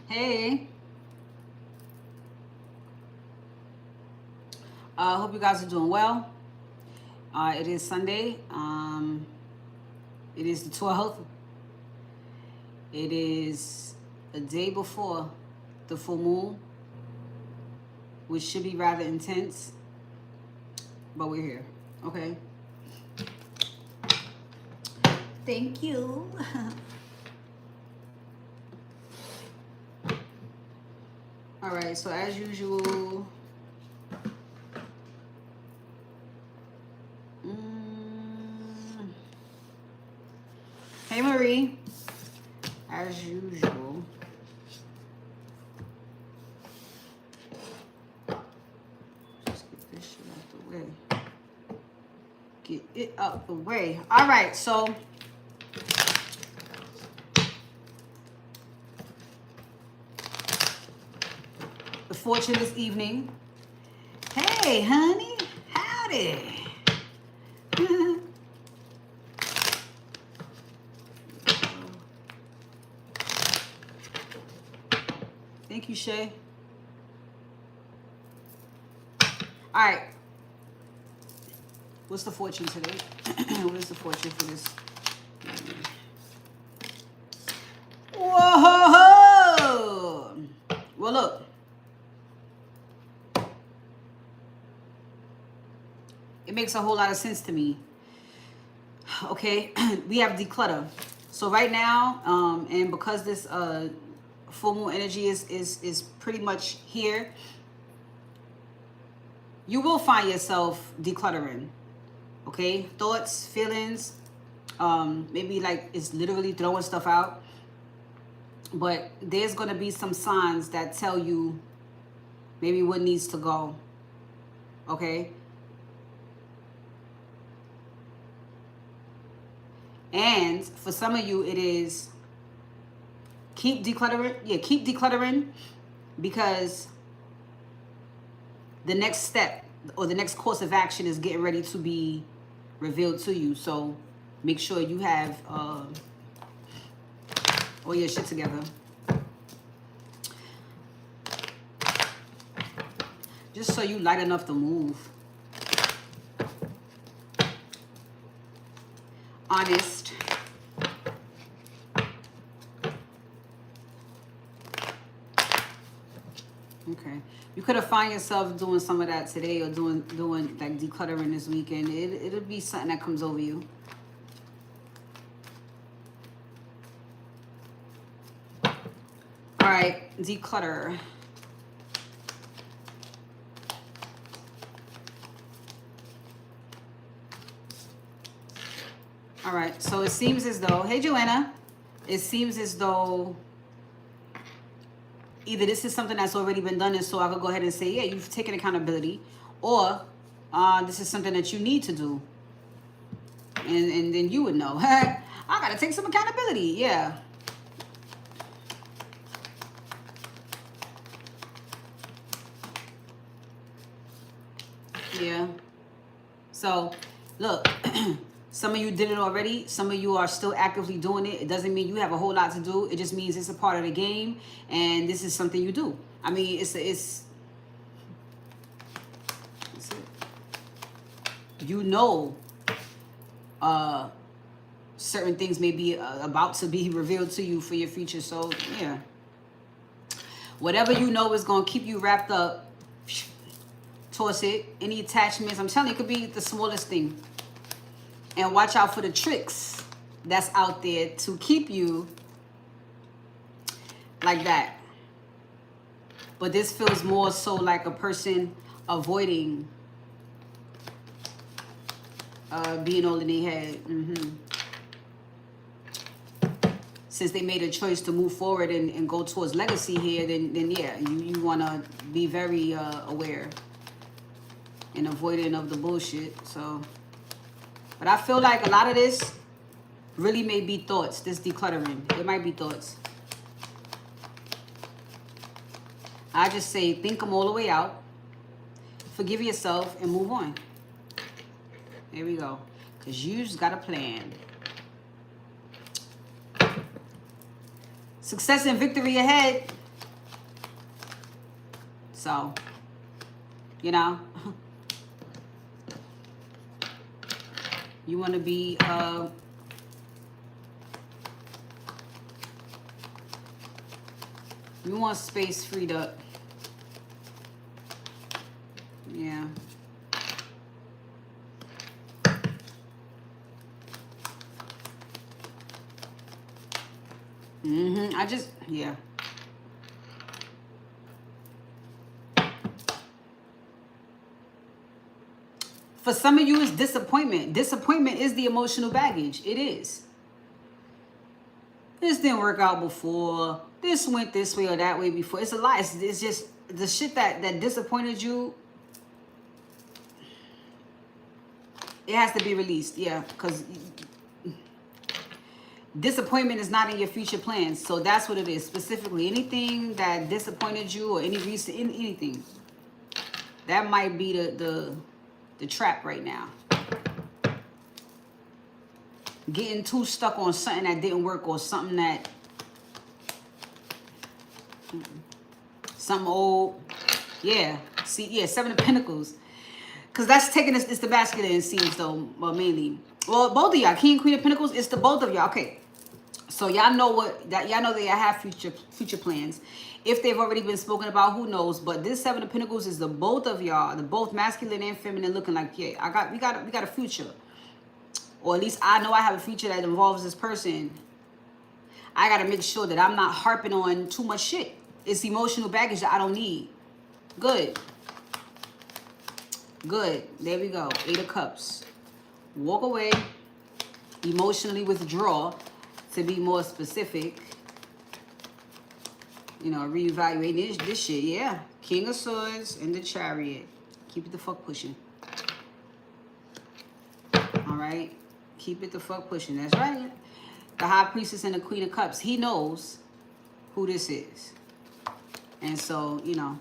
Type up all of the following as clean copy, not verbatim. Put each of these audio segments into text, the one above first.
Hey. Hope you guys are doing well. It is Sunday. It is the 12th. It is a day before the full moon, which should be rather intense. But we're here. Okay. Thank you. All right. So as usual. Hey Marie, as usual. Just get this shit out the way. Get it out the way. All right, so the fortune this evening. Hey, honey, howdy. Thank you, Shay. All right. What's the fortune today? What is the fortune for this? Whoa! Well, look. It makes a whole lot of sense to me. Okay, we have declutter. So right now, and because this full moon energy is pretty much here, you will find yourself decluttering. Okay, thoughts, feelings, maybe like it's literally throwing stuff out, but there's going to be some signs that tell you maybe what needs to go. Okay, and for some of you it is keep decluttering. Yeah, keep decluttering, because the next step or the next course of action is getting ready to be revealed to you. So make sure you have all your shit together. Just so you light enough to move. Honest. Okay, you could have find yourself doing some of that today, or doing like decluttering this weekend. It'll be something that comes over you. All right, declutter. All right, so it seems as though, hey Joanna, it seems as though either this is something that's already been done, and so I could go ahead and say, yeah, you've taken accountability, or this is something that you need to do. And then you would know, I got to take some accountability. Yeah. Yeah. So, look, some of you did it already. Some of you are still actively doing it. It doesn't mean you have a whole lot to do. It just means it's a part of the game, and this is something you do. I mean, it's you know, certain things may be about to be revealed to you for your future. So yeah, whatever you know is gonna keep you wrapped up, toss it. Any attachments, I'm telling you, it could be the smallest thing. And watch out for the tricks that's out there to keep you like that. But this feels more so like a person avoiding being all in their head. Since they made a choice to move forward and go towards legacy here, then yeah, you want to be very aware and avoidant of the bullshit. So, but I feel like a lot of this really may be thoughts, this decluttering. It might be thoughts. I just say, think them all the way out. Forgive yourself and move on. There we go. Because you just got a plan. Success and victory ahead. So, you know, you want to be, you want space freed up. Yeah. Yeah. For some of you, it's disappointment. Disappointment is the emotional baggage. It is. This didn't work out before. This went this way or that way before. It's a lie. It's just the shit that disappointed you. It has to be released. Yeah, because disappointment is not in your future plans. So that's what it is. Specifically, anything that disappointed you or any reason, anything. That might be the trap right now. Getting too stuck on something that didn't work or something that... Something old. Yeah. See, yeah, 7 of Pentacles. Because that's taking us... It's the masculine, it seems, though, mainly. Well, both of y'all. King, Queen of Pentacles, it's the both of y'all. Okay. So y'all know what... Y'all know that y'all have future plans. If they've already been spoken about, who knows? But this 7 of Pentacles is the both of y'all, the both masculine and feminine, looking like, yeah, we got a future, or at least I know I have a future that involves this person. I got to make sure that I'm not harping on too much shit. It's emotional baggage that I don't need. Good. Good. There we go. 8 of Cups. Walk away. Emotionally withdraw, to be more specific. You know, reevaluating this shit, yeah. King of Swords and the Chariot. Keep it the fuck pushing. All right? Keep it the fuck pushing. That's right. The High Priestess and the Queen of Cups. He knows who this is. And so, you know,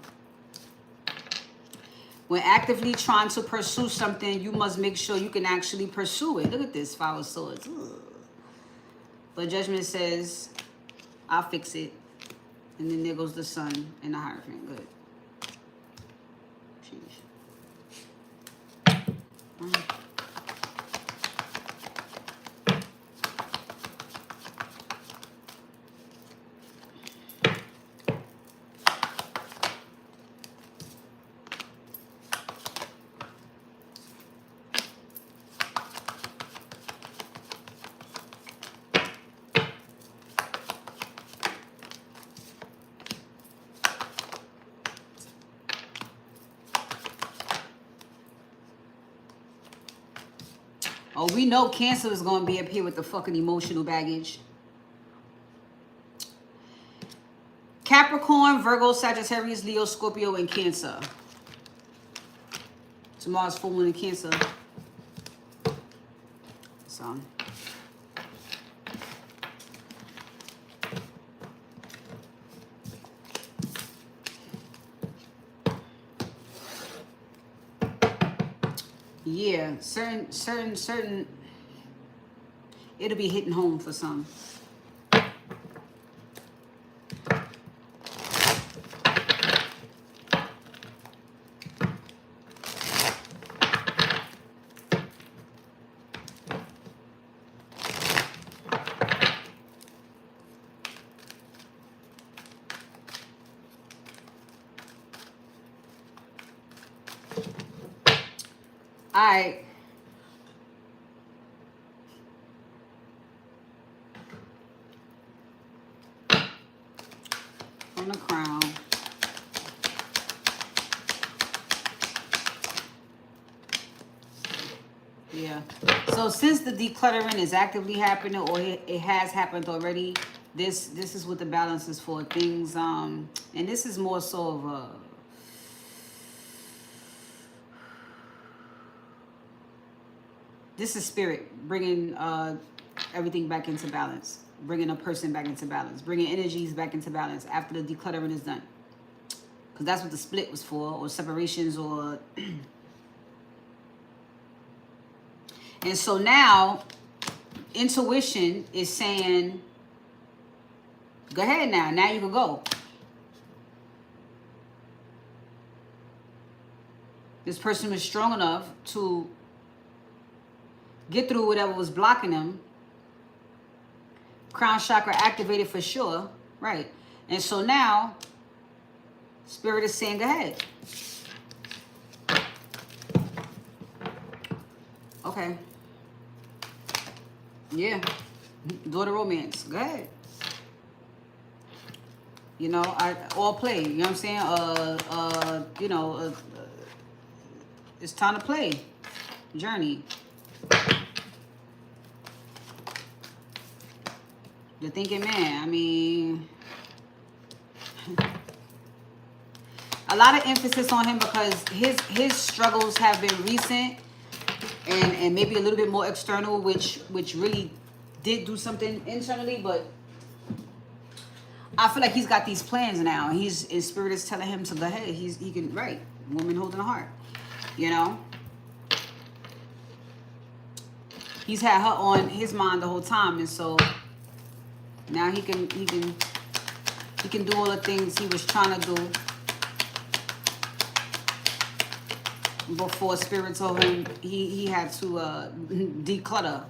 when actively trying to pursue something, you must make sure you can actually pursue it. Look at this, 5 of Swords. Ugh. But Judgment says, I'll fix it. And then there goes the Sun and the Hierophant. Good. Sheesh. Oh, we know Cancer is going to be up here with the fucking emotional baggage. Capricorn, Virgo, Sagittarius, Leo, Scorpio, and Cancer. Tomorrow's full moon in Cancer. So. Yeah, certain, it'll be hitting home for some. All right. On the Crown. Yeah. So since the decluttering is actively happening, or it has happened already, this is what the balance is for. Things, and this is more so of a... This is spirit bringing everything back into balance, bringing a person back into balance, bringing energies back into balance after the decluttering is done. Because that's what the split was for, or separations, or... And so now, intuition is saying, go ahead now. Now you can go. This person was strong enough to get through whatever was blocking them. Crown chakra activated for sure. Right. And so now, Spirit is saying, go ahead. Okay. Yeah. Daughter romance. Go ahead. You know, all play. You know what I'm saying? You know, it's time to play. Journey. The thinking man. I mean, a lot of emphasis on him because his struggles have been recent and maybe a little bit more external, which really did do something internally, but I feel like he's got these plans now. His spirit is telling him to go ahead. He can, right, woman holding a heart, you know. He's had her on his mind the whole time, and so now he can do all the things he was trying to do before Spirit told him he had to declutter.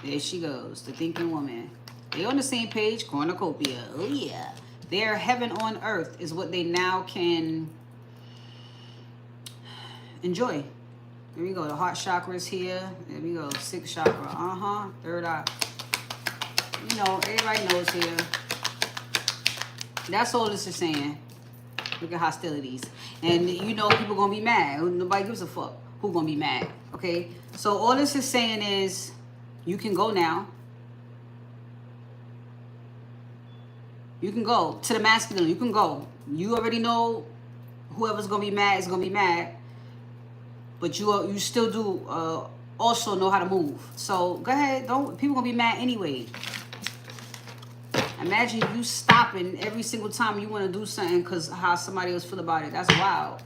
There she goes, the thinking woman. They on the same page, cornucopia. Oh yeah. Their heaven on earth is what they now can enjoy. There we go. The heart chakra is here. There we go. 6th chakra. Third eye. You know, everybody knows here. That's all this is saying. Look at hostilities. And you know people gonna be mad. Nobody gives a fuck who gonna be mad. Okay? So all this is saying is you can go now. You can go to the masculine. You can go. You already know whoever's gonna be mad is gonna be mad. But you still do also know how to move. So go ahead. People gonna be mad anyway. Imagine you stopping every single time you want to do something because how somebody else feel about it. That's wild.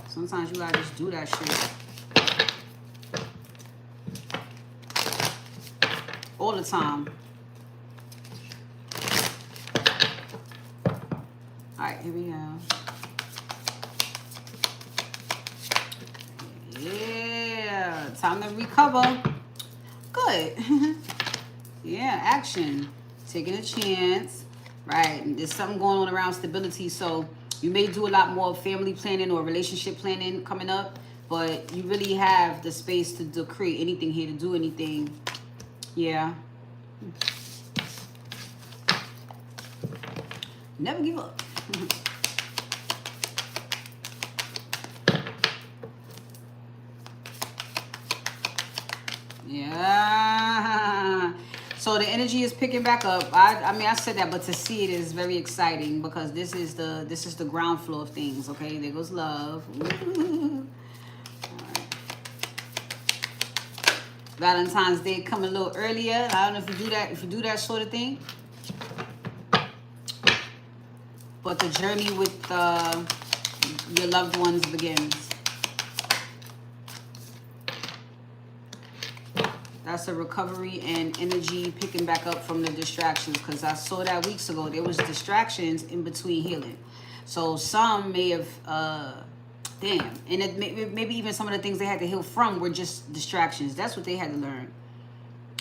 Sometimes you gotta just do that shit. All the time. Alright, here we go. Yeah, time to recover. Good. Yeah, action. Taking a chance. Right. There's something going on around stability. So you may do a lot more family planning or relationship planning coming up. But you really have the space to create anything here, to do anything. Yeah. Never give up. Yeah. So the energy is picking back up. I mean, I said that, but to see it is very exciting because this is the ground floor of things. Okay, there goes love. All right. Valentine's Day coming a little earlier. I don't know if you do that. If you do that sort of thing, but the journey with your loved ones begins. That's a recovery and energy picking back up from the distractions, because I saw that weeks ago. There was distractions in between healing. So some may have, and it maybe even some of the things they had to heal from were just distractions. That's what they had to learn.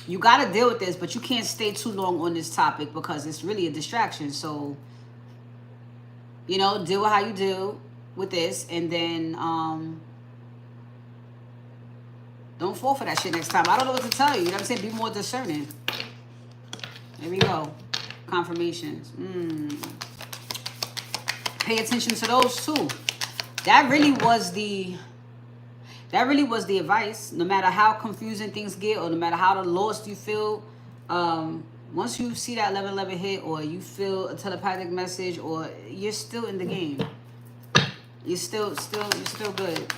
You got to deal with this, but you can't stay too long on this topic because it's really a distraction. So, you know, deal with how you deal with this, and then don't fall for that shit next time. I don't know what to tell you. You know what I'm saying? Be more discerning. There we go. Confirmations. Pay attention to those too. That really was the advice. No matter how confusing things get, or no matter how lost you feel, once you see that 1111 hit, or you feel a telepathic message, or you're still in the game. You're still good.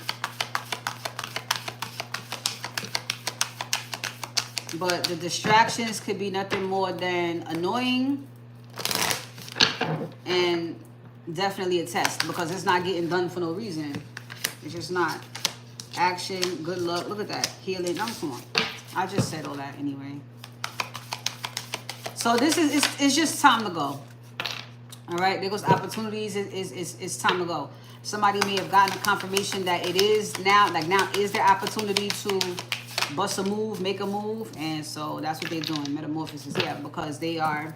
But the distractions could be nothing more than annoying and definitely a test, because it's not getting done for no reason. It's just not. Action, good luck. Look at that. Healing. No, come on. I just said all that anyway. So this is, it's just time to go. All right, there goes opportunities. It's time to go. Somebody may have gotten a confirmation that it is now, like now is their opportunity to bust a move, make a move. And so that's what they're doing, metamorphosis. Yeah, because they are,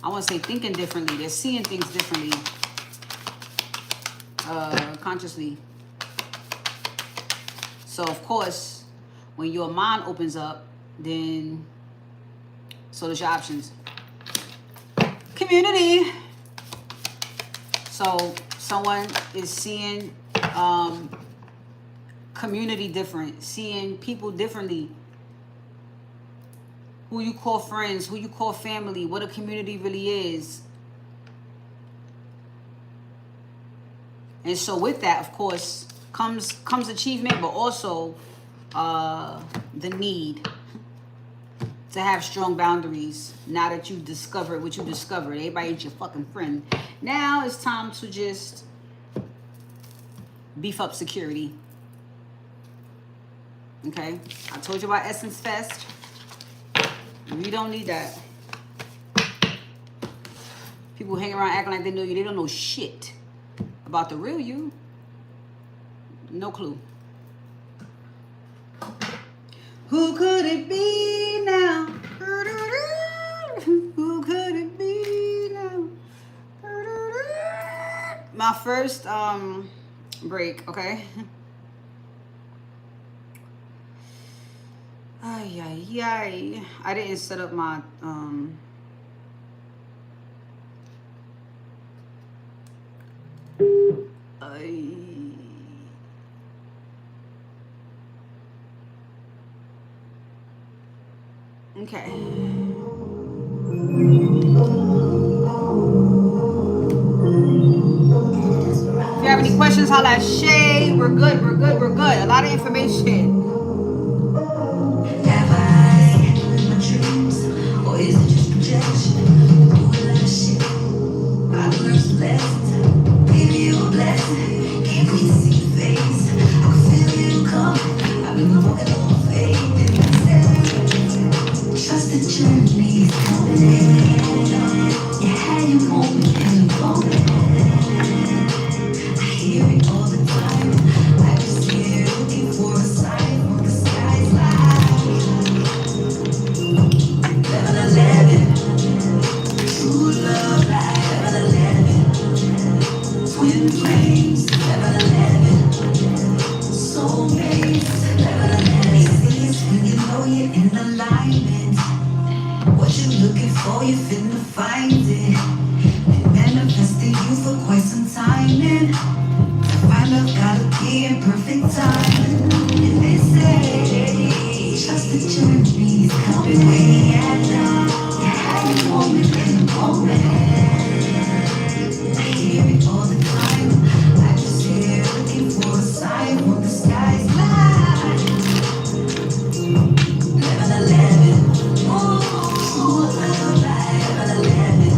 I want to say, thinking differently. They're seeing things differently, consciously. So, of course, when your mind opens up, then so does your options. Community. So someone is seeing community different, seeing people differently. Who you call friends, who you call family, what a community really is. And so with that, of course, comes achievement, but also the need to have strong boundaries. Now that you've discovered what you discovered, everybody ain't your fucking friend. Now it's time to just beef up security. Okay? I told you about Essence Fest. We don't need that. People hang around acting like they know you. They don't know shit about the real you. No clue. Who could it be now? Who could it be now? My first break, okay? Ay, ay, ay. I didn't set up my okay. If you have any questions, holla at Shay. We're good, we're good, we're good. A lot of information. Have I my dreams, or is it just projection? Do a lot of shit. I learned some lessons. Give you a blessing. Can't wait to see your face. I can feel you coming. I've been walking on faith. Trust the journey is coming. You had your moment and a moment. I hear it all the time. I was here looking for a sign from the sky's light. 11, true love light. 11, twin flames. 11, soulmates. 11, it's when you know you're in alignment. What you looking for, you finna find it. Been manifesting you for quite some time, and to find out gotta be in perfect time. And they say, trust the journey is coming way at now. You had your moment in the moment. I hear it all the time. I just here looking for a sign from the sky's light. 11, true love light. 11,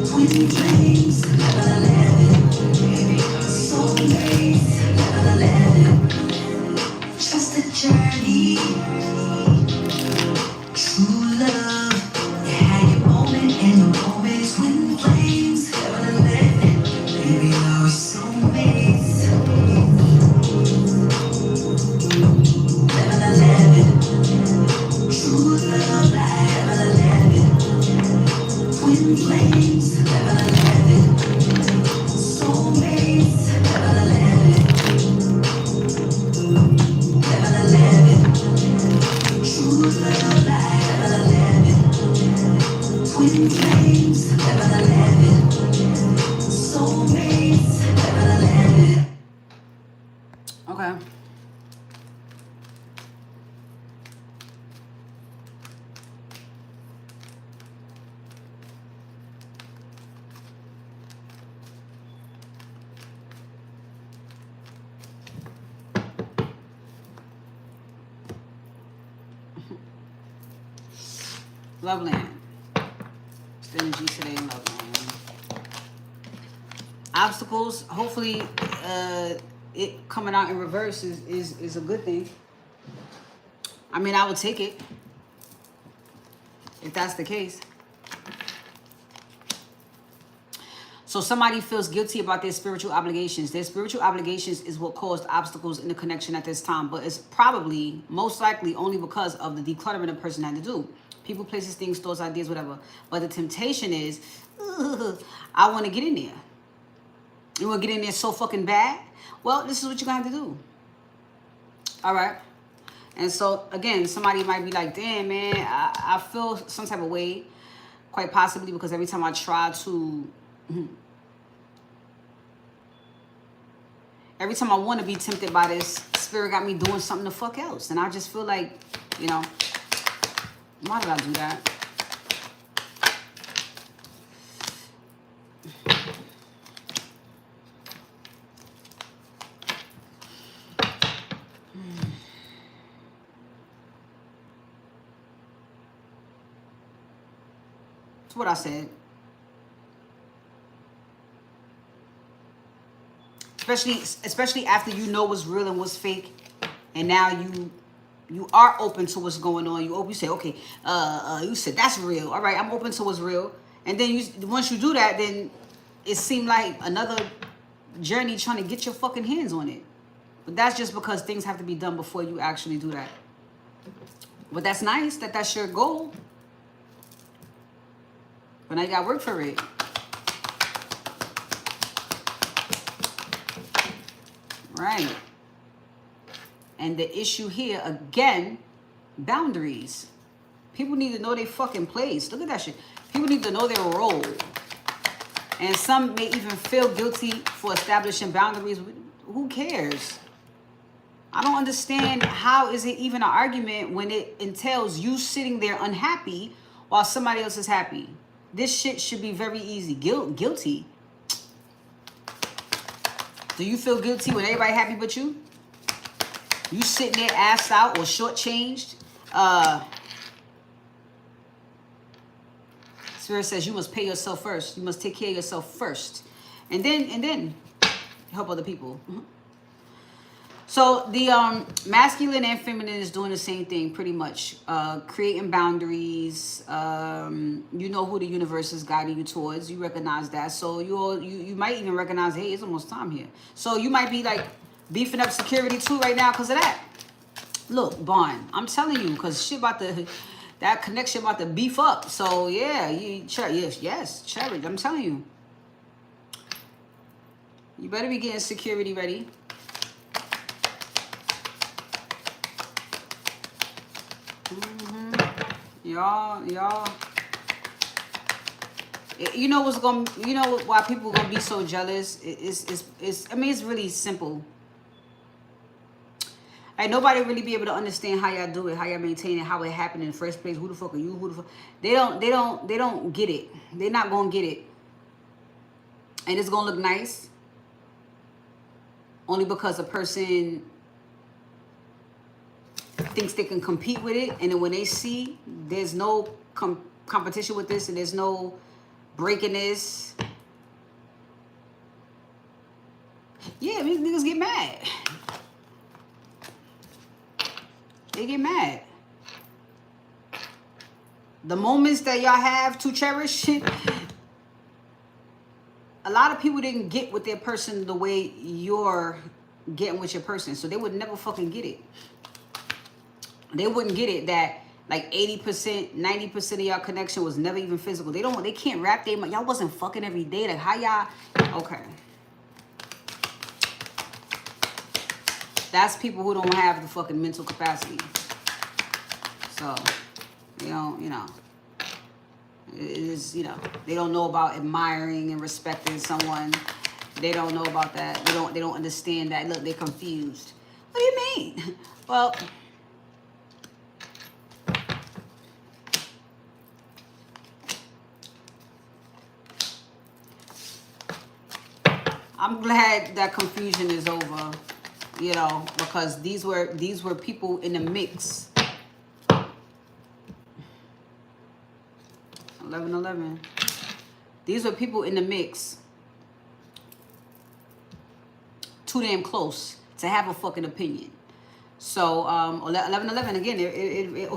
twin flames. 11, soulmates. 11, trust the journey. True love. You had your moment and your moment. Twin flames. 11, baby, are we soulmates? 11, true love light. 11, twin flames. 11, soulmates. 11, 11, true love light. 11, twin flames. 11, soulmates. 11. Okay. Loveland. It's the energy today in Loveland. Obstacles. Hopefully, it coming out in reverse is a good thing. I mean, I would take it if that's the case. So somebody feels guilty about their spiritual obligations. Their spiritual obligations is what caused obstacles in the connection at this time. But it's probably, most likely, only because of the decluttering the person had to do. People, places, things, thoughts, ideas, whatever. But the temptation is, I want to get in there. You want to get in there so fucking bad? Well, this is what you're going to have to do. All right? And so, again, somebody might be like, damn, man, I feel some type of way. Quite possibly because every time I try to... Every time I want to be tempted by this, spirit got me doing something the fuck else. And I just feel like, you know, why did I do that? That's what I said. Especially after you know what's real and what's fake, and now you are open to what's going on. You say, okay, you said that's real. All right, I'm open to what's real. And then once you do that, then it seemed like another journey trying to get your fucking hands on it. But that's just because things have to be done before you actually do that. But that's nice that that's your goal. But now you got to work for it. Right. And the issue here, again, boundaries. People need to know their fucking place. Look at that shit. People need to know their role. And some may even feel guilty for establishing boundaries. Who cares? I don't understand how is it even an argument when it entails you sitting there unhappy while somebody else is happy. This shit should be very easy. Guilty. Do you feel guilty when everybody happy but you? You sitting there ass out or shortchanged? Spirit says you must pay yourself first. You must take care of yourself first. And then help other people. So the masculine and feminine is doing the same thing pretty much. Creating boundaries. You know who the universe is guiding you towards. You recognize that. So you might even recognize, hey, it's almost time here. So you might be like beefing up security too right now because of that. Look, Bond, I'm telling you, because shit about that connection about to beef up. So yeah, yes, cherish. I'm telling you. You better be getting security ready. Y'all, you know what's going? You know why people gonna be so jealous? I mean, it's really simple. Like nobody really be able to understand how y'all do it, how y'all maintain it, how it happened in the first place. Who the fuck are you? Who the fuck? They don't get it. They're not gonna get it, and it's gonna look nice only because a person thinks they can compete with it, and then when they see there's no competition with this and there's no breaking this, yeah, these niggas get mad. They get mad. The moments that y'all have to cherish, a lot of people didn't get with their person the way you're getting with your person, so they would never fucking get it. They wouldn't get it that like 80%, 90% of y'all connection was never even physical. They can't wrap their mind. Y'all wasn't fucking every day. Like how y'all, okay. That's people who don't have the fucking mental capacity. So, you know, it is, they don't know about admiring and respecting someone. They don't know about that. They don't understand that. Look, they're confused. What do you mean? Well, I'm glad that confusion is over, because these were people in the mix. 11:11. These were people in the mix. Too damn close to have a fucking opinion. So 11:11 again. It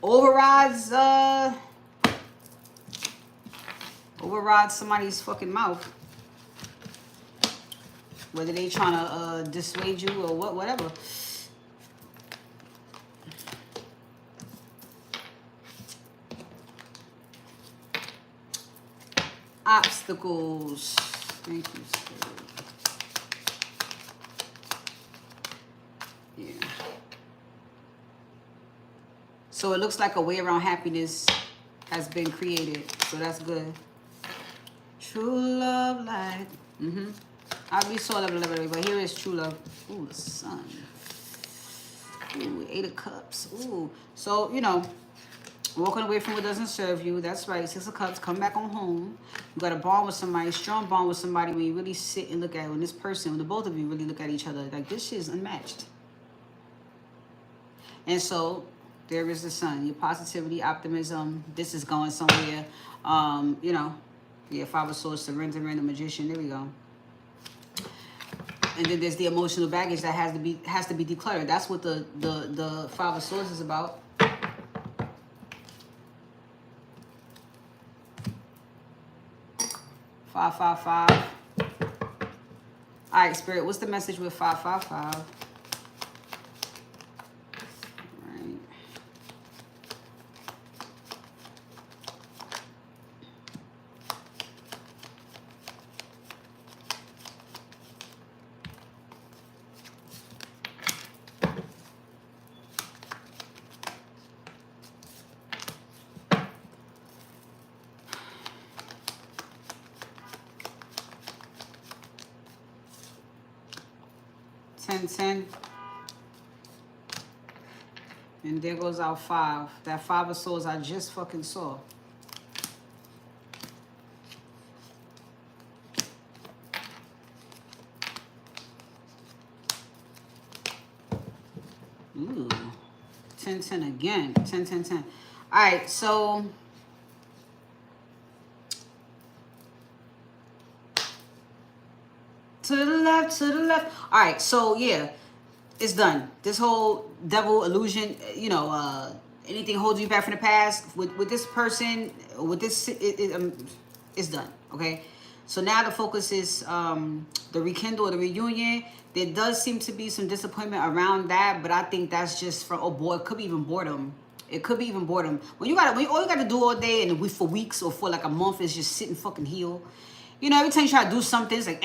overrides somebody's fucking mouth. Whether they trying to dissuade you or whatever. Obstacles. Thank you, Spirit. Yeah. So it looks like a way around happiness has been created. So that's good. True love light. I'll be so love, but here is true love. Ooh, the sun. Ooh, 8 of Cups. Ooh. So, you know, walking away from what doesn't serve you. That's right. 6 of Cups. Come back on home. You got a bond with somebody, strong bond with somebody when you really sit and look at it. When this person, when the both of you really look at each other, like this shit is unmatched. And so there is the sun. Your positivity, optimism. This is going somewhere. You know, yeah, 5 of Swords, surrendering, the Magician. There we go. And then there's the emotional baggage that has to be decluttered. That's what the 5 of Swords is about. 555. All right, Spirit, what's the message with 555? All right. Ten. And there goes our 5. That 5 of Swords I just fucking saw. Ooh. 10 again. 10. All right, so to the left. All right, so yeah, it's done. This whole devil illusion, you know, anything holding you back from the past with this person, with this, it's done. Okay, so now the focus is the rekindle or the reunion. There does seem to be some disappointment around that, but I think that's just from, oh boy, it could be even boredom. It could be even boredom. When all you gotta do all day and for weeks or for like a month is just sit and fucking heal. You know, every time you try to do something, it's like,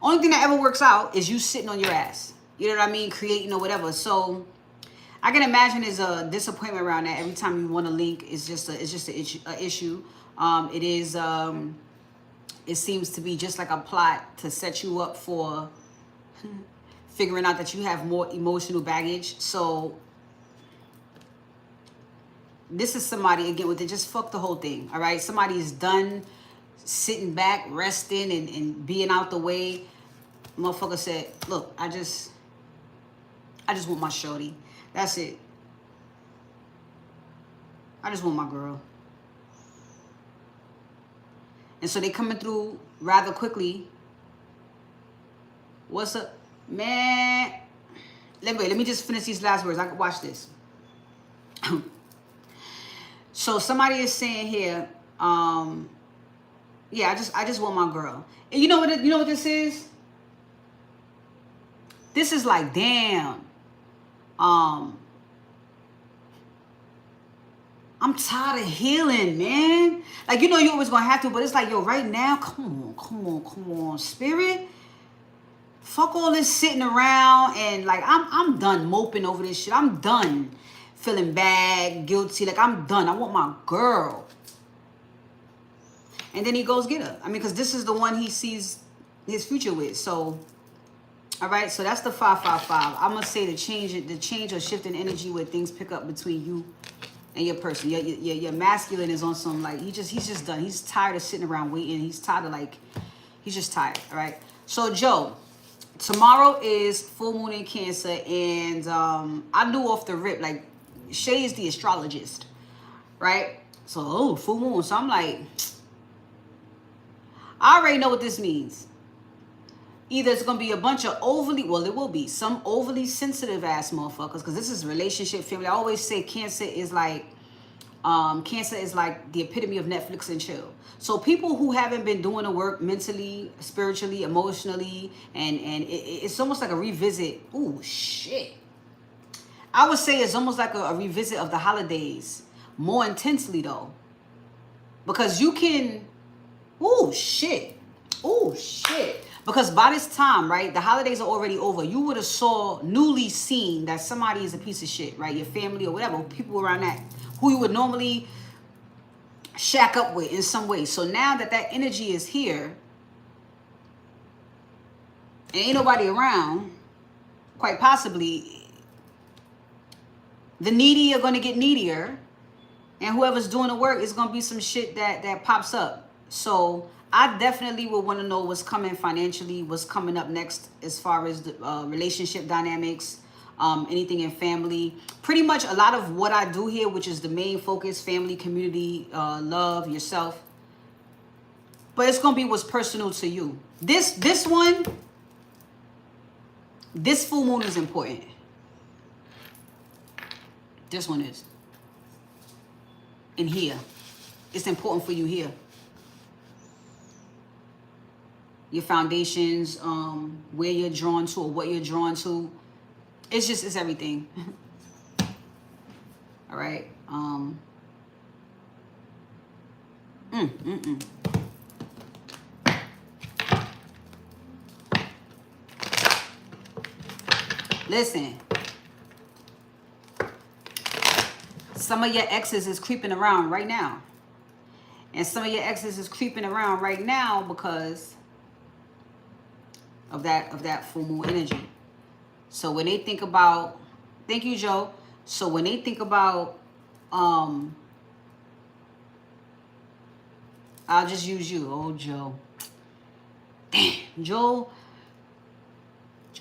Only thing that ever works out is you sitting on your ass. You know what I mean? Creating or whatever. So I can imagine there's a disappointment around that. Every time you want to link, it's just an issue. It seems to be just like a plot to set you up for figuring out that you have more emotional baggage. So this is somebody, again, with it, just fuck the whole thing. All right. Somebody is done sitting back, resting and being out the way. Motherfucker said, look, I just want my shorty. That's it. I just want my girl. And so they coming through rather quickly. What's up? Man. Let me just finish these last words. I can watch this. So somebody is saying here, yeah, I just want my girl. And you know what this is? This is like, damn. I'm tired of healing, man. Like, you know you always gonna have to, but it's like, yo, right now, come on, Spirit. Fuck all this sitting around and like, I'm done moping over this shit. I'm done feeling bad, guilty. Like, I'm done. I want my girl. And then he goes get her. I mean, because this is the one he sees his future with. So, all right. So that's the 555. I'm gonna say the change or shift in energy where things pick up between you and your person. Your masculine is on some like he's just done. He's tired of sitting around waiting. He's tired of he's just tired. All right. So Joe, tomorrow is full moon in Cancer, and I knew off the rip like Shay is the astrologist, right? So full moon. So I'm like, I already know what this means. Either it's going to be a bunch of it will be some overly sensitive ass motherfuckers, because this is relationship, family. I always say Cancer is like Cancer is like the epitome of Netflix and chill. So people who haven't been doing the work mentally, spiritually, emotionally, and it's almost like a revisit. Ooh, shit. I would say it's almost like a revisit of the holidays. More intensely, though. Because you can... Ooh, shit. Ooh, shit. Because by this time, right, the holidays are already over. You would have newly seen that somebody is a piece of shit, right? Your family or whatever, people around that, who you would normally shack up with in some way. So now that energy is here, and ain't nobody around, quite possibly, the needy are going to get needier, and whoever's doing the work is going to be some shit that pops up. So I definitely would want to know what's coming financially, what's coming up next as far as the relationship dynamics, anything in family. Pretty much a lot of what I do here, which is the main focus, family, community, love, yourself. But it's going to be what's personal to you. This full moon is important. This one is. In here. It's important for you here. Your foundations, where you're drawn to or what you're drawn to. It's everything. All right. Listen. Some of your exes is creeping around right now. And some of your exes is creeping around right now because of that full moon energy. So when they think about, thank you, Joe. So when they think about, I'll just use you. Oh, Joe. Damn, Joe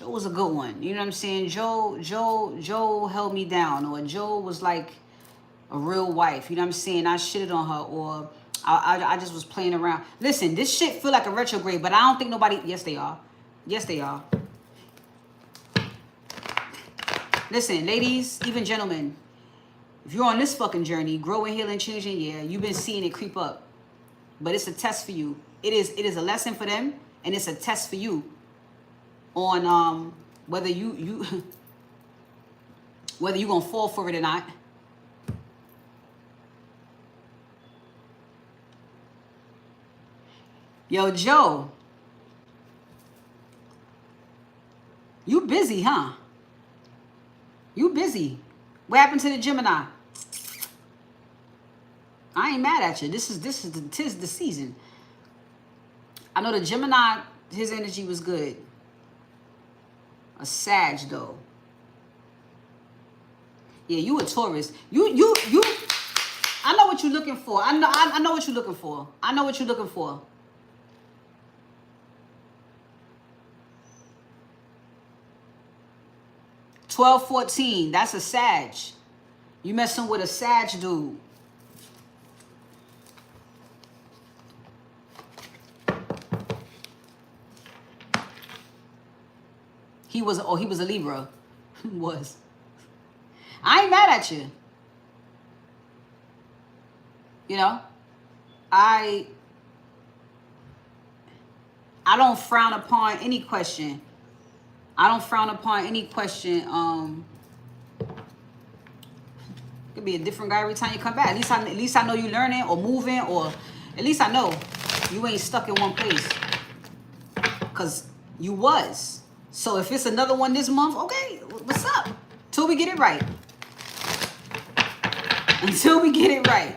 was a good one. You know what I'm saying? Joe held me down, or Joe was like a real wife. You know what I'm saying? I shitted on her, or I just was playing around. Listen, this shit feel like a retrograde, but I don't think nobody... Yes, they are. Yes, they are. Listen, ladies, even gentlemen, if you're on this fucking journey, growing, healing, changing, yeah, you've been seeing it creep up. But it's a test for you. It is a lesson for them, and it's a test for you on whether you whether you're gonna fall for it or not. Yo, Joe, you busy, huh? You busy. What happened to the Gemini? I ain't mad at you. Tis the season. I know the Gemini, his energy was good. A Sag though. Yeah, you a Taurus. You I know what you're looking for. I know what you're looking for. I know what you're looking for. $12-14. That's a Sag. You messing with a Sag dude. He was a Libra. Was. I ain't mad at you. You know? I don't frown upon any question. I don't frown upon any question. Could be a different guy every time you come back. At least I know you learning or moving, or at least I know you ain't stuck in one place. Cause you was. So if it's another one this month, okay, what's up? Till we get it right. Until we get it right.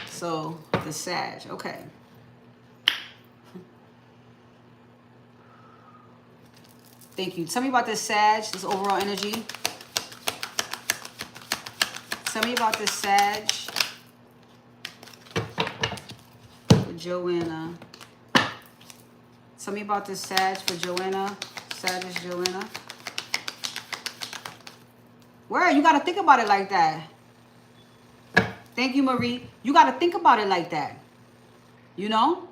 So the Sag, okay. Thank you. Tell me about this Sag, this overall energy. Tell me about this Sag for Joanna. Tell me about this Sag for Joanna. Sag is Joanna. Where? You got to think about it like that. Thank you, Marie. You got to think about it like that. You know?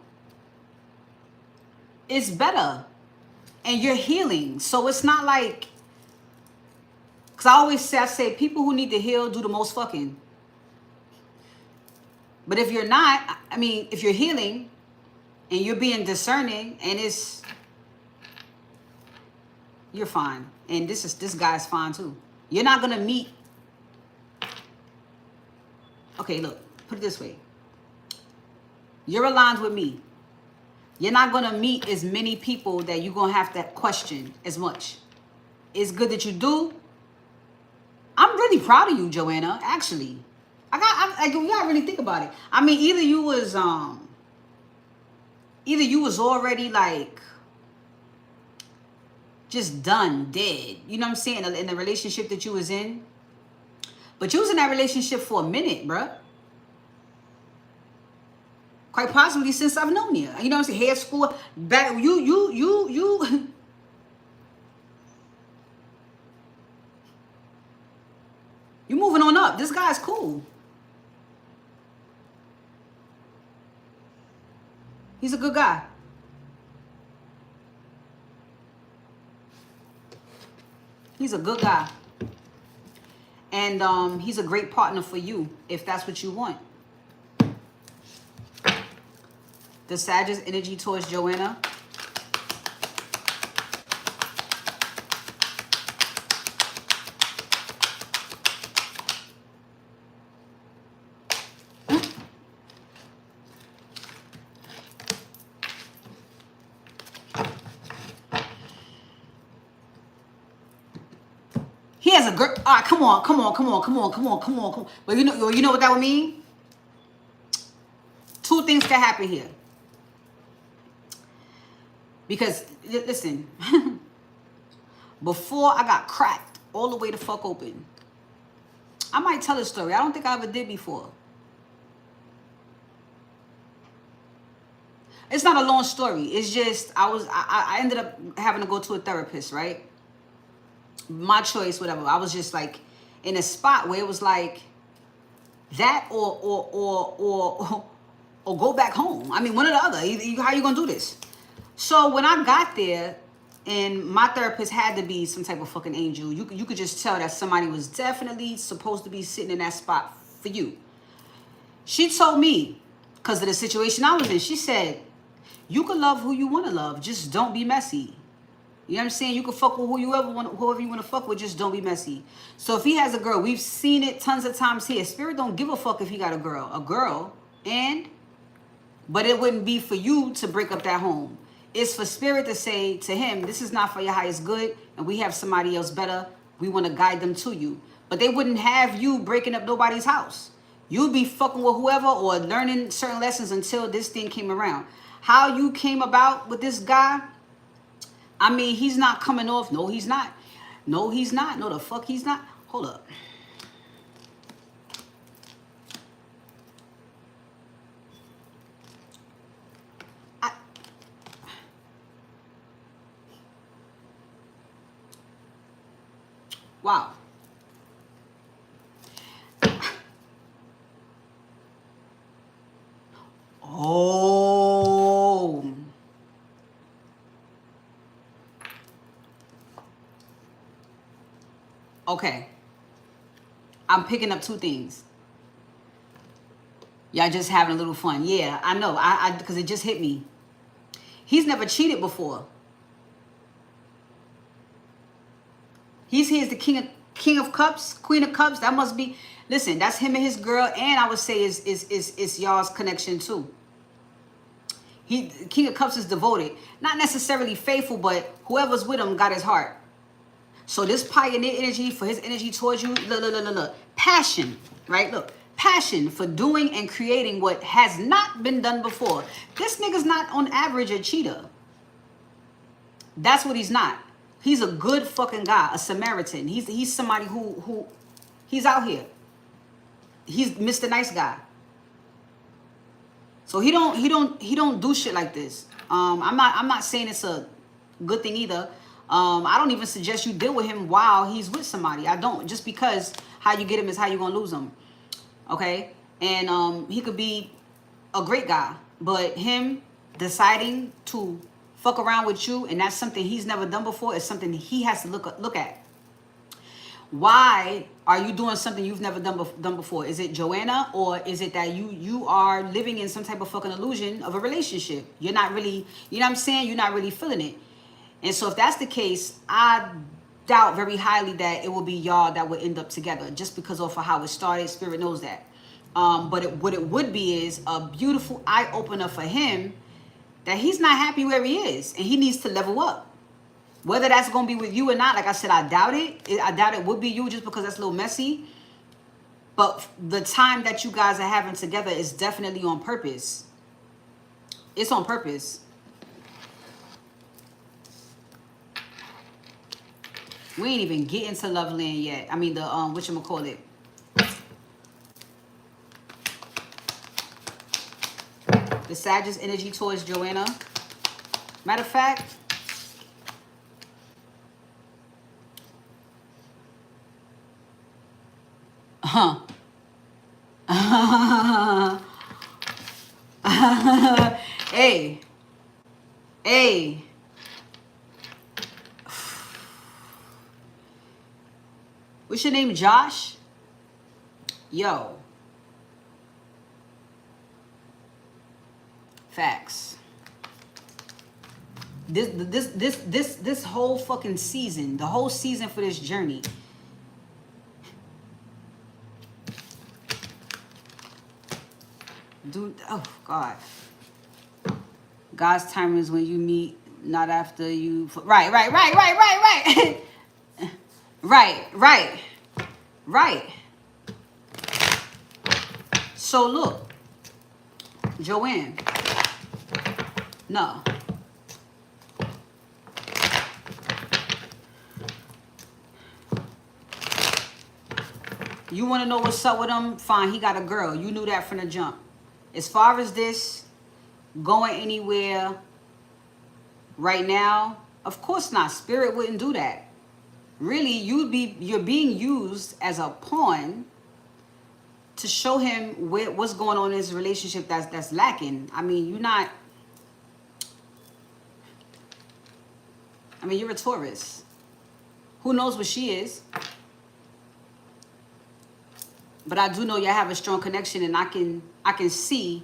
It's better. And you're healing. So it's not like Because I say people who need to heal do the most fucking. But if you're not, I mean, if you're healing and you're being discerning and you're fine. And this guy's fine too. You're not going to meet. Okay, look, put it this way. You're aligned with me. You're not going to meet as many people that you're going to have to question as much. It's good that you do. I'm really proud of you, Joanna, actually. You gotta really think about it. I mean, either you was already like just done, dead. You know what I'm saying? In the relationship that you was in. But you was in that relationship for a minute, bruh. Quite possibly since I've known you. You know what I'm saying? Hair school. Back you. You moving on up. This guy's cool. He's a good guy. He's a good guy. And he's a great partner for you if that's what you want. The Sagittarius energy towards Joanna. He has a girl. All right, come on. But you know what that would mean? Two things can happen here. Because, listen, before I got cracked all the way the fuck open, I might tell a story I don't think I ever did before. It's not a long story. It's just, I ended up having to go to a therapist, right? My choice, whatever. I was just like in a spot where it was like that or go back home. I mean, one or the other. How you gonna do this? So when I got there, and my therapist had to be some type of fucking angel, you could just tell that somebody was definitely supposed to be sitting in that spot for you. She told me, because of the situation I was in, she said, you can love who you want to love, just don't be messy. You know what I'm saying? You can fuck with whoever you want to fuck with, just don't be messy. So if he has a girl, we've seen it tons of times here. Spirit don't give a fuck if he got a girl, but it wouldn't be for you to break up that home. It's for Spirit to say to him, this is not for your highest good, and we have somebody else better. We want to guide them to you. But they wouldn't have you breaking up nobody's house. You'd be fucking with whoever or learning certain lessons until this thing came around. How you came about with this guy, I mean, he's not coming off. No, he's not. No, he's not. No, the fuck he's not. Hold up. Wow. Oh. Okay. I'm picking up two things. Y'all just having a little fun. Yeah, I know. Because it just hit me. He's never cheated before. He's the king of cups, queen of cups. That must be, listen, that's him and his girl, and I would say is y'all's connection too. King of cups is devoted, not necessarily faithful, but whoever's with him got his heart. So this pioneer energy, for his energy towards you, look, passion, right? Look, passion for doing and creating what has not been done before. This nigga's not on average a cheater. That's what he's not. He's a good fucking guy, a Samaritan. He's somebody who he's out here. He's Mr. Nice Guy. So he don't do shit like this. I'm not saying it's a good thing either. I don't even suggest you deal with him while he's with somebody. I don't, just because how you get him is how you're gonna lose him. Okay? And he could be a great guy, but him deciding to fuck around with you, and that's something he's never done before, is something he has to look at. Why are you doing something you've never done before? Is it Joanna, or is it that you are living in some type of fucking illusion of a relationship? You're not really, you know what I'm saying? You're not really feeling it. And so if that's the case, I doubt very highly that it will be y'all that would end up together, just because of how it started. Spirit knows that. But what it would be is a beautiful eye opener for him, that he's not happy where he is and he needs to level up. Whether that's going to be with you or not, like I said, I doubt it. I doubt it would be you, just because that's a little messy. But the time that you guys are having together is definitely on purpose. It's on purpose. We ain't even getting to love land yet. I mean, the whatchamacallit. The Sagittarius energy towards Joanna. Matter of fact, hey. What's your name, Josh? Yo. Facts. This whole fucking season, the whole season for this journey. Dude, oh God. God's timing is when you meet, not after you. Right. Right. So look, Joanne. No. You want to know what's up with him? Fine, he got a girl. You knew that from the jump. As far as this going anywhere right now, of course not. Spirit wouldn't do that. Really, you're being used as a pawn to show him what's going on in his relationship that's lacking. I mean, you're not. I mean, you're a Taurus. Who knows what she is? But I do know y'all have a strong connection, and I can see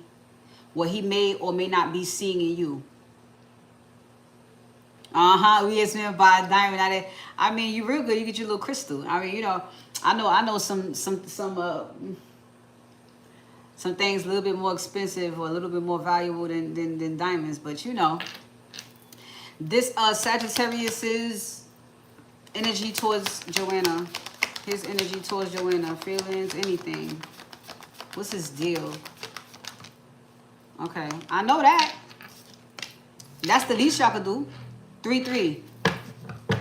what he may or may not be seeing in you. We is meant by a diamond. I mean, you real good. You get your little crystal. I mean, you know, I know some things a little bit more expensive or a little bit more valuable than diamonds, but you know, this Sagittarius's energy towards Joanna. His energy towards Joanna, feelings, anything. What's his deal? Okay, I know that. That's the least y'all could do. 3-3.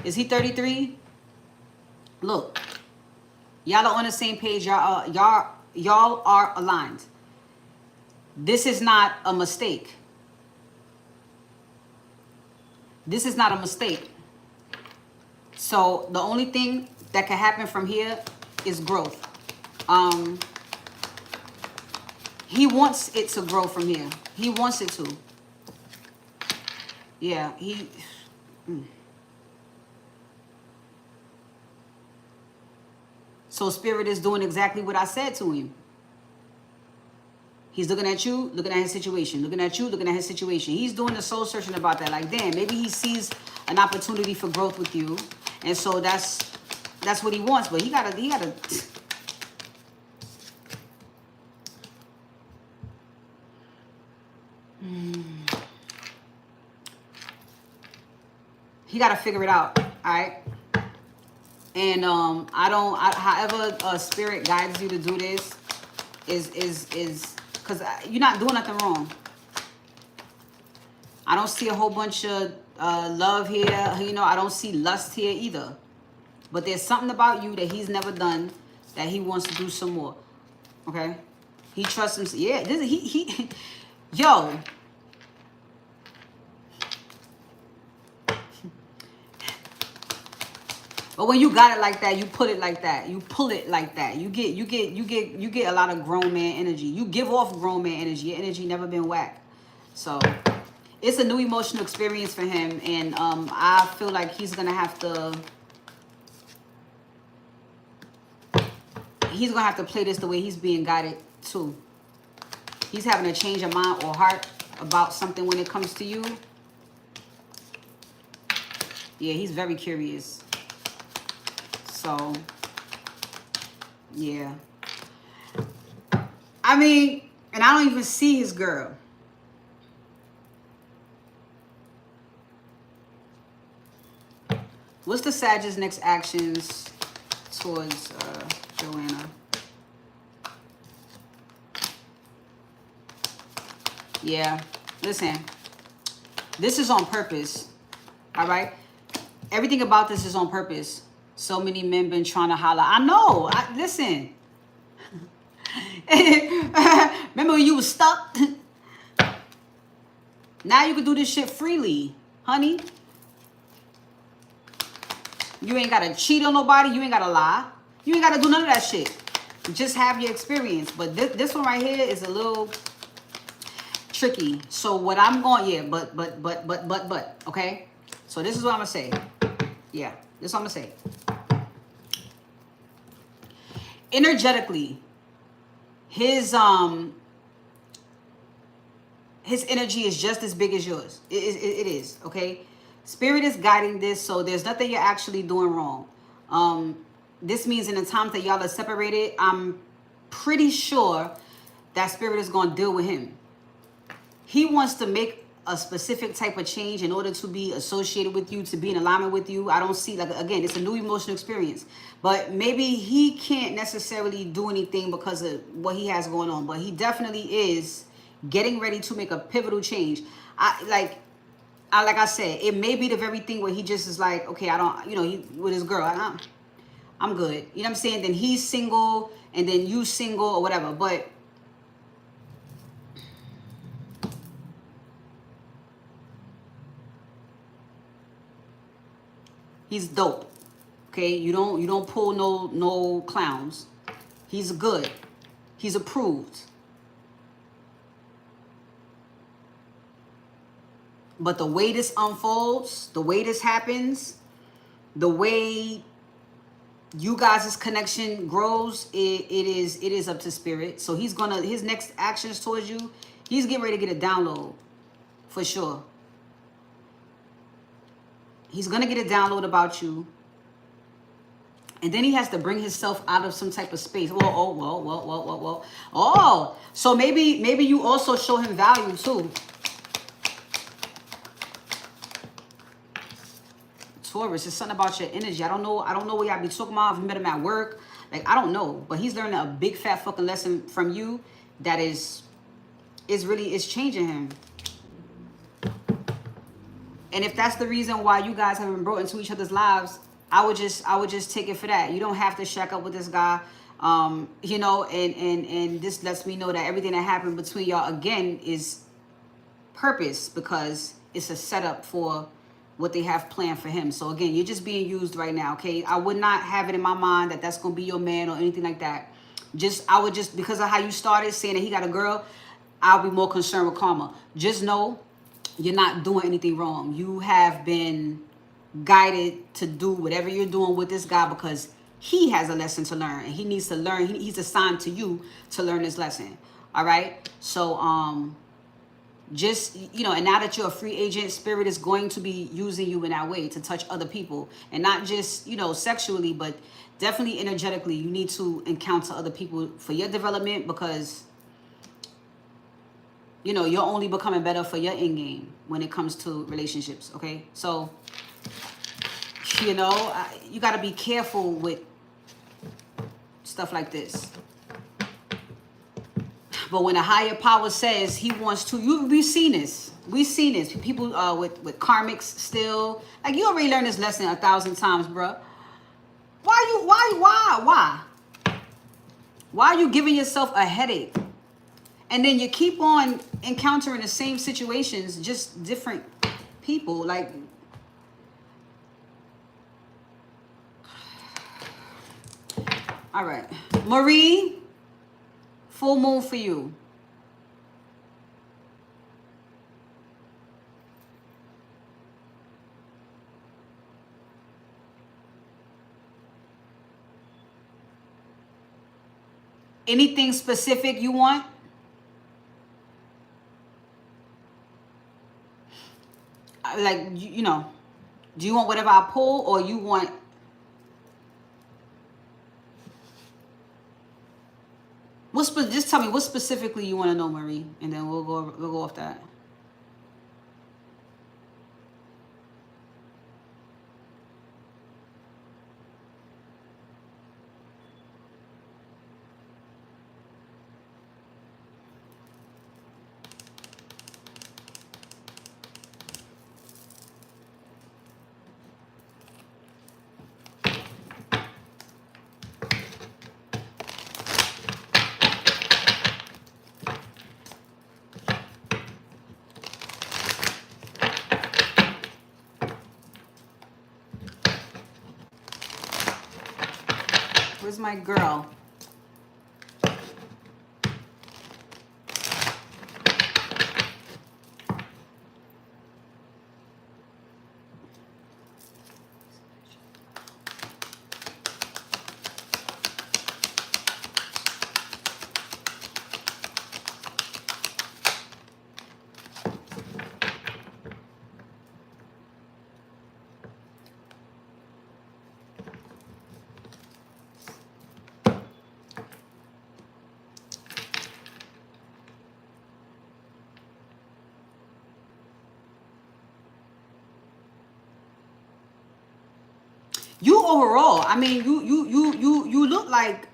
Is he 33? Look, y'all are on the same page. Y'all are aligned. This is not a mistake. This is not a mistake. So the only thing that can happen from here is growth. He wants it to grow from here. He wants it to. Yeah, So Spirit is doing exactly what I said to him. He's looking at you, looking at his situation. Looking at you, looking at his situation. He's doing the soul searching about that. Like, damn, maybe he sees an opportunity for growth with you. And so that's what he wants. But he gotta he gotta figure it out. All right. And however Spirit guides you to do this is because you're not doing nothing wrong. I don't see a whole bunch of love here. You know, I don't see lust here either. But there's something about you that he's never done that he wants to do some more. Okay? He trusts him. Yeah, yo. But when you got it like that, you put it like that. You pull it like that. You get a lot of grown man energy. You give off grown man energy. Your energy never been whacked. So it's a new emotional experience for him, and I feel like he's gonna have to he's gonna have to play this the way he's being guided too. He's having a change of mind or heart about something when it comes to you. Yeah, he's very curious. So, yeah. I mean, and I don't even see his girl. What's the Sagittarius' next actions towards Joanna? Yeah, listen, this is on purpose, all right? Everything about this is on purpose. So many men been trying to holler. I know, listen. Remember when you was stuck? Now you can do this shit freely, honey. You ain't got to cheat on nobody. You ain't got to lie. You ain't got to do none of that shit. Just have your experience. But this one right here is a little tricky. So what I'm going, yeah, but, okay? So this is what I'm going to say. Yeah, this is what I'm going to say. Energetically, his energy is just as big as yours. It is, okay? Spirit is guiding this, so there's nothing you're actually doing wrong. This means in the time that y'all are separated, I'm pretty sure that Spirit is going to deal with him. He wants to make a specific type of change in order to be associated with you, to be in alignment with you. I don't see, like, again, it's a new emotional experience. But maybe he can't necessarily do anything because of what he has going on. But he definitely is getting ready to make a pivotal change. Like I said, it may be the very thing where he just is like, okay, I don't, you know, he, with his girl, I'm good. You know what I'm saying? Then he's single and then you single or whatever. But he's dope. Okay? You don't pull no clowns. He's good. He's approved. But the way this unfolds, the way this happens, the way you guys' connection grows, it is up to Spirit. So he's gonna, his next actions towards you, he's getting ready to get a download for sure. He's gonna get a download about you, and then he has to bring himself out of some type of space. Oh, so maybe you also show him value too. Taurus, it's something about your energy. I don't know what y'all be talking about. If you met him at work, like, I don't know, but he's learning a big fat fucking lesson from you that is changing him. And if that's the reason why you guys have been brought into each other's lives, I would just take it for that. You don't have to shack up with this guy, you know. And this lets me know that everything that happened between y'all again is purpose, because it's a setup for what they have planned for him. So again, you're just being used right now, okay? I would not have it in my mind that that's gonna be your man or anything like that. I would just, because of how you started saying that he got a girl, I'll be more concerned with karma. Just know you're not doing anything wrong. You have been guided to do whatever you're doing with this guy because he has a lesson to learn, and he needs to learn. He's assigned to you to learn this lesson. All right. So just, you know, and now that you're a free agent, Spirit is going to be using you in that way to touch other people, and not just, you know, sexually, but definitely energetically. You need to encounter other people for your development, because, you know, you're only becoming better for your end game when it comes to relationships. Okay. So, you know, you got to be careful with stuff like this. But when a higher power says he wants to, we've seen this. We've seen this. People with karmics still. Like, you already learned this lesson 1,000 times, bro. Why are you giving yourself a headache? And then you keep on encountering the same situations, just different people. Like, all right. Marie, full moon for you. Anything specific you want? Like, you know, do you want whatever I pull, or you want... Just tell me what specifically you want to know, Marie, and then we'll go off that. Where's my girl? You overall, I mean, you look like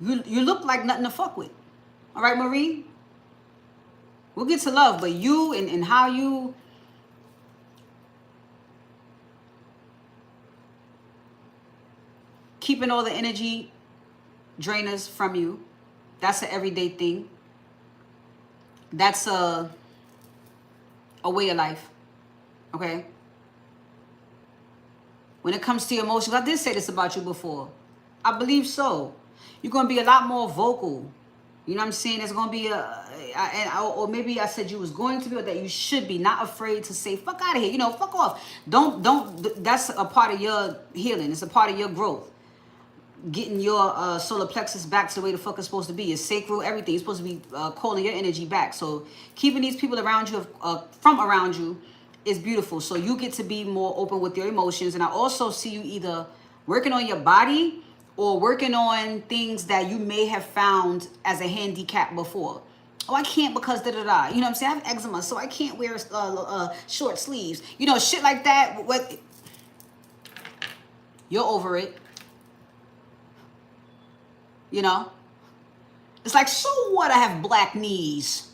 you look like nothing to fuck with. All right, Marie? We'll get to love, but you and how you... keeping all the energy drainers from you. That's an everyday thing. That's a way of life. Okay? When it comes to your emotions, I did say this about you before. I believe so. You're going to be a lot more vocal. You know what I'm saying? There's going to be or maybe I said you was going to be, or that you should be, not afraid to say, fuck out of here. You know, fuck off. Don't, that's a part of your healing. It's a part of your growth. Getting your solar plexus back to the way the fuck it's supposed to be. Your sacral, everything. It's supposed to be calling your energy back. So keeping these people around you, from around you, is beautiful. So you get to be more open with your emotions. And I also see you either working on your body or working on things that you may have found as a handicap before. Oh, I can't because da-da-da. You know what I'm saying? I have eczema, so I can't wear short sleeves. You know, shit like that. You're over it. You know? It's like, so what? I have black knees.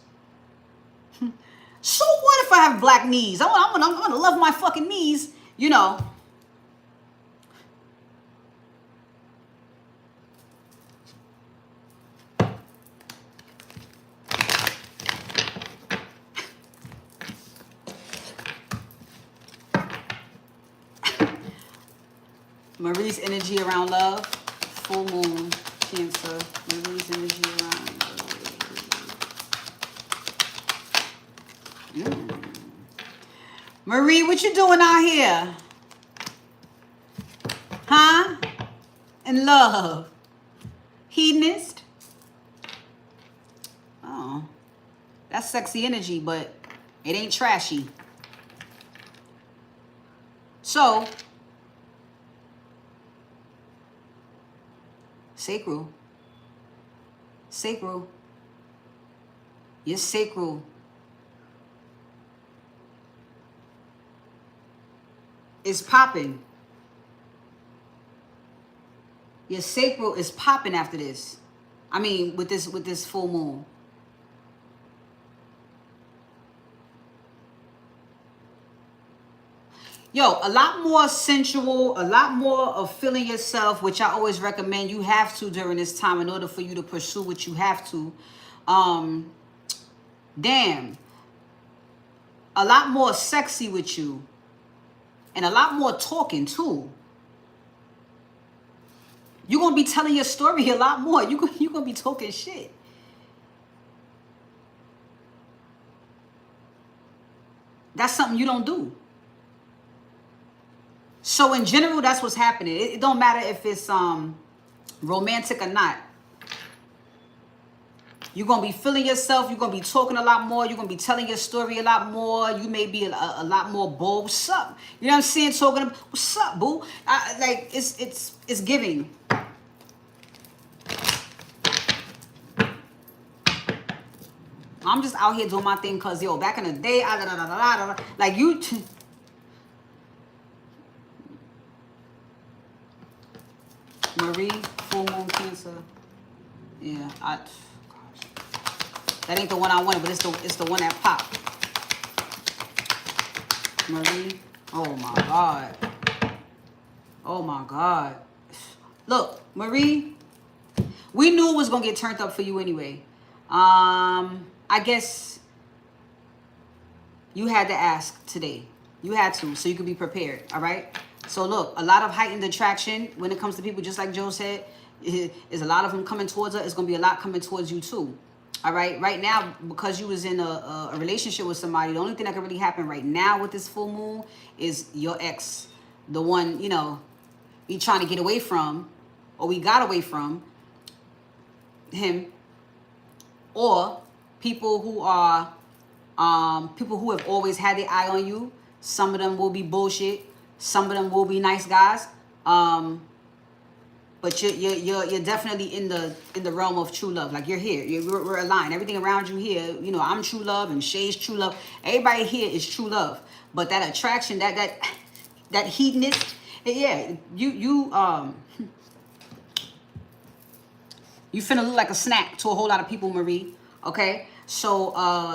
So what if I have black knees? I'm gonna love my fucking knees, you know. Marie's energy around love, full moon, Cancer. Marie's energy around love. Marie, what you doing out here? Huh? In love. Hedonist? Oh. That's sexy energy, but it ain't trashy. So, sacral. Sacral. Your sacral is popping. Your sacral is popping after this. I mean, with this full moon. Yo, a lot more sensual, a lot more of feeling yourself, which I always recommend you have to during this time in order for you to pursue what you have to. Damn. A lot more sexy with you. And a lot more talking too. You're going to be telling your story a lot more. You're going to be talking shit. That's something you don't do. So in general, that's what's happening. It don't matter if it's romantic or not. You're going to be feeling yourself. You're going to be talking a lot more. You're going to be telling your story a lot more. You may be a lot more bold. What's up? You know what I'm saying? Talking about, what's up, boo? Like, it's giving. I'm just out here doing my thing because, yo, back in the day, like you... Marie, full moon Cancer. Yeah, gosh. That ain't the one I wanted, but it's the one that popped. Marie. Oh my God. Oh my God. Look, Marie, we knew it was gonna get turned up for you anyway. I guess you had to ask today. You had to, so you could be prepared, all right? So look, a lot of heightened attraction when it comes to people, just like Joe said, is a lot of them coming towards her. It's going to be a lot coming towards you too. All right. Right now, because you was in a relationship with somebody, the only thing that can really happen right now with this full moon is your ex, the one, you know, you trying to get away from, or we got away from him, or people who are, people who have always had their eye on you. Some of them will be bullshit. Some of them will be nice guys, but you're definitely in the realm of true love. Like you're here, we're aligned. Everything around you here, you know, I'm true love and Shay's true love. Everybody here is true love. But that attraction, that heatness, yeah, you finna look like a snack to a whole lot of people, Marie. Okay, so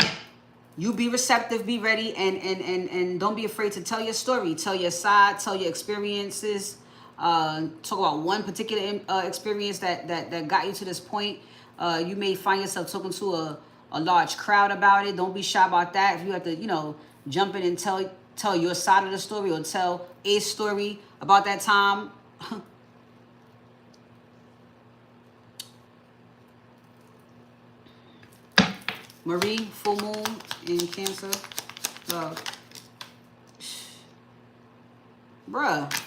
you be receptive, be ready, and don't be afraid to tell your story, tell your side, tell your experiences. Talk about one particular experience that got you to this point. You may find yourself talking to a large crowd about it. Don't be shy about that. If you have to, you know, jump in and tell your side of the story or tell a story about that time. Marie, full moon in Cancer. Bruh,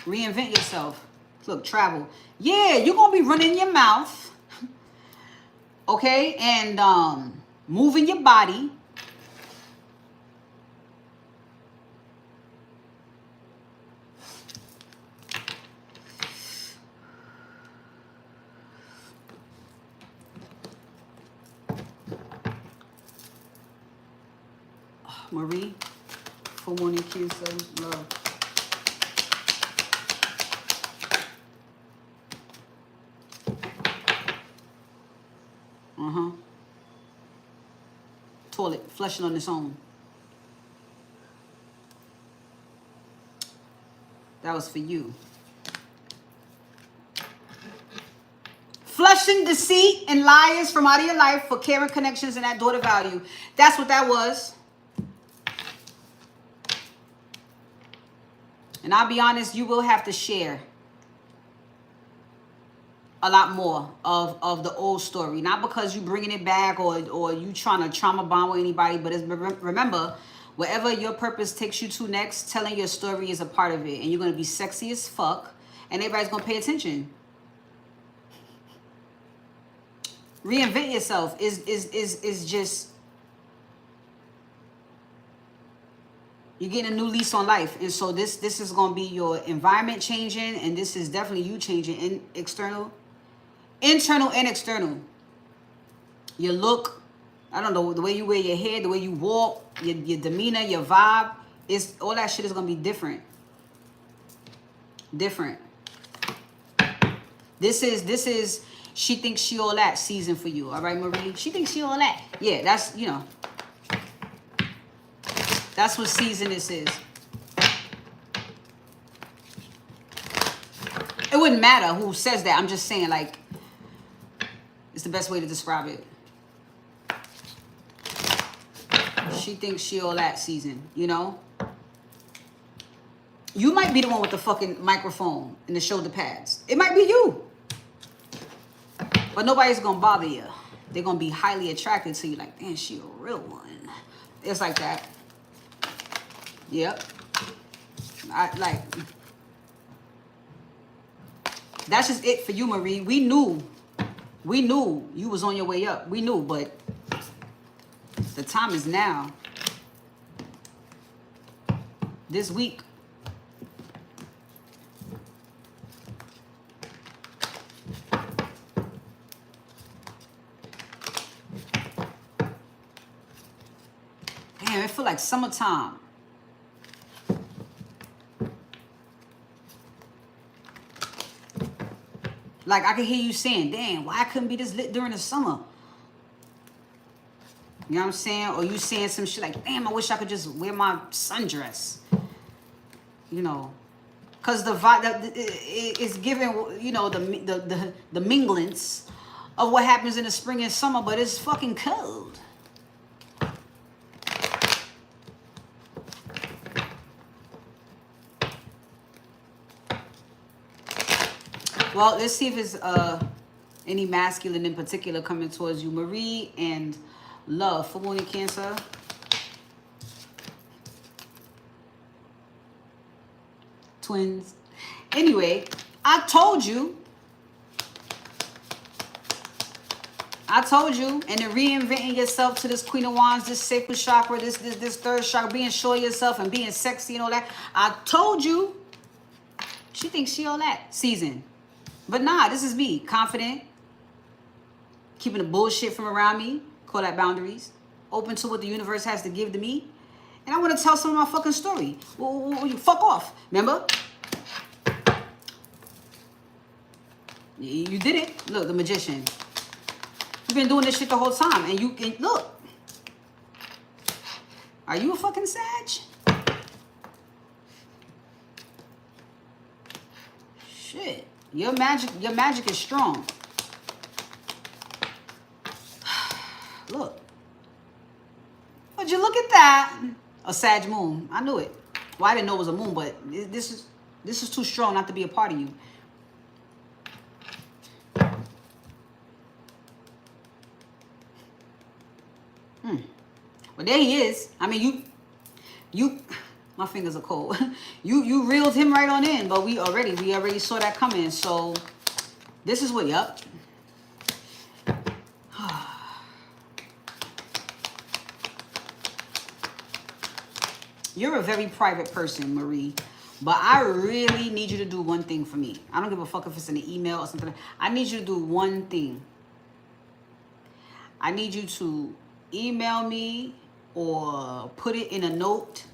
reinvent yourself. Look, travel. Yeah, you're going to be running your mouth. Okay? And moving your body. Marie, full moon in Cancer, love. Toilet, flushing on its own. That was for you. Flushing deceit and liars from out of your life for caring connections and that daughter value. That's what that was. And I'll be honest, you will have to share a lot more of the old story. Not because you bringing it back or you trying to trauma bond with anybody, but remember, wherever your purpose takes you to next, telling your story is a part of it. And you're going to be sexy as fuck. And everybody's going to pay attention. Reinvent yourself is just... You're getting a new lease on life. And so this is going to be your environment changing. And this is definitely you changing in internal and external. Your look, I don't know, the way you wear your hair, the way you walk, your demeanor, your vibe, all that shit is going to be different. Different. This is she thinks she all that season for you. All right, Marie? She thinks she all that. Yeah, that's, you know. That's what season this is. It wouldn't matter who says that. I'm just saying, like, it's the best way to describe it. She thinks she all that season, you know? You might be the one with the fucking microphone and the shoulder pads. It might be you. But nobody's going to bother you. They're going to be highly attracted to you. Like, damn, she a real one. It's like that. Yep. That's just it for you, Marie. We knew you was on your way up. We knew, but the time is now. This week. Damn, it feel like summertime. Like, I can hear you saying, damn, why I couldn't be this lit during the summer? You know what I'm saying? Or you saying some shit like, damn, I wish I could just wear my sundress. You know, because the vibe, it's giving, you know, the minglings of what happens in the spring and summer, but it's fucking cold. Well, let's see if it's any masculine in particular coming towards you. Marie and love, full moon in Cancer. Twins. Anyway, I told you. And then reinventing yourself to this Queen of Wands, this sacral chakra, this third chakra, being sure of yourself and being sexy and all that. I told you. She thinks she all that season. But nah, this is me. Confident. Keeping the bullshit from around me. Call that boundaries. Open to what the universe has to give to me. And I want to tell some of my fucking story. Well, you fuck off. Remember? You did it. Look, the magician. You've been doing this shit the whole time. And you can look. Are you a fucking Sag? Shit. Your magic is strong. Look. Would you look at that? A Sag moon. I knew it. Well, I didn't know it was a moon, but this is too strong not to be a part of you. Well, there he is. I mean, you. My fingers are cold. You reeled him right on in, but we already saw that coming. So this is what, yup. You're a very private person, Marie, but I really need you to do one thing for me. I don't give a fuck if it's in an email or something. I need you to do one thing. I need you to email me or put it in a note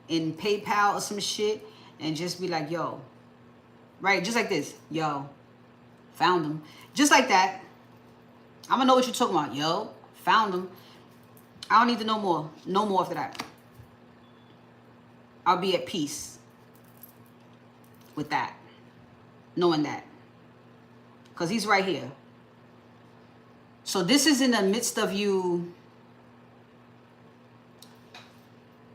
in PayPal or some shit and just be like, yo, right? Just like this. Yo, found him. Just like that. I'm gonna know what you're talking about. Yo, found him. I don't need to know more. No more after that. I'll be at peace with that. Knowing that. Because he's right here. So this is in the midst of you.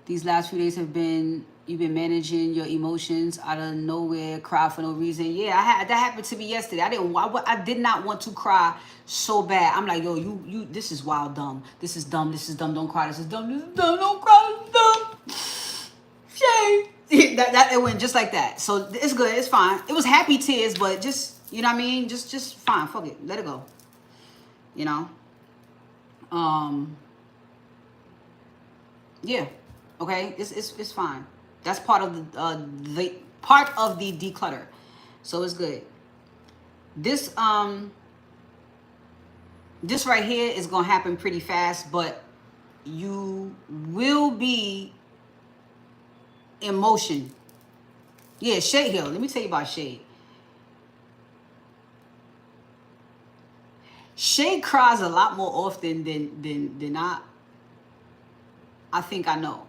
These last few days have been, you've been managing your emotions out of nowhere, cry for no reason. Yeah, that happened to me yesterday. I did not want to cry so bad. I'm like, yo, you, this is wild dumb. This is dumb. Don't cry. This is dumb. Don't cry. This is dumb. Shame. It went just like that. So it's good. It's fine. It was happy tears, but just, you know what I mean? Just fine. Fuck it. Let it go. You know? Yeah. Okay, it's fine. That's part of the declutter, so it's good. This this right here is gonna happen pretty fast, but you will be in motion. Yeah, Shade Hill. Let me tell you about Shade. Shade cries a lot more often than I think I know.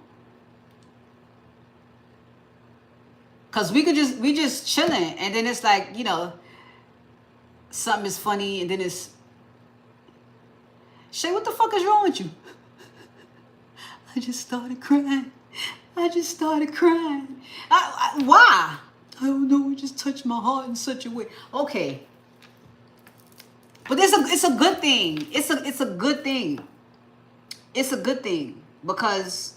Cause we just chilling, and then it's like, you know, something is funny, and then it's, Shay, what the fuck is wrong with you? I just started crying. Why? I don't know. It just touched my heart in such a way. Okay, but it's a good thing. It's a good thing. It's a good thing because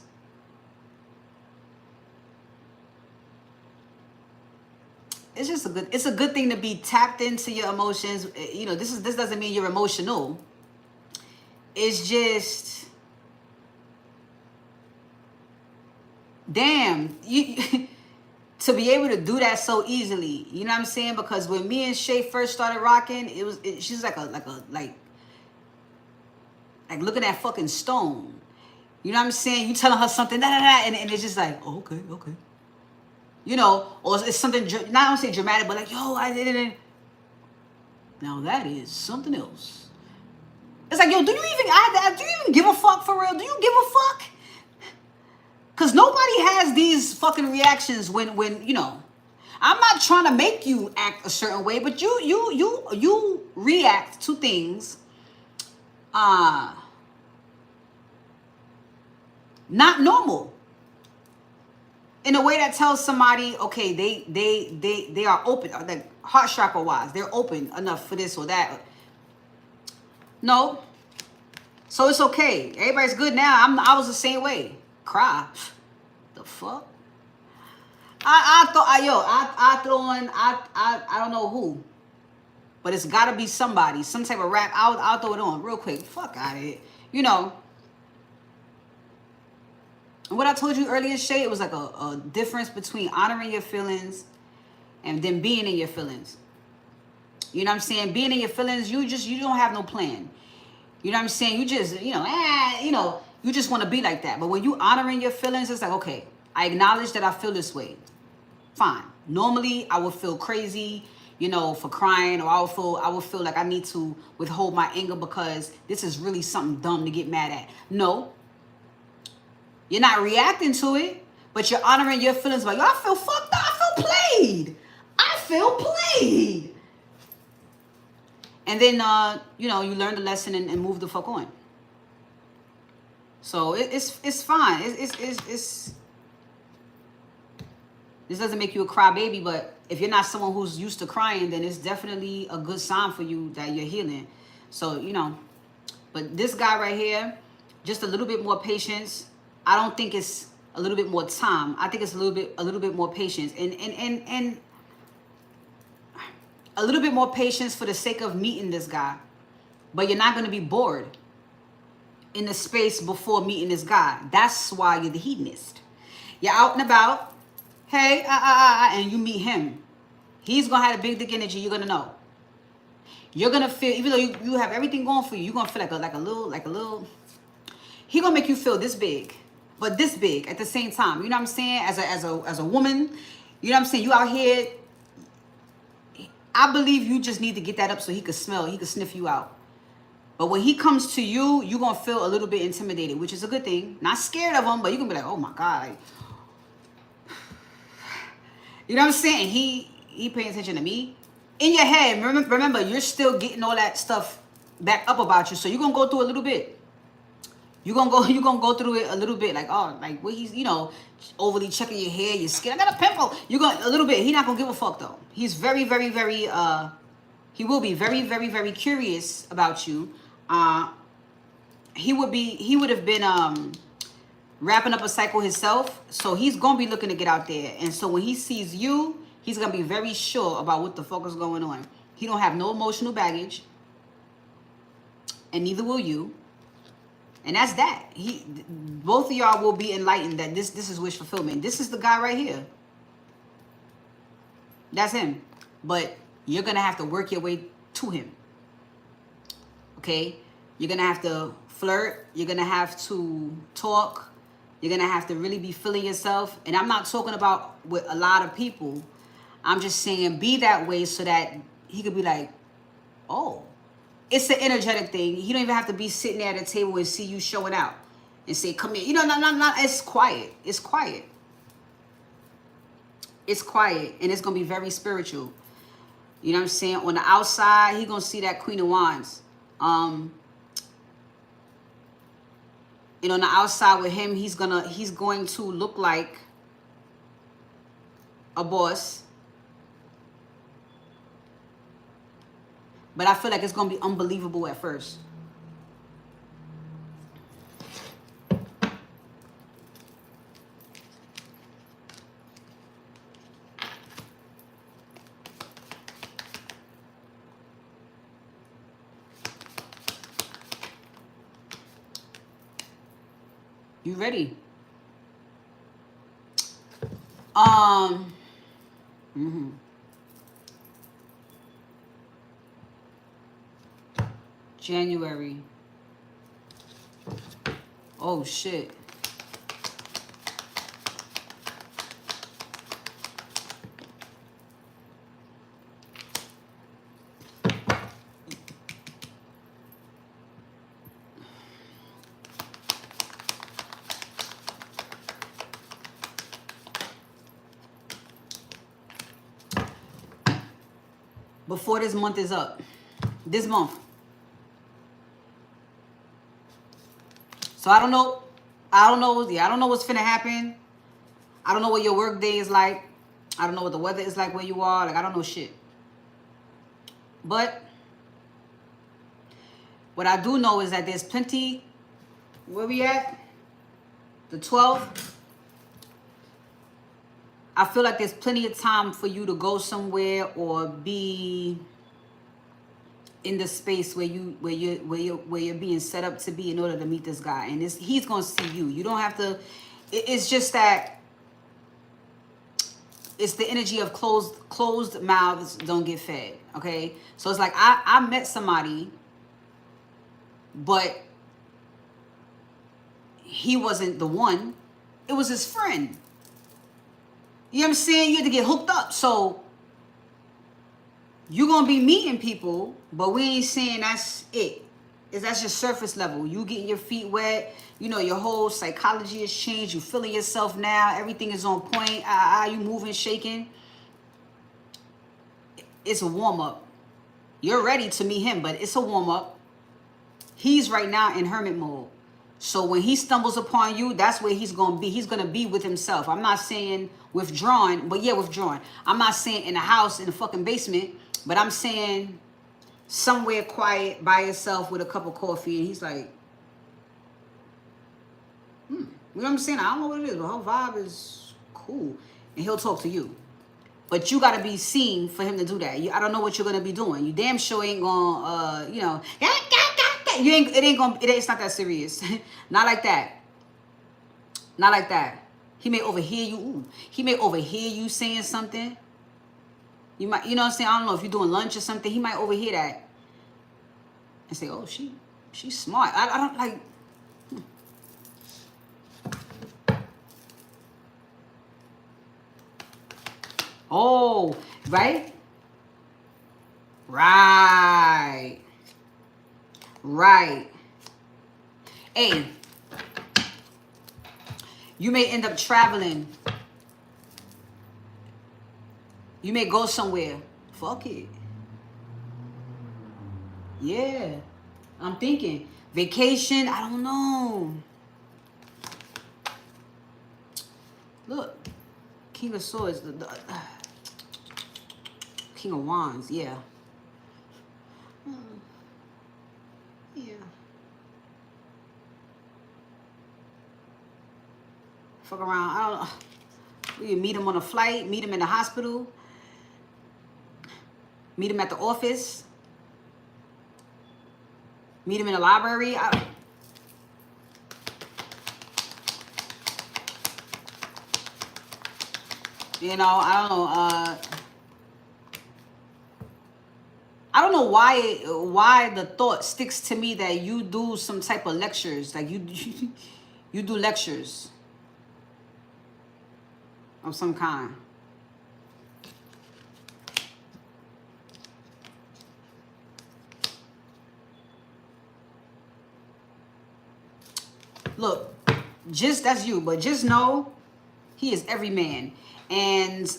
it's just it's a good thing to be tapped into your emotions. You know, this doesn't mean you're emotional. It's just, damn, you to be able to do that so easily. You know what I'm saying? Because when me and Shay first started rocking, she's like looking at fucking stone. You know what I'm saying? You telling her something, and it's just like, oh, okay, okay. You know, or it's something, not I don't say dramatic, but like, yo, I didn't. Now that is something else. It's like, yo, do you even give a fuck for real? Do you give a fuck? Because nobody has these fucking reactions when, you know, I'm not trying to make you act a certain way, but you react to things not normal. In a way that tells somebody, okay, they are open, like heart chakra wise, they're open enough for this or that. No. So it's okay. Everybody's good now. I was the same way. Cry. The fuck? I don't know who. But it's gotta be somebody. Some type of rap. I'll throw it on real quick. Fuck out of it. You know. And what I told you earlier, Shay, it was like a difference between honoring your feelings and then being in your feelings. You know what I'm saying? Being in your feelings, you don't have no plan. You know what I'm saying? You just, you know, you just want to be like that. But when you honoring your feelings, it's like, okay, I acknowledge that I feel this way. Fine. Normally, I would feel crazy, you know, for crying, or I would feel like I need to withhold my anger because this is really something dumb to get mad at. No. You're not reacting to it, but you're honoring your feelings. Like, yo, I feel fucked up. I feel played. I feel played. And then, you know, you learn the lesson and move the fuck on. So it's fine. This doesn't make you a crybaby, but if you're not someone who's used to crying, then it's definitely a good sign for you that you're healing. So, you know, but this guy right here, just a little bit more patience. I don't think it's a little bit more time. I think it's a little bit more patience and a little bit more patience for the sake of meeting this guy. But you're not going to be bored in the space before meeting this guy. That's why you're the hedonist. You're out and about. Hey, and you meet him. He's going to have a big dick energy. You're going to know. You're going to feel, even though you have everything going for you, you're going to feel like a little, he going to make you feel this big, but this big at the same time. You know what I'm saying? As a woman, you know what I'm saying? You out here, I believe you just need to get that up so he could smell, he could sniff you out. But when he comes to you, you're going to feel a little bit intimidated, which is a good thing. Not scared of him, but you can be like, oh my God. Like, you know what I'm saying? He paying attention to me. In your head, remember, you're still getting all that stuff back up about you. So you're going to go through a little bit. You're gonna go through it a little bit, like, oh, like what he's, you know, overly checking your hair, your skin. I got a pimple. You're gonna a little bit. He's not gonna give a fuck though. He's very, very, very he will be very, very, very curious about you. He would have been wrapping up a cycle himself. So he's gonna be looking to get out there. And so when he sees you, he's gonna be very sure about what the fuck is going on. He don't have no emotional baggage. And neither will you. And that's that. Both of y'all will be enlightened that this is wish fulfillment. This is the guy right here. That's him. But you're going to have to work your way to him. Okay? You're going to have to flirt. You're going to have to talk. You're going to have to really be feeling yourself. And I'm not talking about with a lot of people. I'm just saying be that way so that he could be like, oh. It's an energetic thing. You don't even have to be sitting there at a table and see you showing out and say, come here. You know, not. It's quiet. It's quiet. It's quiet. And it's going to be very spiritual. You know what I'm saying? On the outside, he's going to see that Queen of Wands. And on the outside with him, he's going to look like a boss. But I feel like it's going to be unbelievable at first. You ready? January. Oh shit. Before this month is up. This month. So I don't know. I don't know what's finna happen. I don't know what your work day is like. I don't know what the weather is like where you are. Like, I don't know shit. But what I do know is that there's plenty. Where we at? The 12th. I feel like there's plenty of time for you to go somewhere or be in the space where you're being set up to be in order to meet this guy, and he's gonna see you. You don't have to. It's just that it's the energy of closed mouths don't get fed. Okay, so it's like I met somebody, but he wasn't the one. It was his friend. You know what I'm saying? You had to get hooked up. So you're going to be meeting people, but we ain't saying that's it. That's just surface level. You getting your feet wet. You know, your whole psychology has changed. You feeling yourself now. Everything is on point. You moving, shaking. It's a warm-up. You're ready to meet him, but it's a warm-up. He's right now in hermit mode. So when he stumbles upon you, that's where he's going to be. He's going to be with himself. I'm not saying withdrawn, but yeah, withdrawn. I'm not saying in a house, in a fucking basement, but I'm saying somewhere quiet by yourself with a cup of coffee. And he's like, you know what I'm saying? I don't know what it is, but her vibe is cool. And he'll talk to you. But you got to be seen for him to do that. I don't know what you're going to be doing. You damn sure ain't going to, you know, it's not that serious. Not like that. Not like that. He may overhear you. Ooh, he may overhear you saying something. You might, you know what I'm saying? I don't know if you're doing lunch or something. He might overhear that and say, "Oh, she's smart." I don't like. Oh, right, right, right. Hey, you may end up traveling. You may go somewhere. Fuck it. Yeah. I'm thinking. Vacation, I don't know. Look. King of Swords. King of Wands, yeah. Yeah. Fuck around. I don't know. You meet him on a flight, meet him in the hospital, meet him at the office, meet him in the library. You know, I don't know. I don't know why the thought sticks to me that you do some type of lectures, like you do lectures of some kind. Look, just that's you, but just know he is every man, and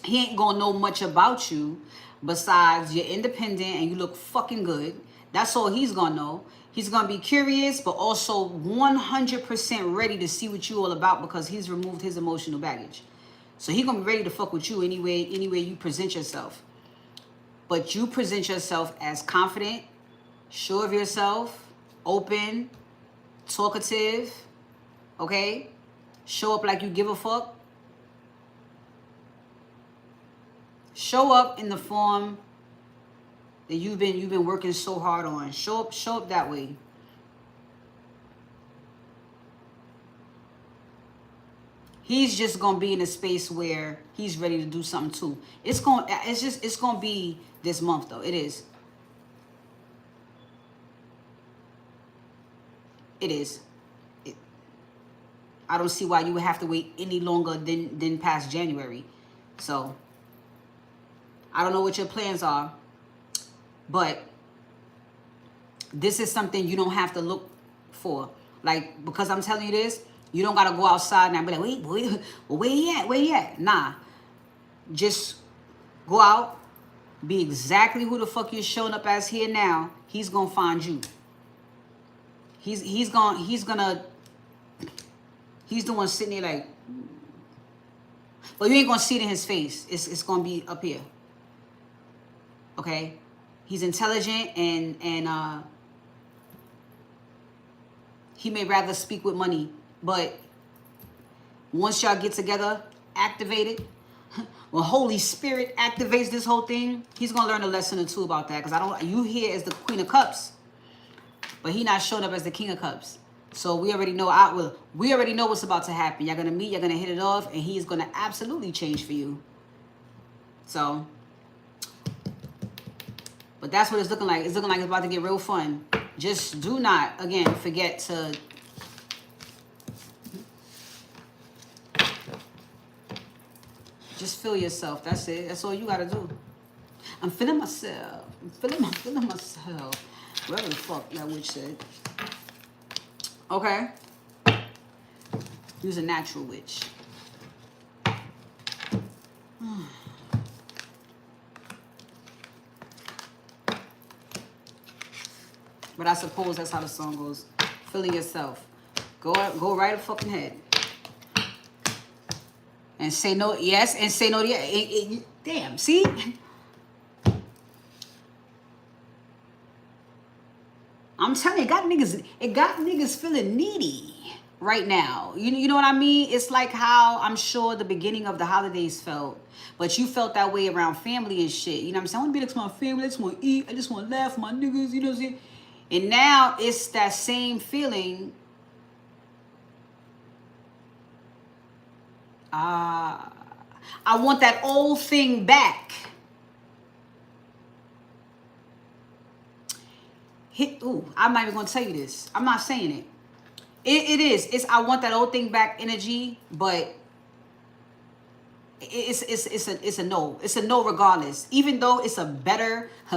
he ain't gonna know much about you besides you're independent and you look fucking good. That's all he's gonna know. He's gonna be curious, but also 100% ready to see what you all about because he's removed his emotional baggage. So he's gonna be ready to fuck with you anyway you present yourself. But you present yourself as confident, sure of yourself, open, talkative, okay? Show up like you give a fuck. Show up in the form that you've been working so hard on. Show up that way. He's just gonna be in a space where he's ready to do something too. It's gonna be this month though. It is. It is. I don't see why you would have to wait any longer than past January. So I don't know what your plans are, but this is something you don't have to look for. Like, because I'm telling you this, you don't gotta go outside and be like, wait, where he at? Where he at? Nah. Just go out, be exactly who the fuck you're showing up as here now. He's gonna find you. He's the one sitting there like, but you ain't gonna see it in his face. It's gonna be up here. Okay? He's intelligent and he may rather speak with money, but once y'all get together, activate it. When Holy Spirit activates this whole thing, he's gonna learn a lesson or two about that. Because you here as the Queen of Cups, but he not showing up as the King of Cups. So we already know we already know what's about to happen. You're gonna meet, you're gonna hit it off, and he's gonna absolutely change for you. So, but that's what it's looking like. It's looking like it's about to get real fun. Just do not, again, forget to just feel yourself. That's it. That's all you gotta do. I'm feeling myself. I'm feeling myself. Whatever the fuck that witch said. Okay. Use a natural witch. But I suppose that's how the song goes. Feeling yourself. Go right fucking ahead. And say no, yes, and say no to yes. Damn, see? I'm telling you, it got niggas feeling needy right now. You know what I mean? It's like how I'm sure the beginning of the holidays felt. But you felt that way around family and shit. You know what I'm saying? I want to be next to my family. I just want to eat. I just want to laugh with my niggas. You know what I'm saying? And now it's that same feeling. I want that old thing back. I'm not even going to tell you this. I'm not saying it. It is. It's I want that old thing back energy, but it's a no. It's a no regardless. Even though it's a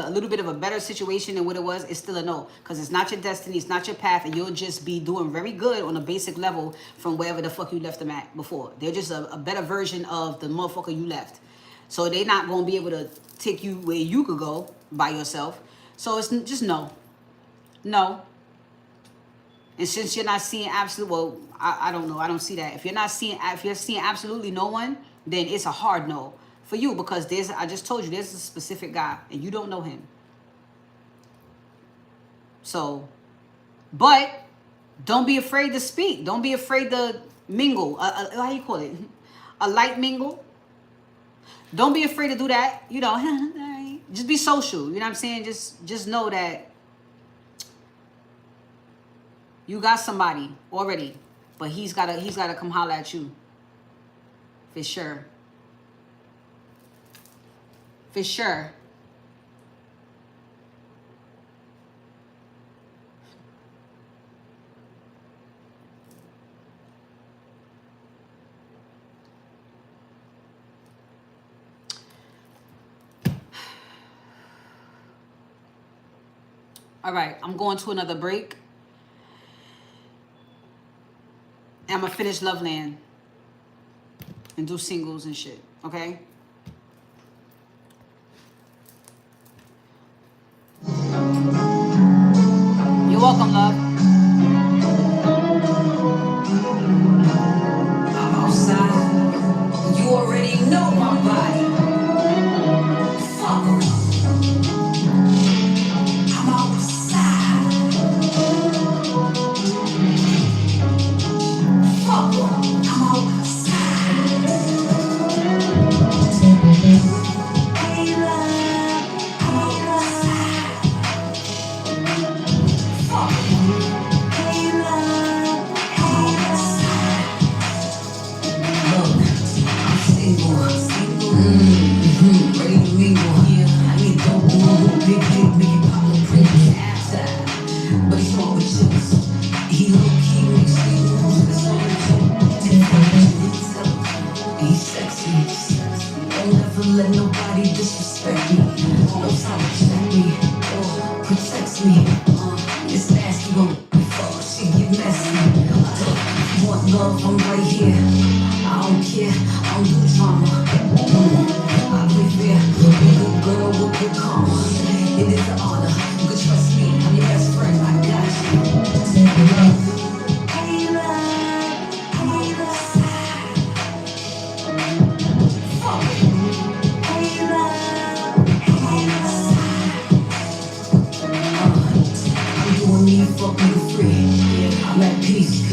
little bit of a better situation than what it was, it's still a no. Because it's not your destiny, it's not your path, and you'll just be doing very good on a basic level from wherever the fuck you left them at before. They're just a better version of the motherfucker you left. So they're not going to be able to take you where you could go by yourself. So it's just no. No. And since you're not seeing I don't know. I don't see that. If you're seeing absolutely no one, then it's a hard no for you, because I just told you there's a specific guy and you don't know him. So, but don't be afraid to speak. Don't be afraid to mingle. How you call it? A light mingle. Don't be afraid to do that. You know, just be social. You know what I'm saying? Just know that you got somebody already, but he's gotta come holler at you. For sure. For sure. All right, I'm going to another break. And I'm going to finish Loveland and do singles and shit, okay? You're welcome, love. I'm outside. You already know my body. Fuck. I'm outside. Fuck. I'm outside. It is an honor. You can trust me. I'm your best friend. I got you. Love. Hey, love. Hey, love. Fuck. Hey, love. Hey, love. I'm doing me, fuck nigga free. I'm at peace.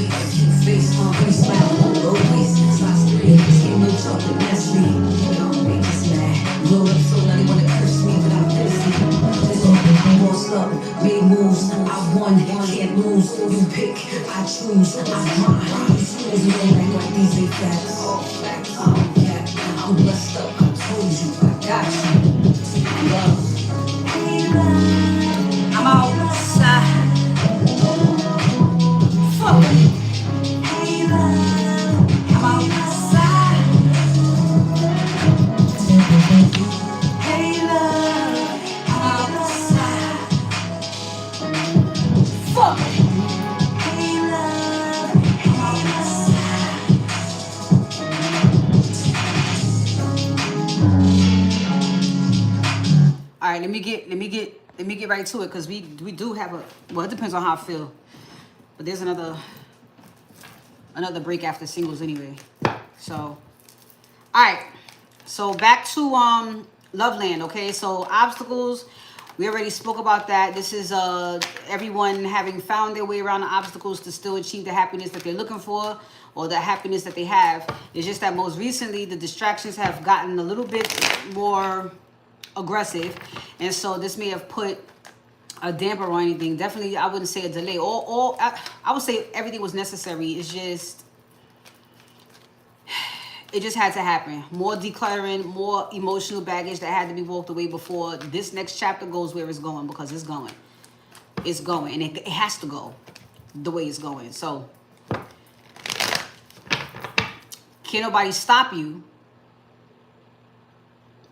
Face on, pretty smile. Always. Slice 3. Skin no chocolate, that's me. Don't make us mad. Blow up so now they wanna curse me, but I'm thirsty. I'm bossed up, made moves. I won, can't lose. You pick, I choose. I grind. You snooze, you don't act like these ain't facts. All facts, I'm cat. I'm blessed up, I told you, I got you. Love. Hey, love. I'm outside. Fuck. Hey, love. I'm outside. Hey, love. I'm outside. Fuck. Hey, love. I'm outside. All right, let me get right to it, because we do have a, well, it depends on how I feel, but there's another break after singles anyway. So, all right, so back to Loveland. Okay, so obstacles, we already spoke about that. This is everyone having found their way around the obstacles to still achieve the happiness that they're looking for, or the happiness that they have. It's just that most recently the distractions have gotten a little bit more aggressive, and so this may have put a damper or anything. Definitely, I wouldn't say a delay. I would say everything was necessary. It's just, it just had to happen. More decluttering, more emotional baggage that had to be walked away before this next chapter goes where it's going, because it's going. It's going, and it has to go the way it's going. So can't nobody stop you,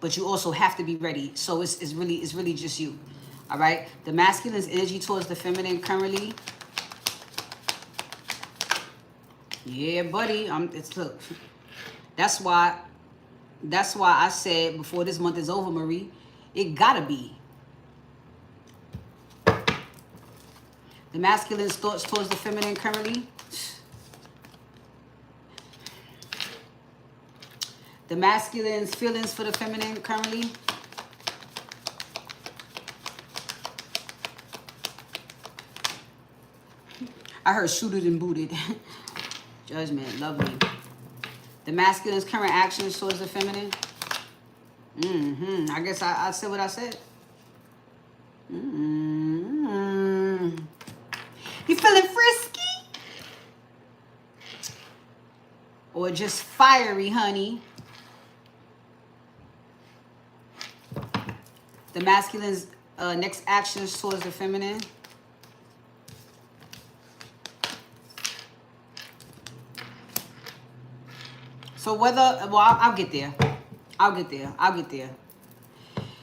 but you also have to be ready. So it's really just you. All right. The masculine's energy towards the feminine currently. Yeah, buddy. Look. That's why I said before this month is over, Marie, it gotta be. The masculine's thoughts towards the feminine currently. The masculine's feelings for the feminine currently. I heard shooted and booted. Judgment, lovely. The masculine's current actions towards the feminine. I guess I said what I said. You feeling frisky? Or just fiery, honey? The masculine's next actions towards the feminine. So I'll get there. I'll get there.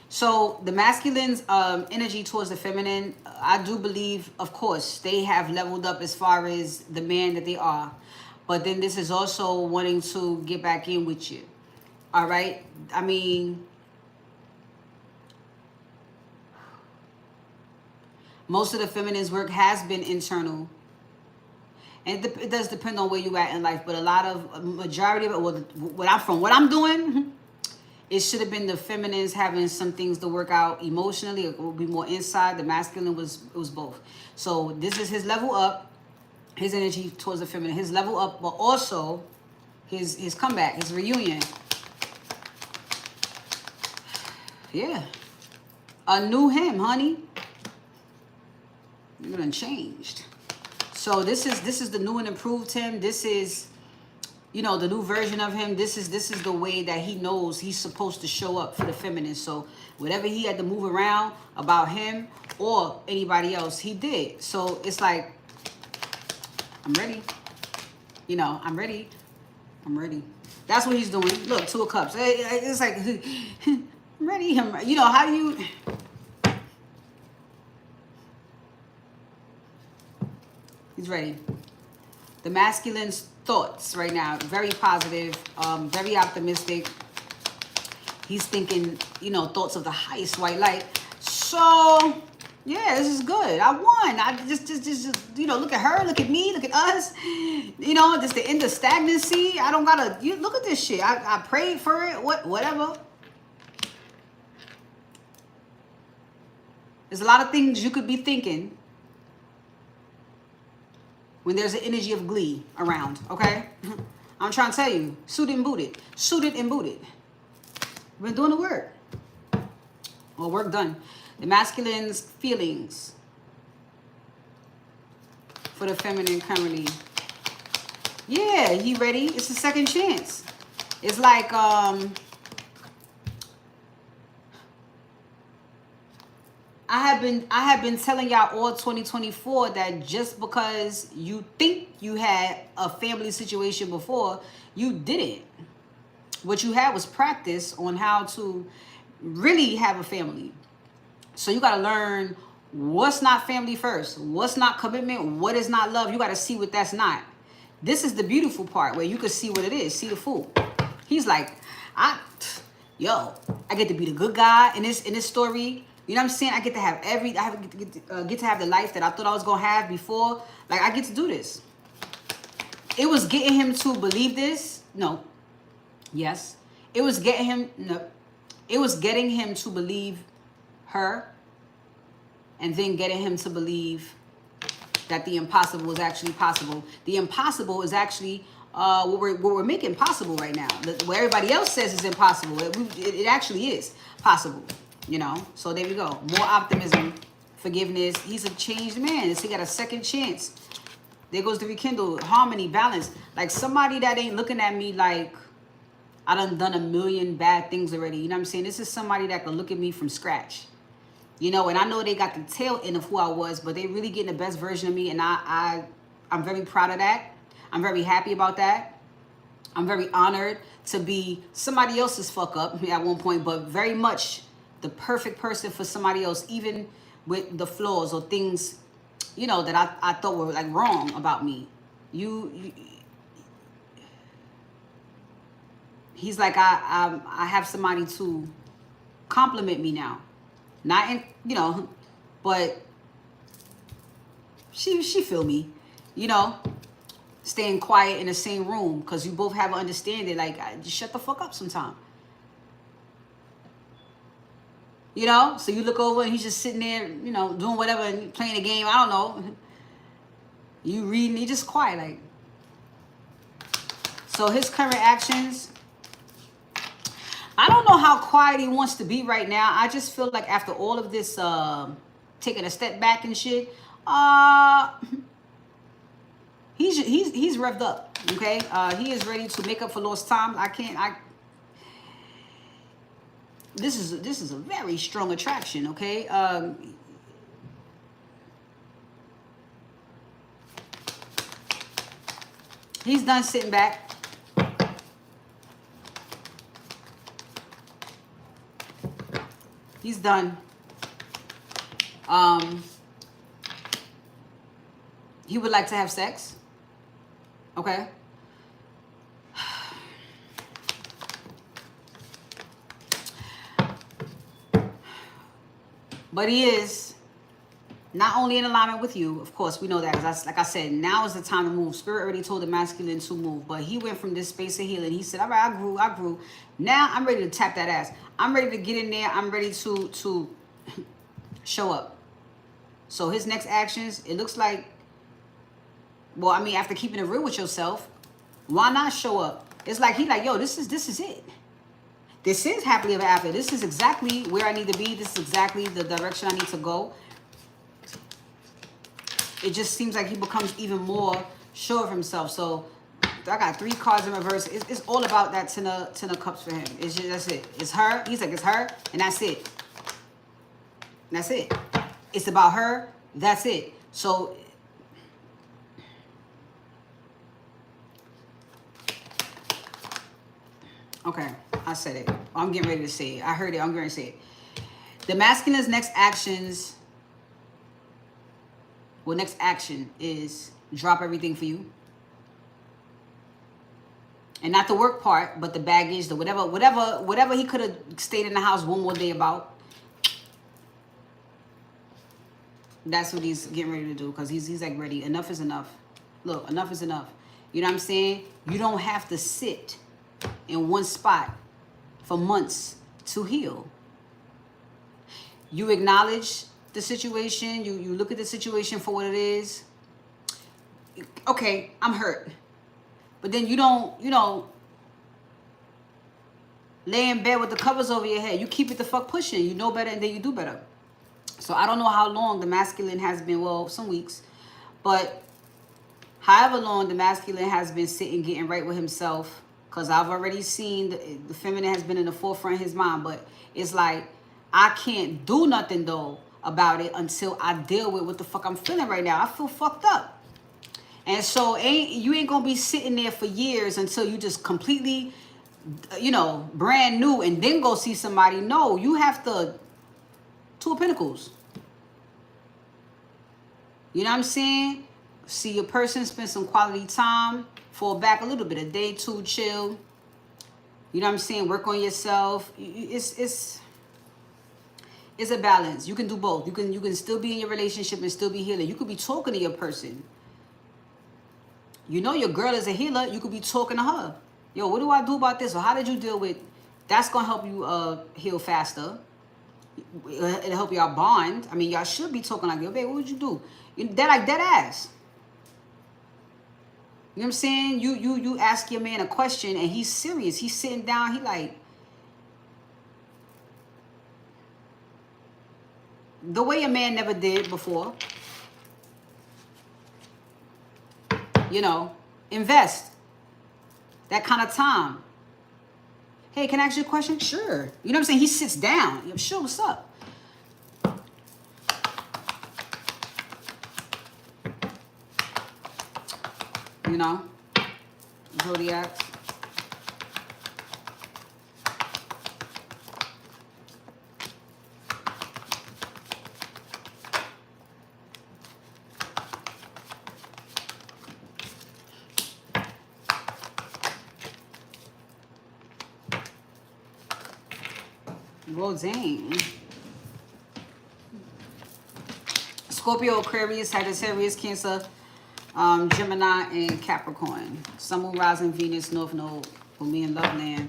So the masculine's energy towards the feminine, I do believe, of course, they have leveled up as far as the man that they are. But then this is also wanting to get back in with you. All right? I mean, most of the feminine's work has been internal. And it does depend on where you at in life. But majority of it, what I'm doing, it should have been the feminines having some things to work out emotionally. It would be more inside. The masculine was both. So this is his level up. His energy towards the feminine. His level up, but also his comeback, his reunion. Yeah. A new him, honey. You done changed. So this is the new and improved him. This is, the new version of him. This is the way that he knows he's supposed to show up for the feminine. So whatever he had to move around about him or anybody else, he did. So it's like, I'm ready. I'm ready. I'm ready. That's what he's doing. Look, 2 of Cups. It's like, I'm ready. How do you... He's ready. The masculine's thoughts right now, very positive, very optimistic. He's thinking, thoughts of the highest white light. So, yeah, this is good. I won. I just, you know, look at her, look at me, look at us. You know, just the end of stagnancy. I don't gotta, you look at this shit. I prayed for it, whatever. There's a lot of things you could be thinking when there's an energy of glee around, okay? I'm trying to tell you, suited and booted. Suited and booted. We've been doing the work. Well, work done. The masculine's feelings for the feminine currently. Yeah, he ready. It's a second chance. It's like, I have been telling y'all all 2024 that just because you think you had a family situation before, you didn't. What you had was practice on how to really have a family. So you got to learn what's not family first, what's not commitment, what is not love. You got to see what that's not. This is the beautiful part where you can see what it is, see the fool. He's like, I get to be the good guy in this story. You know what I'm saying? I get to have get to have the life that I thought I was gonna have before. Like, I get to do this. It was getting him to believe this. No. Yes. It was getting him. No. It was getting him to believe her, and then getting him to believe that the impossible is actually possible. The impossible is actually what we're making possible right now. What everybody else says is impossible, it actually is possible. You know, so there we go. More optimism, forgiveness. He's a changed man. He got a second chance. There goes the rekindle, harmony, balance. Like, somebody that ain't looking at me like I done a million bad things already. You know what I'm saying? This is somebody that can look at me from scratch. You know, and I know they got the tail end of who I was, but they really getting the best version of me. And I'm very proud of that. I'm very happy about that. I'm very honored to be somebody else's fuck up at one point, but very much the perfect person for somebody else, even with the flaws or things, you know, that I thought were like wrong about me. He's like, I have somebody to compliment me now. Not in, you know, but she feel me, you know, staying quiet in the same room, because you both have an understanding. Like, just shut the fuck up sometime. You know, so you look over and he's just sitting there, you know, doing whatever and playing a game. I don't know. You reading, he just quiet, like. So his current actions, I don't know how quiet he wants to be right now. I just feel like after all of this taking a step back and shit, he's revved up, okay? He is ready to make up for lost time. This is a very strong attraction, okay? He's done sitting back. He's done. He would like to have sex, okay? But he is not only in alignment with you, of course, we know that. Because like I said, now is the time to move. Spirit already told the masculine to move. But he went from this space of healing. He said, all right, I grew. Now I'm ready to tap that ass. I'm ready to get in there. I'm ready to show up. So his next actions, it looks like, well, I mean, after keeping it real with yourself, why not show up? It's like, he like, yo, this is it. This is happily ever after. This is exactly where I need to be. This is exactly the direction I need to go. It just seems like he becomes even more sure of himself. So I got 3 cards in reverse. It's all about that 10 of cups for him. It's just, that's it. It's her. He's like, it's her, and that's it. That's it. It's about her. That's it. So okay, I said it. I'm getting ready to say it. I heard it. I'm going to say it. The masculine's next actions. Well, next action is drop everything for you. And not the work part, but the baggage, the whatever he could have stayed in the house one more day about. That's what he's getting ready to do, because he's like ready. Enough is enough. Look, enough is enough. You know what I'm saying? You don't have to sit in one spot for months to heal. You acknowledge the situation. You look at the situation for what it is. Okay, I'm hurt. But then you don't lay in bed with the covers over your head. You keep it the fuck pushing. You know better and then you do better. So I don't know how long the masculine has been, well, some weeks. But however long the masculine has been sitting, getting right with himself, because I've already seen the feminine has been in the forefront of his mind. But it's like, I can't do nothing, though, about it until I deal with what the fuck I'm feeling right now. I feel fucked up. And so you ain't going to be sitting there for years until you just completely, brand new and then go see somebody. No, you have to, Two of Pentacles. You know what I'm saying? See your person, spend some quality time, fall back a little bit, a day, two, chill. You know what I'm saying? Work on yourself. It's a balance. You can do both. You can still be in your relationship and still be healing. You could be talking to your person. You know your girl is a healer. You could be talking to her. Yo, what do I do about this? Or how did you deal with? That's gonna help you heal faster. It'll help y'all bond. I mean, y'all should be talking like, yo, babe, what would you do? They're like dead ass. You know what I'm saying? You ask your man a question and he's serious. He's sitting down. He like, the way a man never did before. Invest that kind of time. Hey, can I ask you a question? Sure. You know what I'm saying? He sits down. Yeah, sure, what's up? Zodiac. Well, dang. Scorpio, Aquarius, Sagittarius, Cancer, Gemini, and Capricorn. Sun, Moon, Rising, Venus, North Node, for me in Love Land.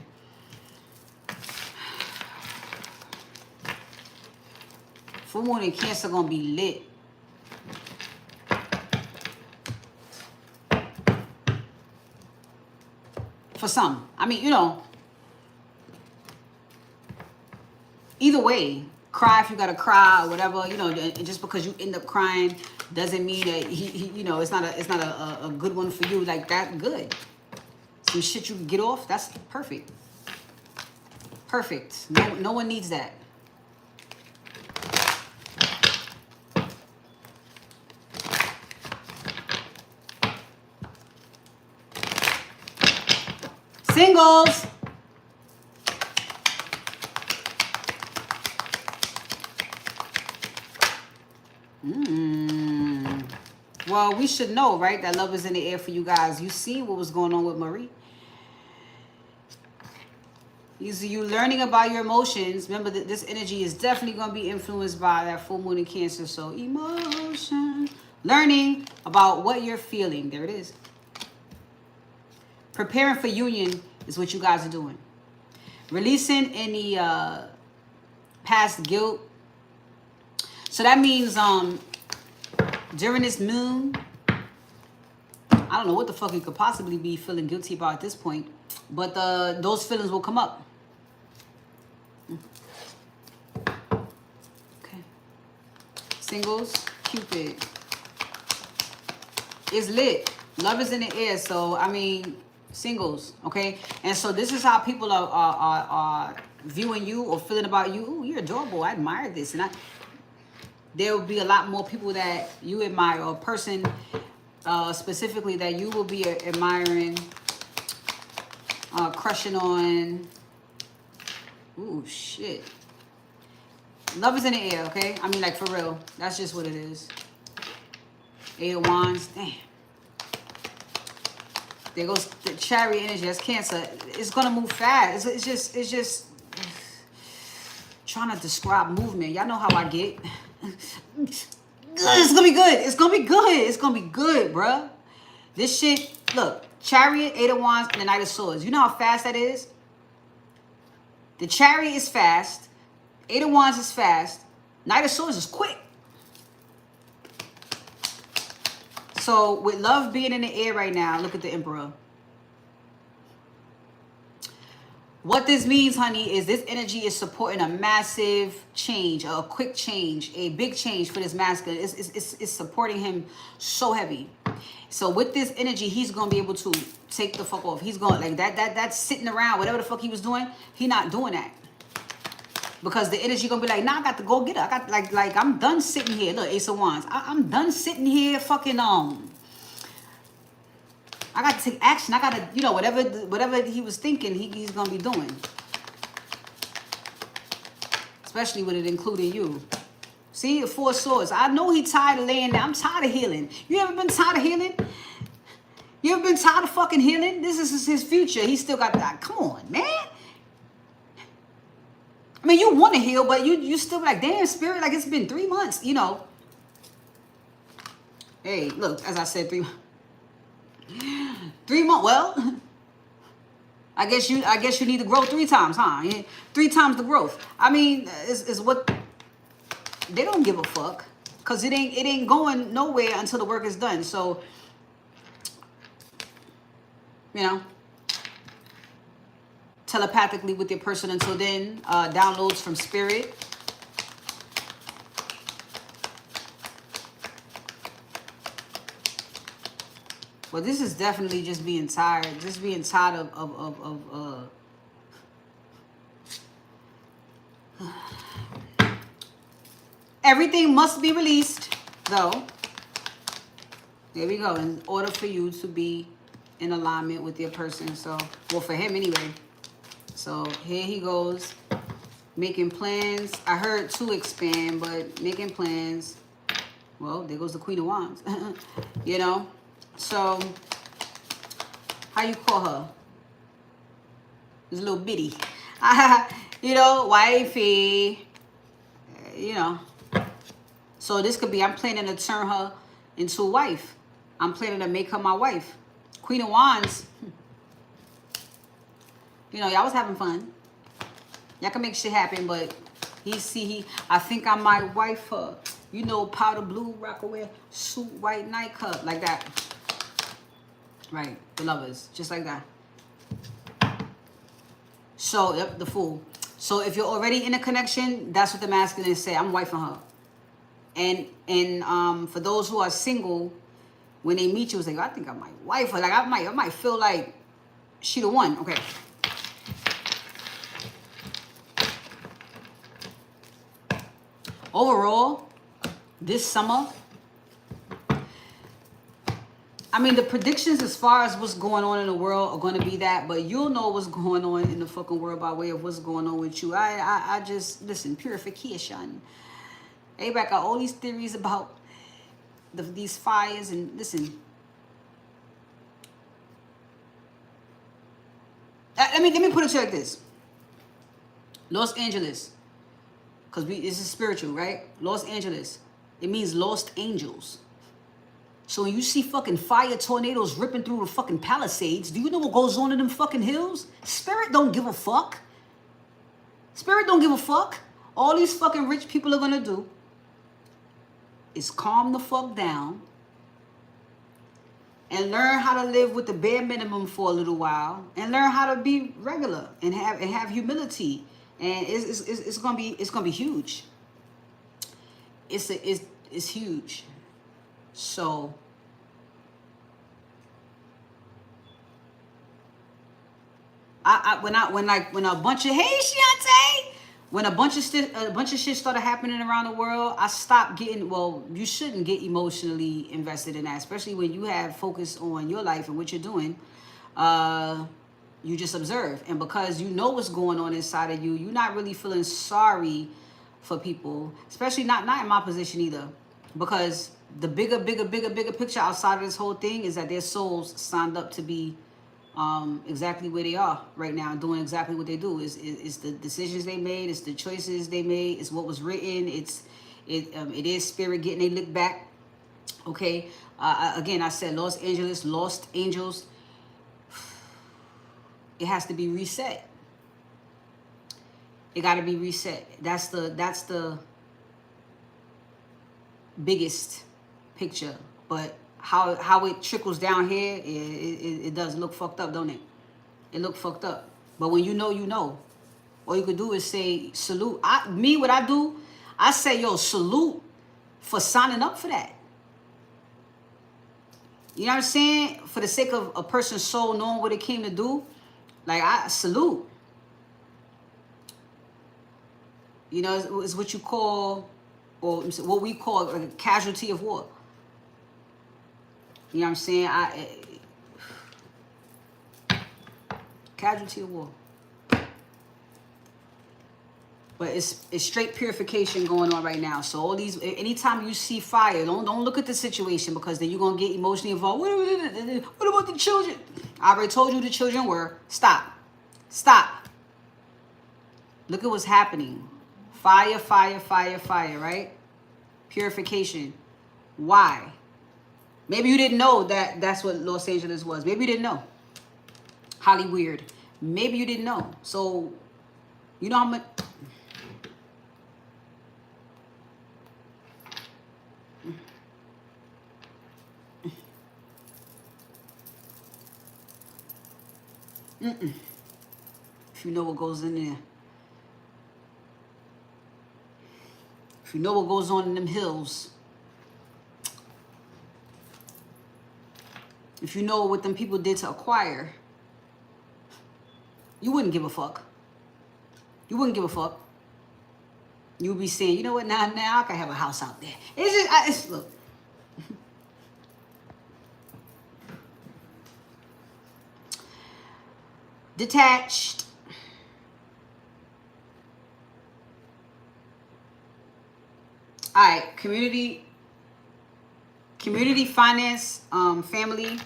Full Moon and Cancer gonna be lit. For some. I mean, either way, cry if you gotta cry or whatever, and just because you end up crying doesn't mean that it's not a good one for you. Like, that good. Some shit you can get off, that's perfect. Perfect. No one needs that. Singles. Well, we should know, right? That love is in the air for you guys. You see what was going on with Marie. You learning about your emotions. Remember that this energy is definitely going to be influenced by that full moon in Cancer. So emotion. Learning about what you're feeling. There it is. Preparing for union is what you guys are doing. Releasing any past guilt. So that means during this moon, I don't know what the fuck you could possibly be feeling guilty about at this point, but those feelings will come up. Okay. Singles, Cupid. It's lit. Love is in the air. So, I mean, singles, okay? And so this is how people are viewing you or feeling about you. Ooh, you're adorable. I admire this. And there will be a lot more people that you admire, or a person specifically that you will be admiring, crushing on. Ooh, shit. Love is in the air, okay? I mean, like, for real. That's just what it is. Eight of Wands. Damn. There goes the Chariot energy. That's Cancer. It's going to move fast. It's just trying to describe movement. Y'all know how I get. It's gonna be good. It's gonna be good. It's gonna be good, bruh. This shit, look, Chariot, Eight of Wands, and the Knight of Swords. You know how fast that is? The Chariot is fast. Eight of Wands is fast. Knight of Swords is quick. So with love being in the air right now, look at the Emperor. What this means, honey, is this energy is supporting a massive change, a quick change, a big change for this masculine. It's supporting him so heavy. So with this energy, he's gonna be able to take the fuck off. He's going like that's sitting around, whatever the fuck he was doing, he not doing that. Because the energy gonna be like, nah, I got to go get her. I got like I'm done sitting here. Look, Ace of Wands. I'm done sitting here fucking I got to take action. I got to, you know, whatever he was thinking, he's going to be doing. Especially with it including you. See, the Four Swords. I know he's tired of laying down. I'm tired of healing. You ever been tired of healing? You ever been tired of fucking healing? This is his future. He still got that. Come on, man. I mean, you want to heal, but you still like, damn, spirit, like it's been 3 months, you know. Hey, look, as I said, 3 months. 3 months. Well, I guess you need to grow 3 times, huh? 3 times the growth. I mean, is what they don't give a fuck, cause it ain't going nowhere until the work is done. So, you know, telepathically with your person until then. Downloads from spirit. Well, this is definitely just being tired. Just being tired of everything must be released, though. There we go. In order for you to be in alignment with your person. So, well, for him anyway. So here he goes, making plans. I heard to expand, but making plans. Well, there goes the Queen of Wands. You know. So, how you call her? This little bitty. You know, wifey. You know. So this could be, I'm planning to turn her into a wife. I'm planning to make her my wife. Queen of Wands. You know, y'all was having fun. Y'all can make shit happen, but I think I might wife her. You know, powder blue, rockaway, suit, white nightclub, like that. Right, the lovers, just like that. So, yep, the Fool. So if you're already in a connection, that's what the masculine say. I'm wifing her. And for those who are single, when they meet you, it's like, I think I might wife her. Like I might feel like she the one. Okay. Overall, this summer, I mean, the predictions as far as what's going on in the world are going to be that, but you'll know what's going on in the fucking world by way of what's going on with you. I just, listen, purification. Everybody got all these theories about these fires, and listen. Let me put it to you like this. Los Angeles, because this is spiritual, right? Los Angeles, it means lost angels. So when you see fucking fire tornadoes ripping through the fucking Palisades, do you know what goes on in them fucking hills? Spirit don't give a fuck. Spirit don't give a fuck. All these fucking rich people are gonna do is calm the fuck down and learn how to live with the bare minimum for a little while, and learn how to be regular and have humility. And it's gonna be huge. It's huge. So when a bunch of, hey Shante, when a bunch of shit started happening around the world, I stopped getting, well, you shouldn't get emotionally invested in that, especially when you have focus on your life and what you're doing. You just observe, and because you know what's going on inside of you, you're not really feeling sorry for people, especially not in my position either, because the bigger picture outside of this whole thing is that their souls signed up to be exactly where they are right now, doing exactly what they do. It's the decisions they made, it's the choices they made, it's what was written, it's It is spirit getting a lick back. Okay. Again, I said Los Angeles, Lost Angels. It has to be reset. It got to be reset. That's the biggest picture. But how it trickles down here, it does look fucked up, don't it? It look fucked up. But when you know, you know. All you could do is say salute. What I do, I say, yo, salute for signing up for that. You know what I'm saying? For the sake of a person's soul knowing what it came to do, like, I salute. You know, it's what you call, or what we call a casualty of war. You know what I'm saying? Casualty of war. But it's straight purification going on right now. So all these, anytime you see fire, don't look at the situation, because then you're gonna get emotionally involved. What about the children? I already told you the children were. Stop. Look at what's happening. Fire, right? Purification. Why? Maybe you didn't know that that's what Los Angeles was. Maybe you didn't know. Highly weird. Maybe you didn't know. So, you know how much... If you know what goes in there. If you know what goes on in them hills. If you know what them people did to acquire, you wouldn't give a fuck. You wouldn't give a fuck. You would be saying, you know what, now I can have a house out there. It's just, look. Detached. All right, community finance, family.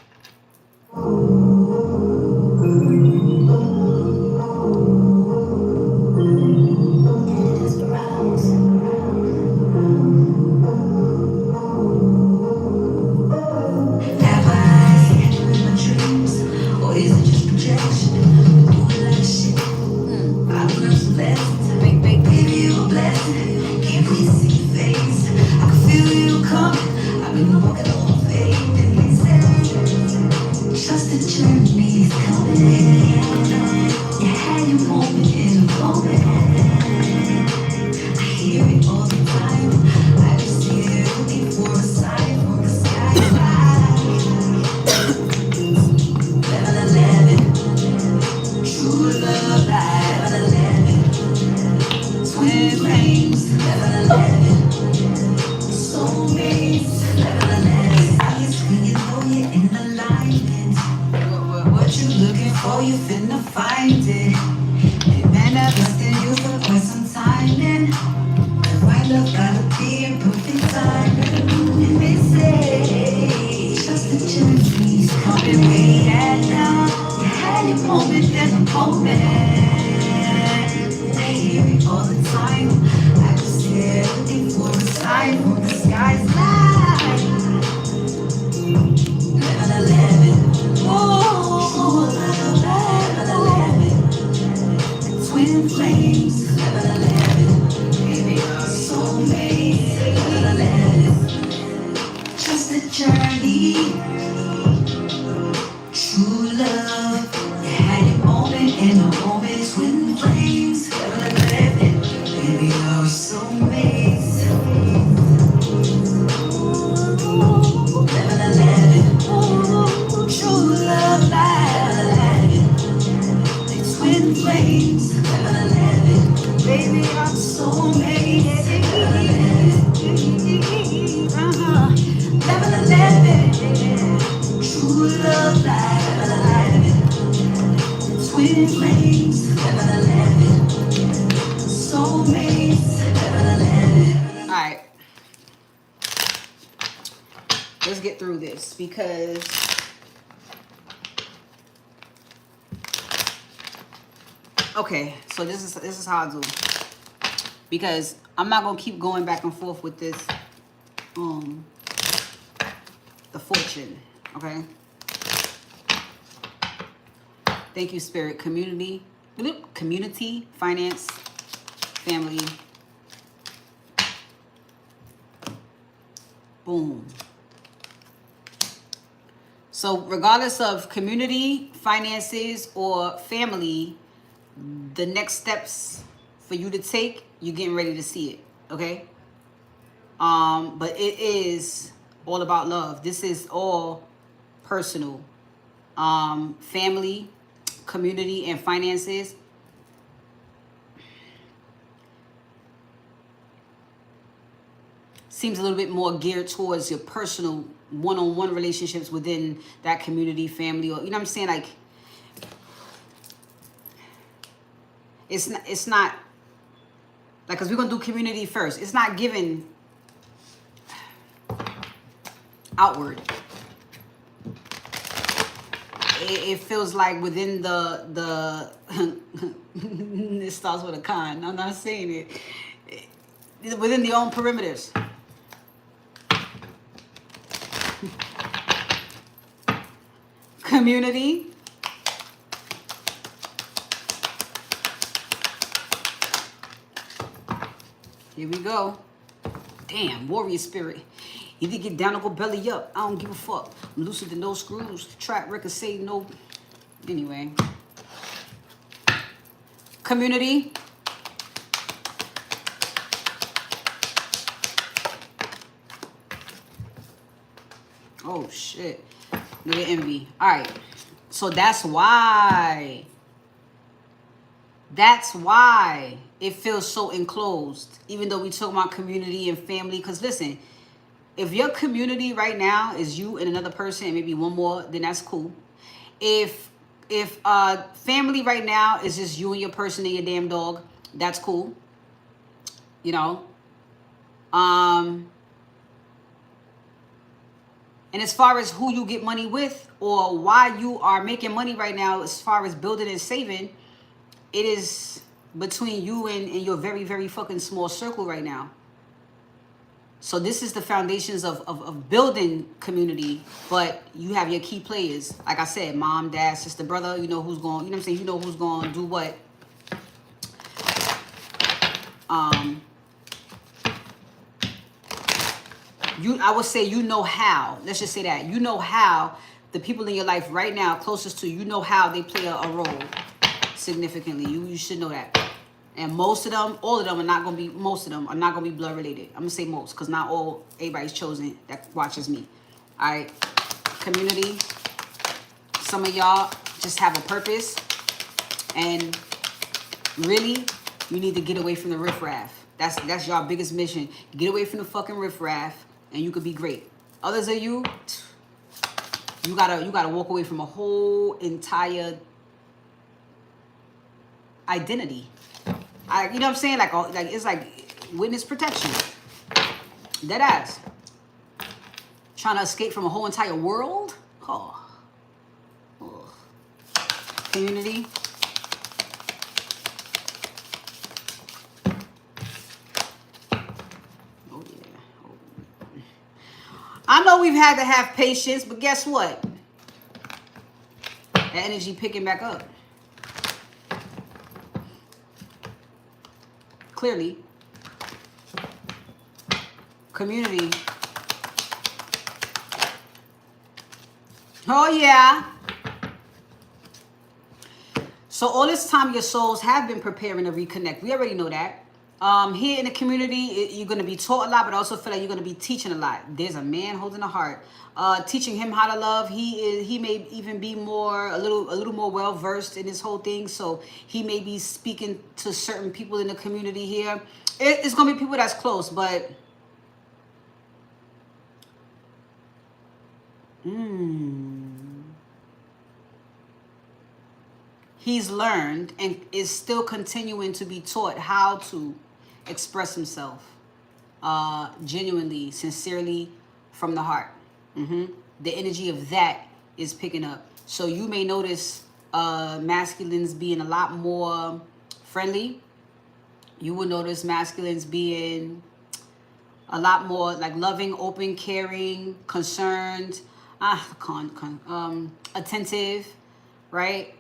Let's get through this, because okay, so this is how I do. because I'm not gonna keep going back and forth with this. The fortune, okay. Thank you, Spirit. Community, finance, family. Boom. So regardless of community, finances, or family, the next steps for you to take, you're getting ready to see it, okay? But it is all about love. This is all personal. Family, community, and finances. Seems a little bit more geared towards your personal one-on-one relationships within that community, family, or you know what I'm saying? Like, it's not like, because we're gonna do community first. It's not given outward. It feels like within the it starts with a con. I'm not saying it. Within the own perimeters. Community. Here we go. Damn, warrior spirit. Either get down or go belly up. I don't give a fuck. I'm lucid to no screws. Track record say no. Anyway. Community. Oh shit. Look at envy. Alright. So that's why. That's why it feels so enclosed. Even though we talk about community and family. Because listen, if your community right now is you and another person and maybe one more, then that's cool. If family right now is just you and your person and your damn dog, that's cool. You know? And as far as who you get money with or why you are making money right now, as far as building and saving, it is between you and your very, very fucking small circle right now. So this is the foundations of building community, but you have your key players. Like I said, mom, dad, sister, brother, you know who's going, you know what I'm saying? You know who's going to do what. I would say you know how. Let's just say that. You know how the people in your life right now, closest to you know how they play a role significantly. You should know that. And most of them, all of them are not going to be, most of them are not going to be blood related. I'm going to say most, because not everybody's chosen that watches me. All right. Community. Some of y'all just have a purpose. And really, you need to get away from the riffraff. That's y'all biggest mission. Get away from the fucking riffraff, and you could be great. Others of you, you gotta walk away from a whole entire identity. You know what I'm saying? Like it's like witness protection. Dead ass. Trying to escape from a whole entire world? Oh. Oh. Community. Oh yeah. Oh. I know we've had to have patience, but guess what? That energy picking back up. Clearly. Community. Oh yeah. So all this time your souls have been preparing to reconnect. We already know that. Here in the community, you're going to be taught a lot, but I also feel like you're going to be teaching a lot. There's a man holding a heart. Teaching him how to love. He may even be a little more well versed in this whole thing. So he may be speaking to certain people in the community here. It's going to be people that's close, but he's learned and is still continuing to be taught how to express himself genuinely, sincerely, from the heart. The energy of that is picking up. So you may notice masculines being a lot more friendly, You will notice masculines being a lot more like loving, open, caring, concerned, attentive, right?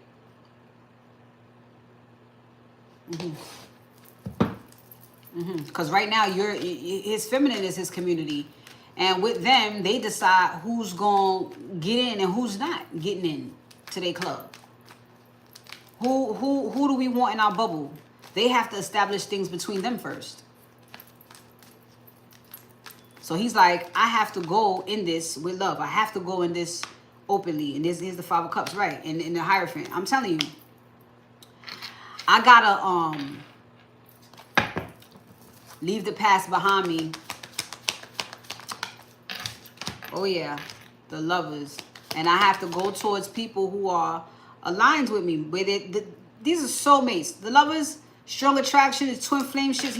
Because right now his feminine is his community, and with them they decide who's gonna get in and who's not getting in to their club. Who do we want in our bubble? They have to establish things between them first. So he's like, I have to go in this with love. I have to go in this openly. And here's the Five of Cups, right? And in the Hierophant. I'm telling you, I gotta leave the past behind me. Oh yeah, the Lovers. And I have to go towards people who are aligned with me. These are soulmates. The Lovers, strong attraction, is twin flame shit.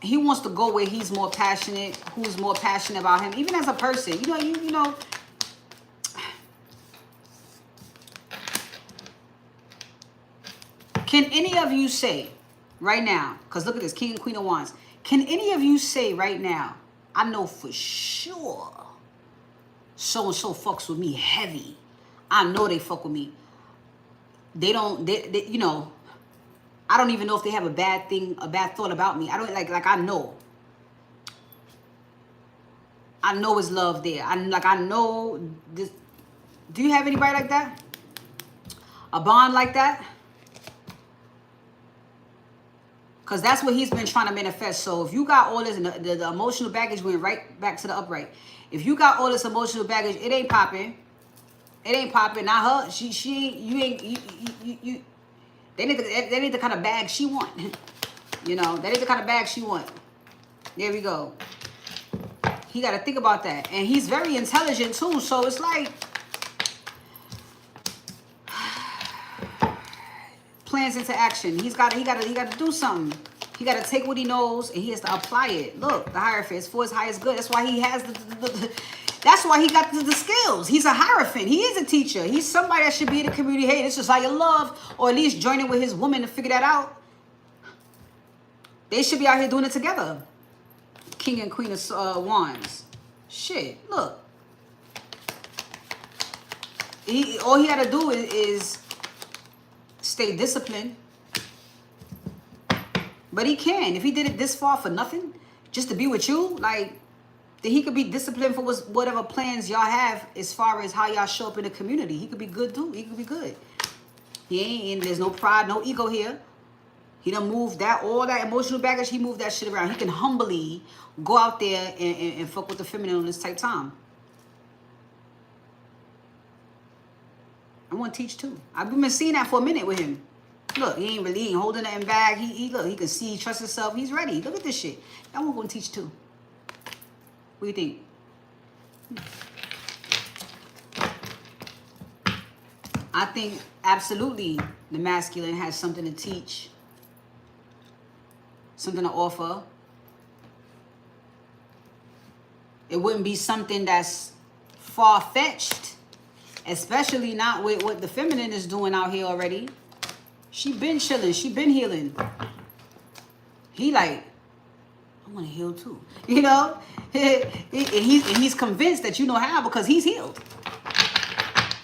He wants to go where he's more passionate, who's more passionate about him, even as a person. You know. Can any of you say right now, because look at this, King and Queen of Wands. Can any of you say right now, I know for sure so-and-so fucks with me heavy. I know they fuck with me. They you know, I don't even know if they have a bad thought about me. I don't like I know. I know it's love there. I know this. Do you have anybody like that? A bond like that? Because that's what he's been trying to manifest. So if you got all this, and the emotional baggage went right back to the upright. If you got all this emotional baggage, it ain't popping. It ain't popping. Not her. She ain't. You ain't. You. They need the kind of bag she want. You know, that ain't the kind of bag she want. There we go. He got to think about that. And he's very intelligent too. So it's like plans into action. He got to do something. He got to take what he knows and he has to apply it. Look, the Hierophant is for his highest good. That's why he has that's why he got the skills. He's a Hierophant. He is a teacher. He's somebody that should be in the community. Hey, this is how you love, or at least joining with his woman to figure that out. They should be out here doing it together. King and Queen of Wands. Shit, look. All he had to do is stay disciplined. But he can. If he did it this far for nothing, just to be with you, like, then he could be disciplined for whatever plans y'all have as far as how y'all show up in the community. He could be good too. He could be good. He ain't, and there's no pride, no ego here. He done moved all that emotional baggage, he moved that shit around. He can humbly go out there and fuck with the feminine on this type time. I want to teach too. I've been seeing that for a minute with him. Look, he ain't holding nothing back. He can see, he trusts himself. He's ready. Look at this shit. I want to go and teach too. What do you think? I think absolutely the masculine has something to teach, something to offer. It wouldn't be something that's far-fetched, especially not with what the feminine is doing out here already. She been chilling. She been healing. He like, I want to heal too. You know? And he's convinced that you know how because he's healed.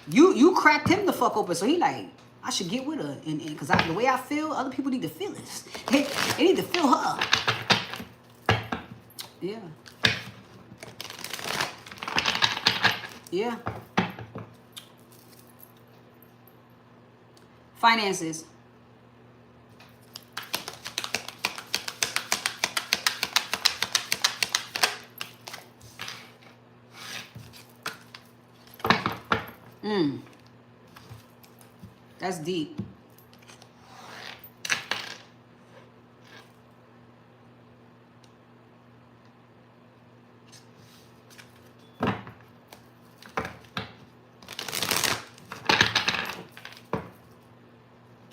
You cracked him the fuck open. So he like, I should get with her. And because the way I feel, other people need to feel this. They need to feel her. Yeah. Yeah. Finances. That's deep.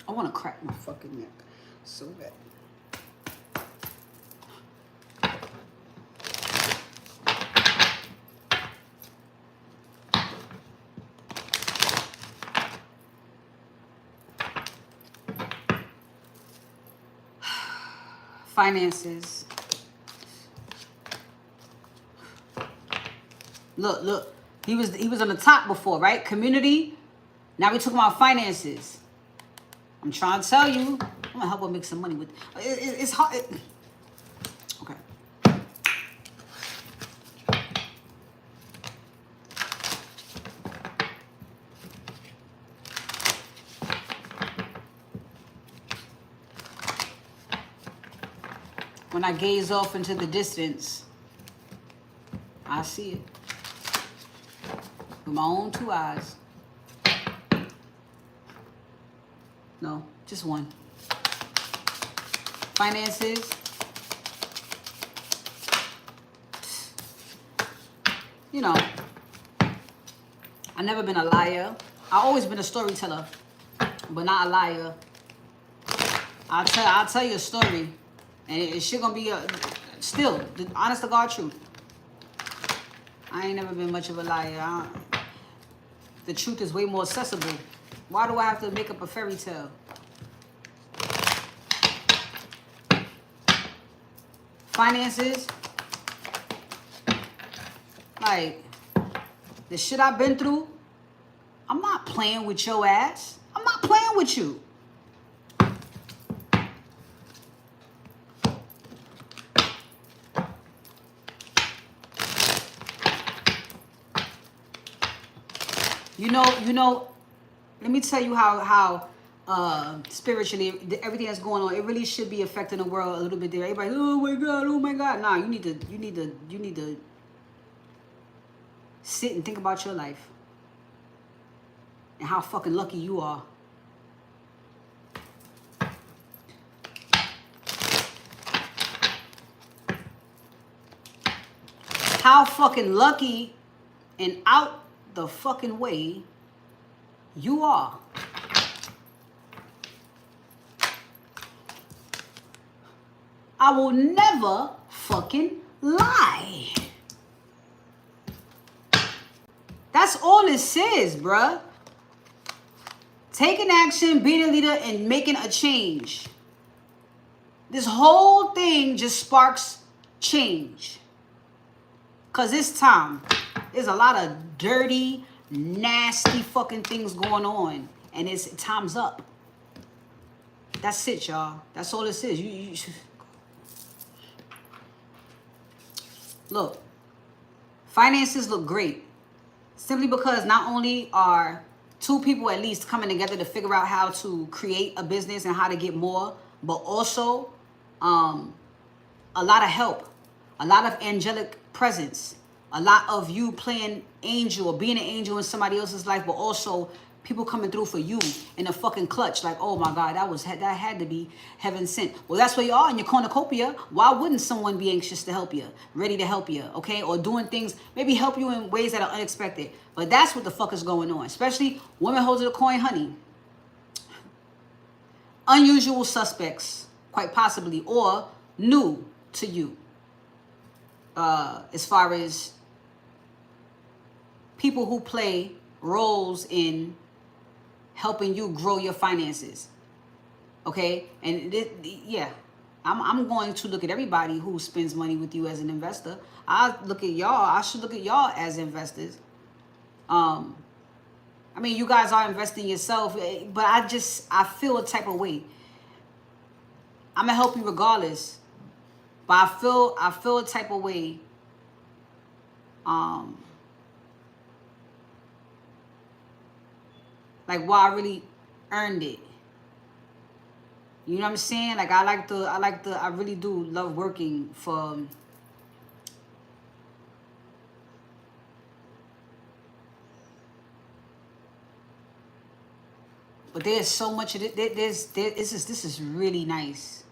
I want to crack my fucking neck so bad. Finances. Look. He was on the top before, right? Community. Now we talking about finances. I'm trying to tell you. I'm gonna help her make some money with it's hard. Okay. When I gaze off into the distance, I see it with my own 2 eyes. No, just one. Finances. You know, I've never been a liar. I've always been a storyteller, but not a liar. I'll tell you a story, and it's shit gonna be still the honest to God truth. I ain't never been much of a liar. The truth is way more accessible. Why do I have to make up a fairy tale? Finances. Like, the shit I've been through, I'm not playing with your ass. I'm not playing with you. You know, let me tell you how spiritually everything that's going on, it really should be affecting the world a little bit there. Everybody, oh my God. Nah, you need to sit and think about your life and how fucking lucky you are. How fucking lucky and out the fucking way you are. I will never fucking lie. That's all it says, bruh. Taking action, being a leader, and making a change. This whole thing just sparks change. Because this time, there's a lot of dirty, nasty fucking things going on. And time's up. That's it, y'all. That's all this is. You look, finances look great. Simply because not only are 2 people at least coming together to figure out how to create a business and how to get more, but also a lot of help, a lot of angelic presence, a lot of you playing angel or being an angel in somebody else's life, but also people coming through for you in a fucking clutch. Like, oh my God, that had to be heaven sent. Well, that's where you are in your cornucopia. Why wouldn't someone be anxious to help you, ready to help you, okay? Or doing things, maybe help you in ways that are unexpected. But that's what the fuck is going on. Especially women holding the coin, honey. Unusual suspects, quite possibly, or new to you. As far as people who play roles in helping you grow your finances, okay? And yeah, I'm going to look at everybody who spends money with you as an investor. I should look at y'all as investors. I mean, you guys are investing yourself, but I feel a type of way. I'm gonna help you regardless, but I feel a type of way. Like, why I really earned it. You know what I'm saying? Like, I really do love working for but there's so much of it. This is really nice.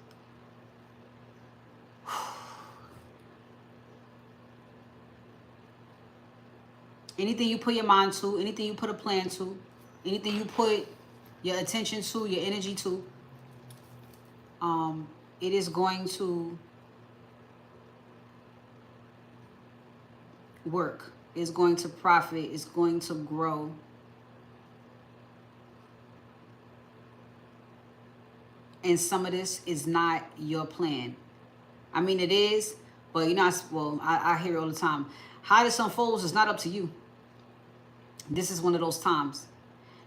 Anything you put your mind to, anything you put a plan to, anything you put your attention to, your energy to, it is going to work. It's going to profit. It's going to grow. And some of this is not your plan. I mean, it is, but you know, I hear it all the time. How this unfolds is not up to you. This is one of those times.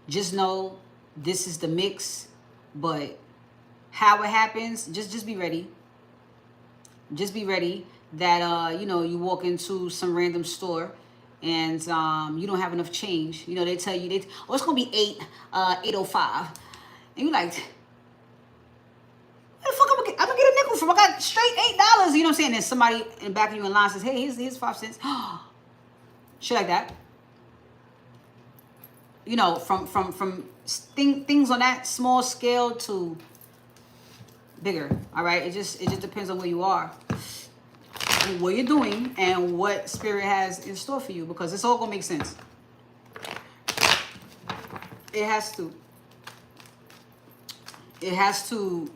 Just know this is the mix, but how it happens, just be ready. Just be ready that you know, you walk into some random store and you don't have enough change. You know, they tell you oh, it's gonna be 8.05, and you're like, where the fuck I'm gonna get a nickel from? I got straight $8. You know what I'm saying? And somebody in the back of you in line says, hey, here's 5 cents. Shit like that. You know, from things on that small scale to bigger. All right, it just depends on where you are, what you're doing, and what spirit has in store for you, because it's all gonna make sense. It has to. It has to.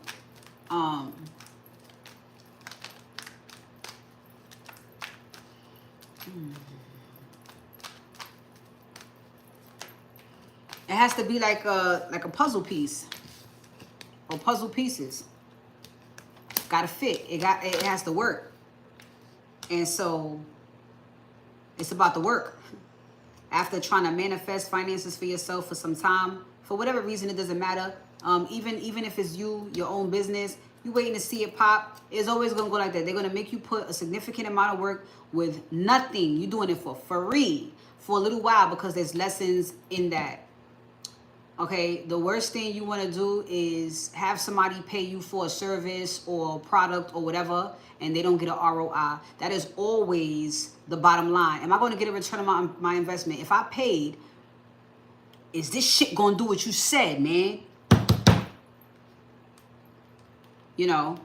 It has to be like a puzzle piece, or puzzle pieces. Gotta fit. It has to work. And so it's about the work. After trying to manifest finances for yourself for some time, for whatever reason, it doesn't matter. Even if it's your own business, you waiting to see it pop, it's always gonna go like that. They're gonna make you put a significant amount of work with nothing. You're doing it for free for a little while, because there's lessons in that. Okay, the worst thing you want to do is have somebody pay you for a service or product or whatever, and they don't get an ROI. That is always the bottom line. Am I going to get a return on my investment? If I paid, is this shit going to do what you said, man? You know,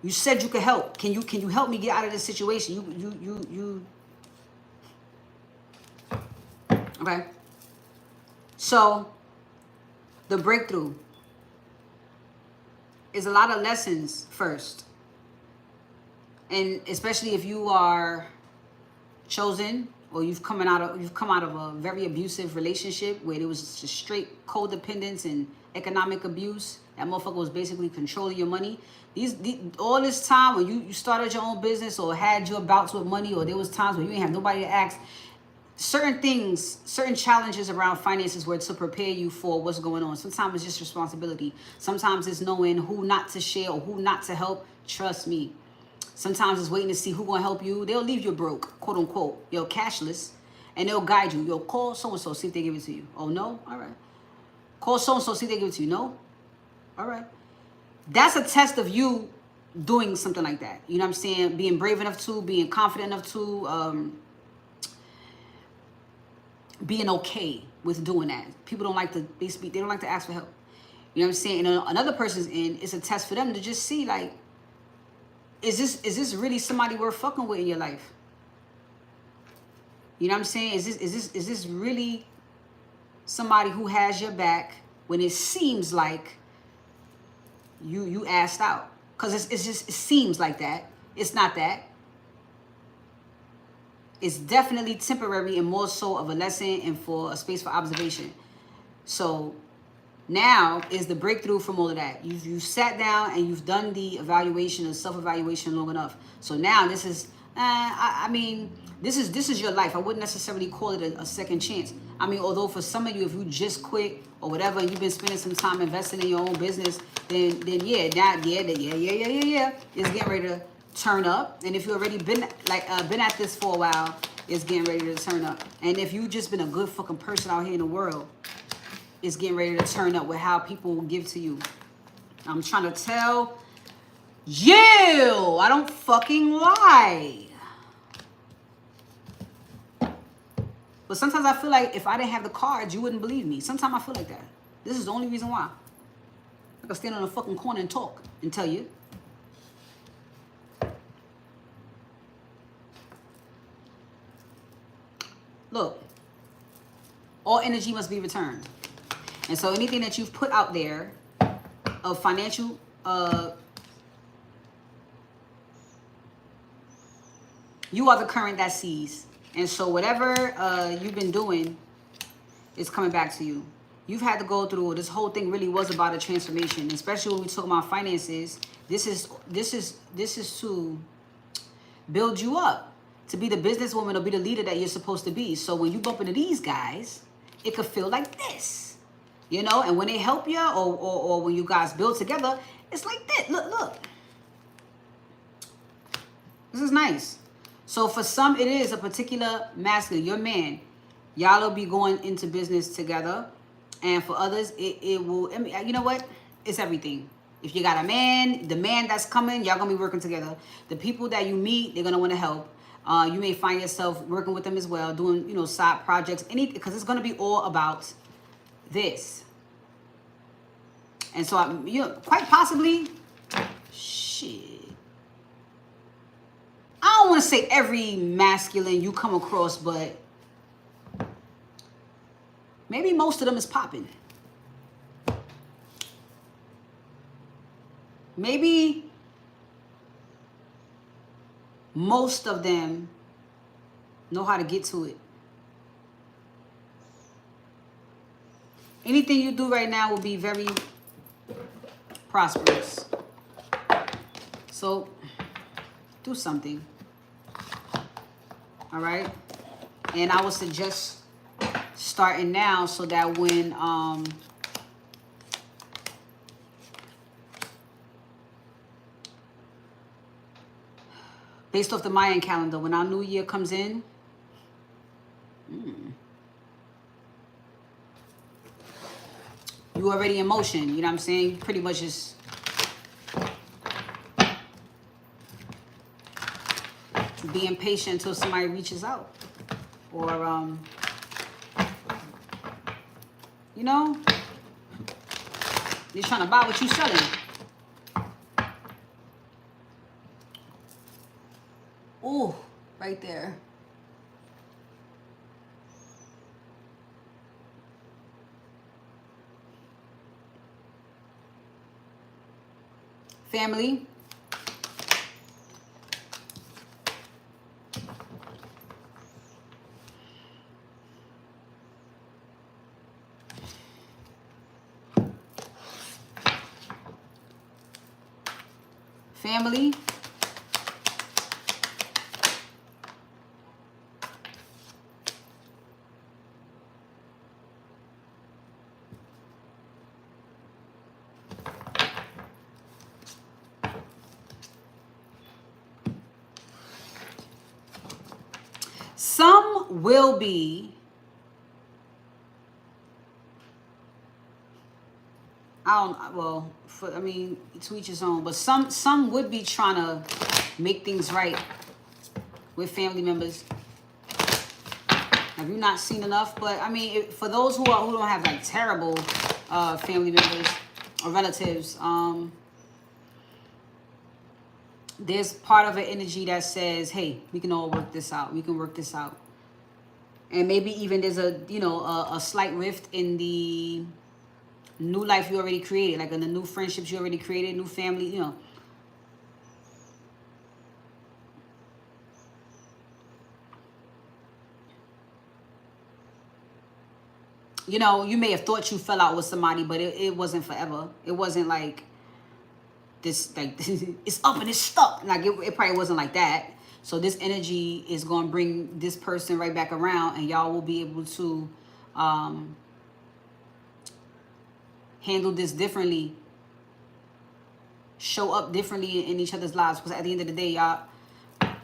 you said you could help. Can you help me get out of this situation? You. Okay. So the breakthrough is a lot of lessons first. And especially if you are chosen, or you've come out of a very abusive relationship where there was just straight codependence and economic abuse. That motherfucker was basically controlling your money. All this time when you started your own business, or had your bouts with money, or there was times when you didn't have nobody to ask, certain things, certain challenges around finances were to prepare you for what's going on. Sometimes it's just responsibility. Sometimes it's knowing who not to share or who not to help. Trust me. Sometimes it's waiting to see who gonna help you. They'll leave you broke, quote unquote. You're cashless, and they'll guide you. Yo, call so-and-so, see if they give it to you. Oh, no? All right. Call so-and-so, see if they give it to you. No? All right. That's a test of you doing something like that. You know what I'm saying? Being brave enough to, being confident enough to, being okay with doing that. People don't like to, they don't like to ask for help. You know what I'm saying? And another person's in, it's a test for them to just see, like, is this really somebody worth fucking with in your life? You know what I'm saying? Is this really somebody who has your back when it seems like you asked out? Because it seems like that. It's not that. It's definitely temporary, and more so of a lesson and for a space for observation. So now is the breakthrough from all of that. You've sat down and you've done the evaluation and self-evaluation long enough. So now this is, I mean, this is your life. I wouldn't necessarily call it a second chance. I mean, although for some of you, if you just quit or whatever, and you've been spending some time investing in your own business, then yeah, it's getting ready to turn up. And if you already been at this for a while, it's getting ready to turn up. And if you just been a good fucking person out here in the world, it's getting ready to turn up with how people will give to you. I'm trying to tell you, I don't fucking lie. But sometimes I feel like if I didn't have the cards, you wouldn't believe me. Sometimes I feel like that. This is the only reason why. I can stand on a fucking corner and talk and tell you. Look, all energy must be returned. And so anything that you've put out there of financial, you are the current that sees. And so whatever you've been doing is coming back to you. You've had to go through, this whole thing really was about a transformation, especially when we talk about finances. This is to build you up, to be the businesswoman or be the leader that you're supposed to be. So when you bump into these guys, it could feel like this, you know? And when they help you or when you guys build together, it's like that. Look. This is nice. So for some, it is a particular masculine, your man. Y'all will be going into business together. And for others, it will, I mean, you know what? It's everything. If you got a man, the man that's coming, y'all gonna be working together. The people that you meet, they're gonna want to help. You may find yourself working with them as well, doing, you know, side projects, anything, because it's gonna be all about this. And so, you know, quite possibly, shit. I don't want to say every masculine you come across, but maybe most of them is popping. Maybe most of them know how to get to it. Anything you do right now will be very prosperous. So do something. All right? And I would suggest starting now so that when based off the Mayan calendar, when our new year comes in, you already in motion. You know what I'm saying? Pretty much just being patient until somebody reaches out. Or, you know, they're trying to buy what you're selling. Ooh, right there. Family. Family. Some will be, I mean, to each his own, but some would be trying to make things right with family members. Have you not seen enough? But I mean, for those who don't have like terrible family members or relatives, there's part of an energy that says, hey, we can all work this out. We can work this out. And maybe even there's a, you know, a slight rift in the new life you already created, like in the new friendships you already created, new family, you know. You know, you may have thought you fell out with somebody, but it wasn't forever. It wasn't like this, like, it's up and it's stuck. Like, it probably wasn't like that. So this energy is going to bring this person right back around, and y'all will be able to handle this differently, show up differently in each other's lives. Because at the end of the day, y'all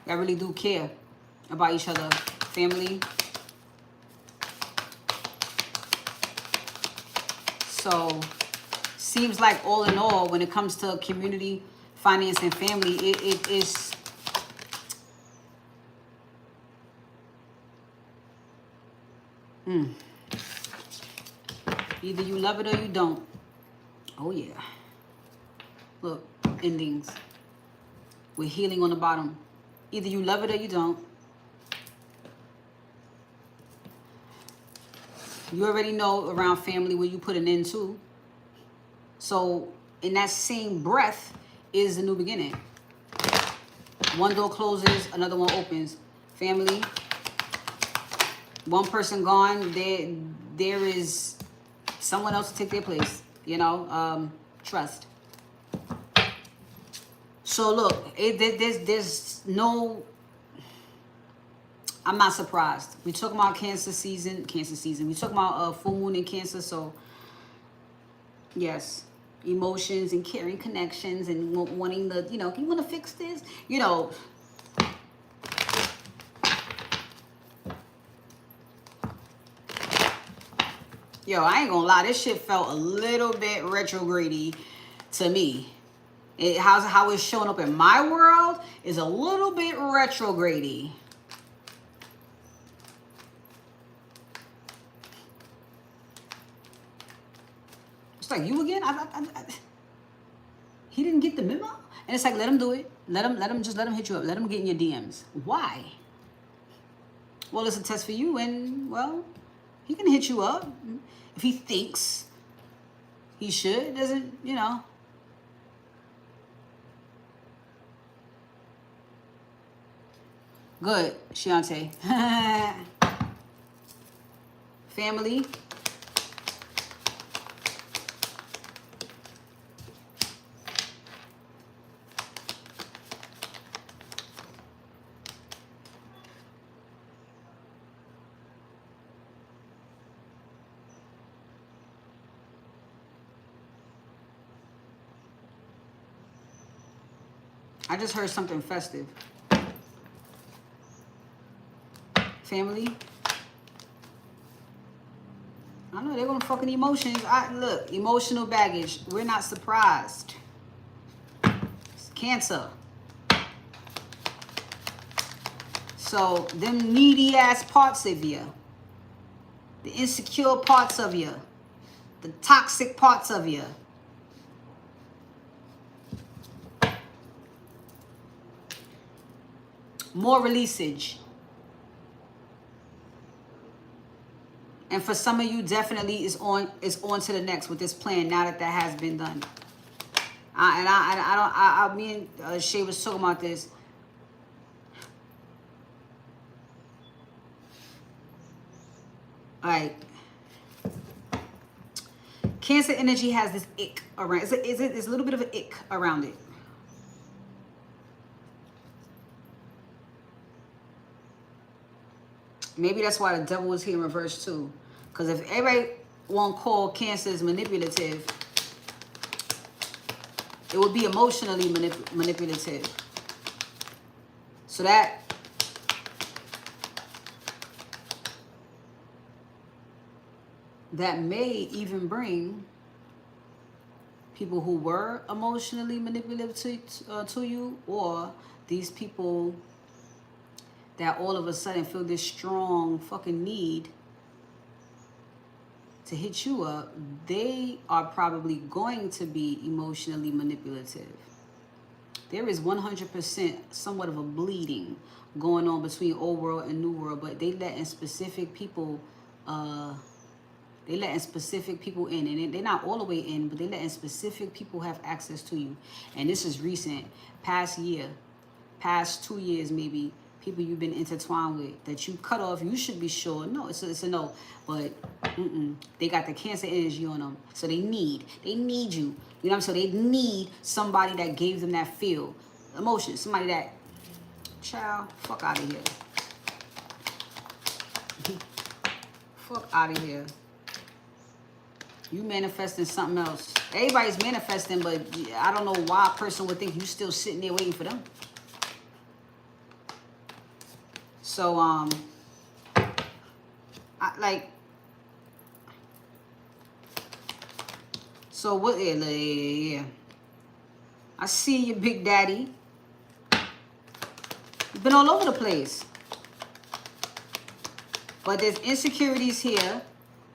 really do care about each other. Family. So seems like all in all, when it comes to community, finance, and family, it is either you love it or you don't. Oh yeah. Look, endings with healing on the bottom. Either you love it or you don't. You already know around family where you put an end to. So in that same breath is the new beginning. One door closes, another one opens. Family. One person gone, there is someone else to take their place. You know, trust. So look, there's no. I'm not surprised. We talking about Cancer season. We talking about full moon in Cancer. So yes, emotions and caring connections and wanting the, you know, you want to fix this, you know. Yo, I ain't gonna lie, this shit felt a little bit retrograde to me. How it's showing up in my world is a little bit retrograde. It's like, you again? He didn't get the memo? And it's like, let him do it. Let him hit you up. Let him get in your DMs. Why? Well, it's a test for you, and, well, he can hit you up if he thinks he should. Doesn't, you know. Good, Shiante. Family. I just heard something festive. Family. I know they're gonna fucking emotions. Look, emotional baggage. We're not surprised. It's Cancer. So them needy ass parts of you, the insecure parts of you, the toxic parts of you. More releasage. And for some of you, definitely is on to the next with this plan now that has been done. Me and Shay was talking about this. Like, Cancer energy has this ick around. It's a little bit of an ick around it. Maybe that's why the devil was here in reverse too. Because if everybody won't call Cancer as manipulative, it would be emotionally manipulative. So that may even bring people who were emotionally manipulative to you, or these people that all of a sudden feel this strong fucking need to hit you up. They are probably going to be emotionally manipulative. There is 100% somewhat of a bleeding going on between old world and new world, but they letting specific people in, and they're not all the way in, but they letting specific people have access to you. And this is recent, past year, past 2 years maybe. People you've been intertwined with that you cut off, you should be sure. No, it's a no. But they got the Cancer energy on them. So they need you. You know what I'm saying? So they need somebody that gave them that feel. Emotion. Somebody that, child, fuck out of here. Fuck out of here. You manifesting something else. Everybody's manifesting, but I don't know why a person would think you still sitting there waiting for them. So, so what, yeah. I see you, Big Daddy. You've been all over the place. But there's insecurities here,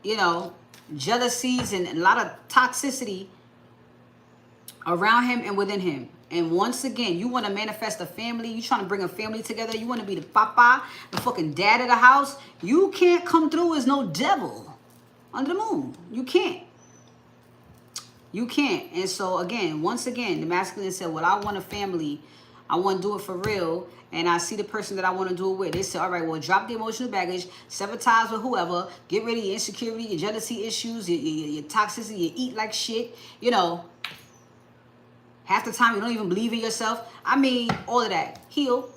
you know, jealousies and a lot of toxicity around him and within him. And once again, you want to manifest a family. You trying to bring a family together. You want to be the papa, the fucking dad of the house. You can't come through as no devil under the moon. You can't. You can't. And so, again, once again, the masculine said, well, I want a family. I want to do it for real, and I see the person that I want to do it with. They say, all right, well, drop the emotional baggage, sever ties with whoever, get rid of your insecurity, your jealousy issues, your toxicity, you eat like shit, you know. Half the time you don't even believe in yourself. I mean, all of that. Heal.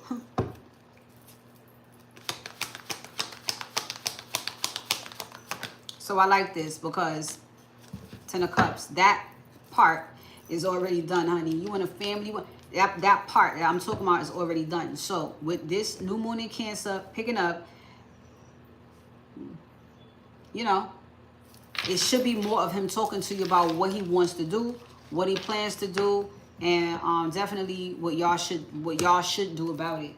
So I like this because 10 of Cups, that part is already done, honey. You in a family, that part that I'm talking about is already done. So with this new moon in Cancer picking up, you know, it should be more of him talking to you about what he wants to do, what he plans to do, and definitely what y'all should do about it.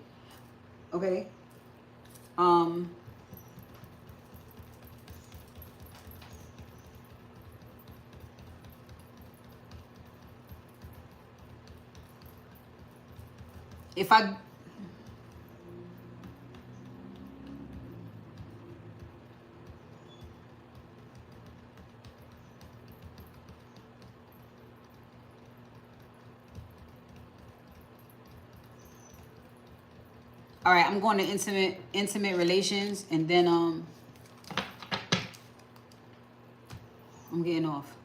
Okay. If I all right, I'm going to intimate relations, and then I'm getting off.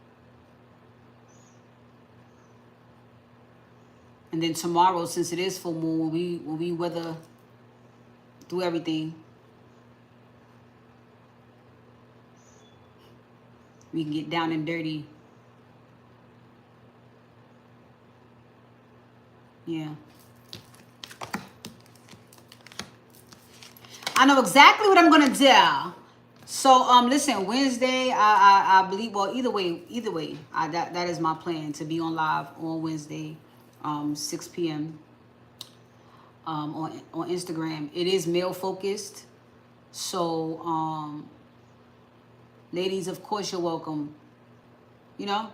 And then tomorrow, since it is full moon, when we weather through everything, we can get down and dirty. Yeah. I know exactly what I'm gonna do. So listen, Wednesday, I believe, well, either way, that is my plan, to be on live on Wednesday, 6 p.m. On Instagram. It is male focused, so ladies, of course you're welcome, you know,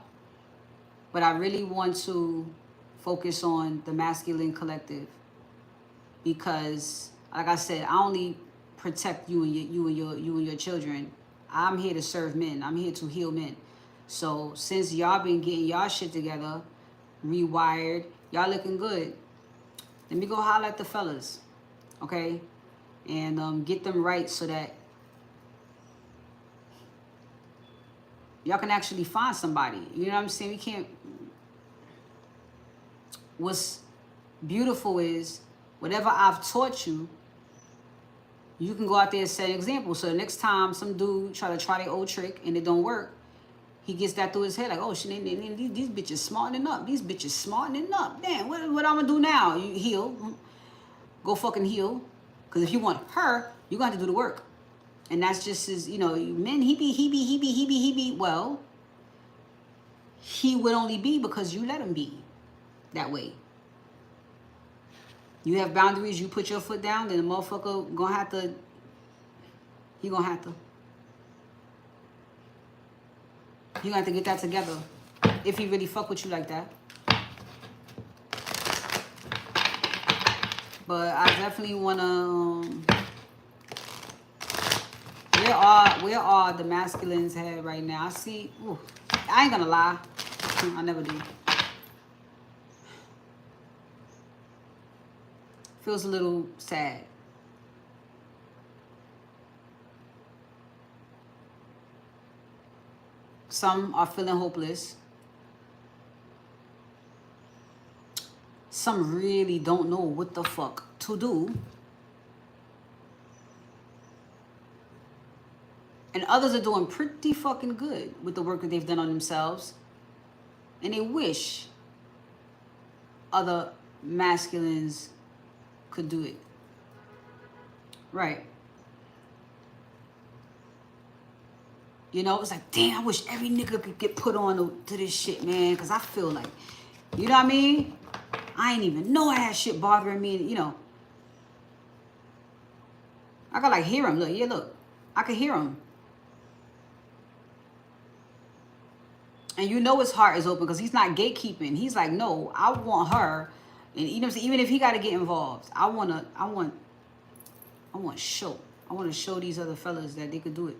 but I really want to focus on the masculine collective, because like I said, I only protect you and your children. I'm here to serve men. I'm here to heal men. So since y'all been getting y'all shit together, rewired, y'all looking good, let me go holler at the fellas, okay, and get them right so that y'all can actually find somebody. You know what I'm saying? We can't. What's beautiful is whatever I've taught you, you can go out there and set an example. So the next time some dude try their old trick and it don't work, he gets that through his head, like, oh shit, these bitches smartening up. These bitches smartening up. Damn, what I'm gonna do now? You heal. Go fucking heal. Because if you want her, you're gonna have to do the work. And that's just his, you know, men, he be. Well, he would only be because you let him be that way. You have boundaries, you put your foot down, then the motherfucker gonna have to, he gonna have to get that together if he really fuck with you like that. But I definitely wanna, where are the masculines head right now? I see, ooh, I ain't gonna lie, I never do. Feels a little sad. Some are feeling hopeless. Some really don't know what the fuck to do. And others are doing pretty fucking good with the work that they've done on themselves. And they wish other masculines could do it. Right. You know, it's like, damn, I wish every nigga could get put on to this shit, man. Because I feel like, you know what I mean? I ain't even know I had shit bothering me. You know, I could like hear him. Look, yeah, look. I could hear him. And you know his heart is open because he's not gatekeeping. He's like, no, I want her. And you know what I'm saying? Even if he got to get involved, I want to show these other fellas that they could do it.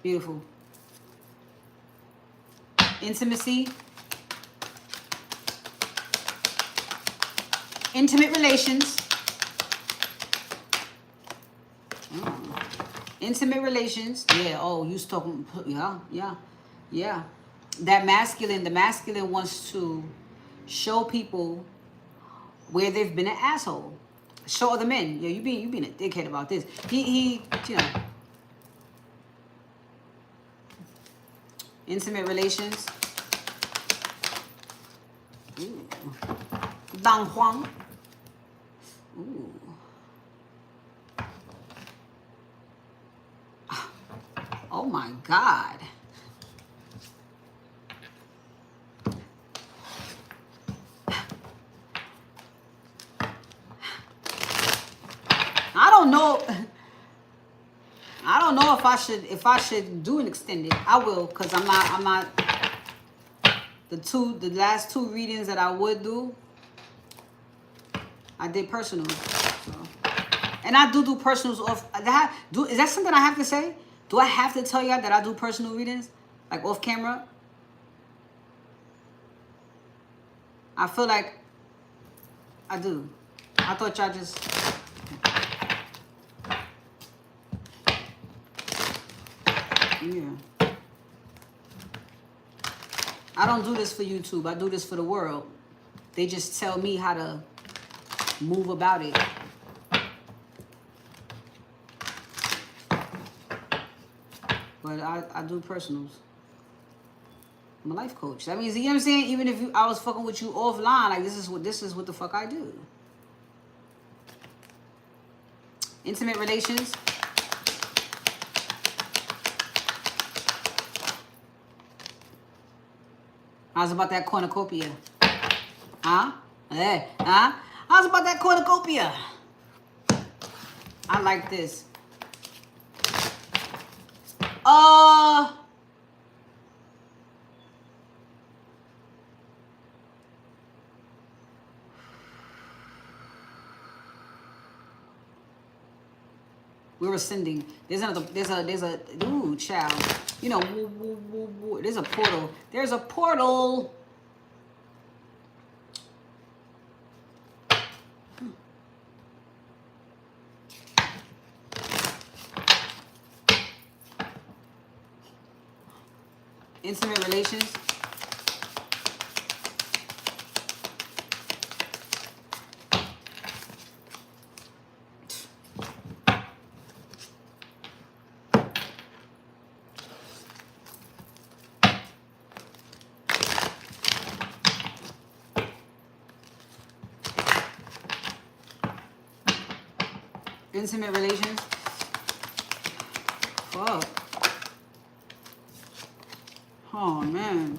Beautiful. Intimacy. Intimate relations. Intimate relations. Yeah. Oh, you talking? Yeah. That masculine. The masculine wants to show people where they've been an asshole. Show other men. Yeah, you being a dickhead about this. He. Intimate relations. Ooh. Dang Huang. Ooh. Oh my God. I don't know. I don't know if I should do an extended. I will, because I'm not the last two readings that I would do, I did personal. So. And I do personals off. Is that something I have to say? Do I have to tell y'all that I do personal readings? Like off camera? I feel like I do. I thought y'all just... Yeah. I don't do this for YouTube. I do this for the world. They just tell me how to move about it. But I do personals. I'm a life coach. That means, you know what I'm saying? Even if I was fucking with you offline, like this is what the fuck I do. Intimate relations. How's about that cornucopia? Huh? Hey, huh? How's about that cornucopia? I like this. We're ascending. There's a ooh, child. You know, there's a portal. There's a portal. Intimate relations. Intimate relations. Fuck. Oh man.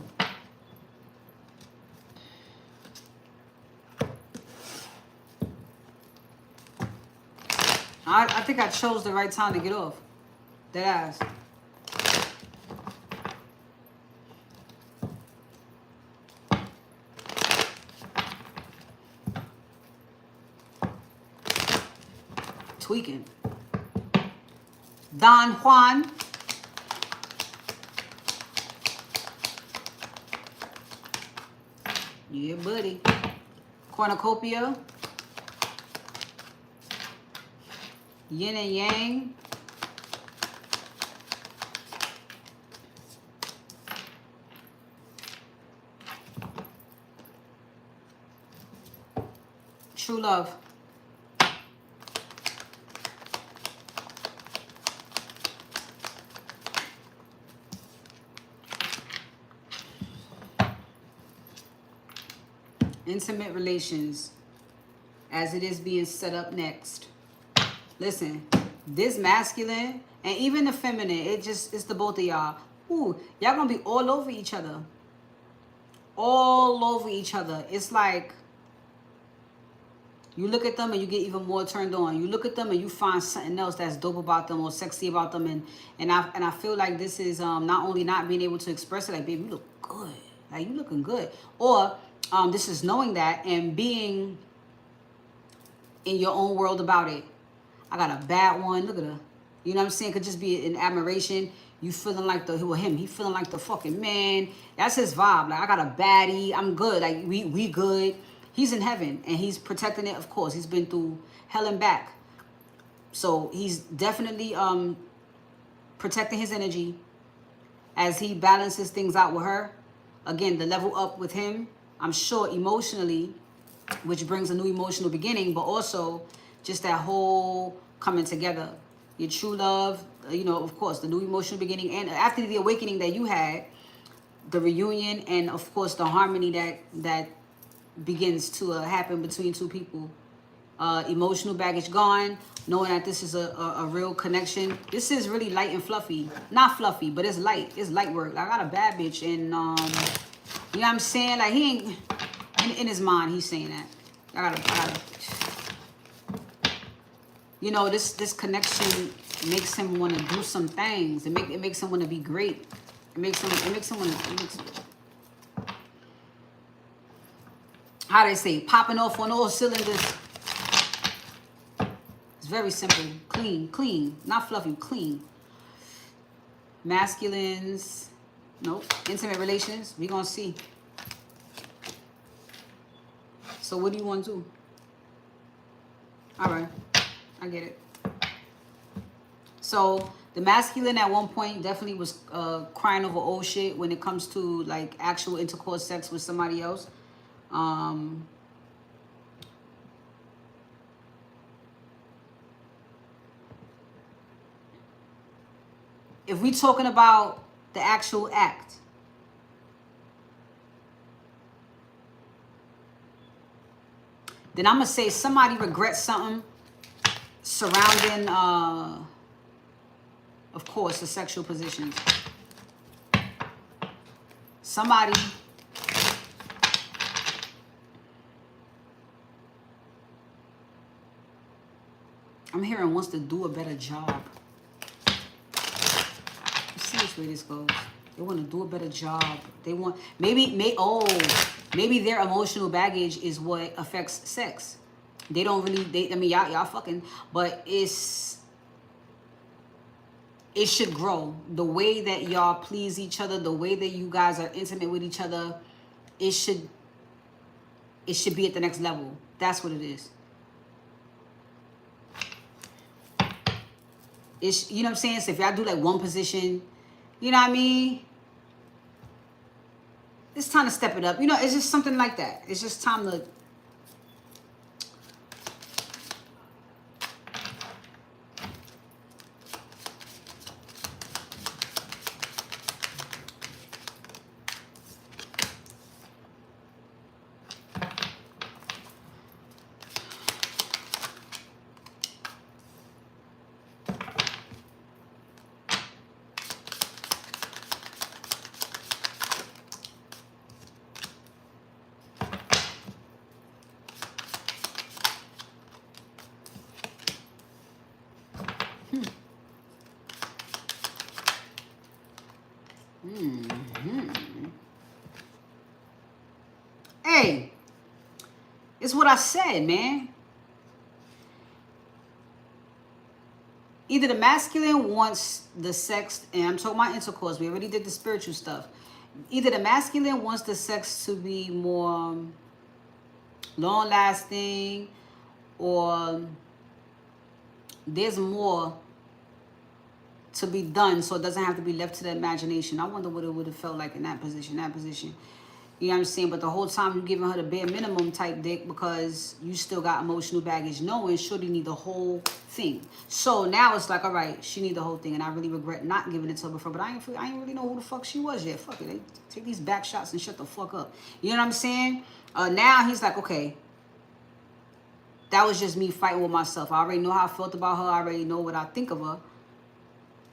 I think I chose the right time to get off. Dead ass. Tweaking. Don Juan. Yeah, buddy. Cornucopia. Yin and yang. True love. Intimate relations, as it is being set up next. Listen, this masculine and even the feminine, it's the both of y'all. Ooh, y'all gonna be all over each other. All over each other. It's like you look at them and you get even more turned on. You look at them and you find something else that's dope about them or sexy about them. And I feel like this is not only not being able to express it, like, baby, you look good. Like, you looking good. Or this is knowing that and being in your own world about it. I got a bad one. Look at her. You know what I'm saying? Could just be an admiration. You feeling like he feeling like the fucking man. That's his vibe. Like, I got a baddie. I'm good. Like, we good. he's in heaven and he's protecting it. Of course, he's been through hell and back. So he's definitely protecting his energy as he balances things out with her. Again, the level up with him, I'm sure emotionally, which brings a new emotional beginning, but also just that whole coming together. Your true love, you know, of course, the new emotional beginning. And after the awakening that you had, the reunion, and of course the harmony that begins to happen between two people. Emotional baggage gone, knowing that this is a real connection. This is really light and fluffy. Not fluffy, but it's light. It's light work. I got a bad bitch, and you know what I'm saying? Like, he ain't in his mind, he's saying that. I gotta you know, this connection makes him want to do some things. It makes him want to be great. It makes him how they say, popping off on all cylinders. It's very simple. Clean. Not fluffy, clean. Masculines. Nope. Intimate relations. We gonna see. So what do you want to do? All right. I get it. So the masculine at one point definitely was crying over old shit when it comes to like actual intercourse sex with somebody else. If we talking about the actual act, then I'm gonna say somebody regrets something surrounding, of course, the sexual positions. Somebody I'm hearing wants to do a better job. Let's see which way this goes. They want to do a better job. They want maybe their emotional baggage is what affects sex. They don't really. I mean, y'all fucking, but it should grow. The way that y'all please each other, the way that you guys are intimate with each other, it should be at the next level. That's what it is. It's, you know what I'm saying? So if y'all do like one position, you know what I mean? It's time to step it up. You know, it's just something like that. It's just time to... Hey, it's what I said, man. Either the masculine wants the sex, and I'm talking about intercourse. We already did the spiritual stuff. Either the masculine wants the sex to be more long-lasting, or there's more to be done, so it doesn't have to be left to the imagination. I wonder what it would have felt like in that position. You know what I'm saying? But the whole time you're giving her the bare minimum type dick because you still got emotional baggage, knowing shorty need the whole thing. So now it's like, all right, she need the whole thing, and I really regret not giving it to her before. But I ain't really know who the fuck she was yet. Fuck it, take these back shots and shut the fuck up. You know what I'm saying? Now he's like, okay, that was just me fighting with myself. I already know how I felt about her. I already know what I think of her.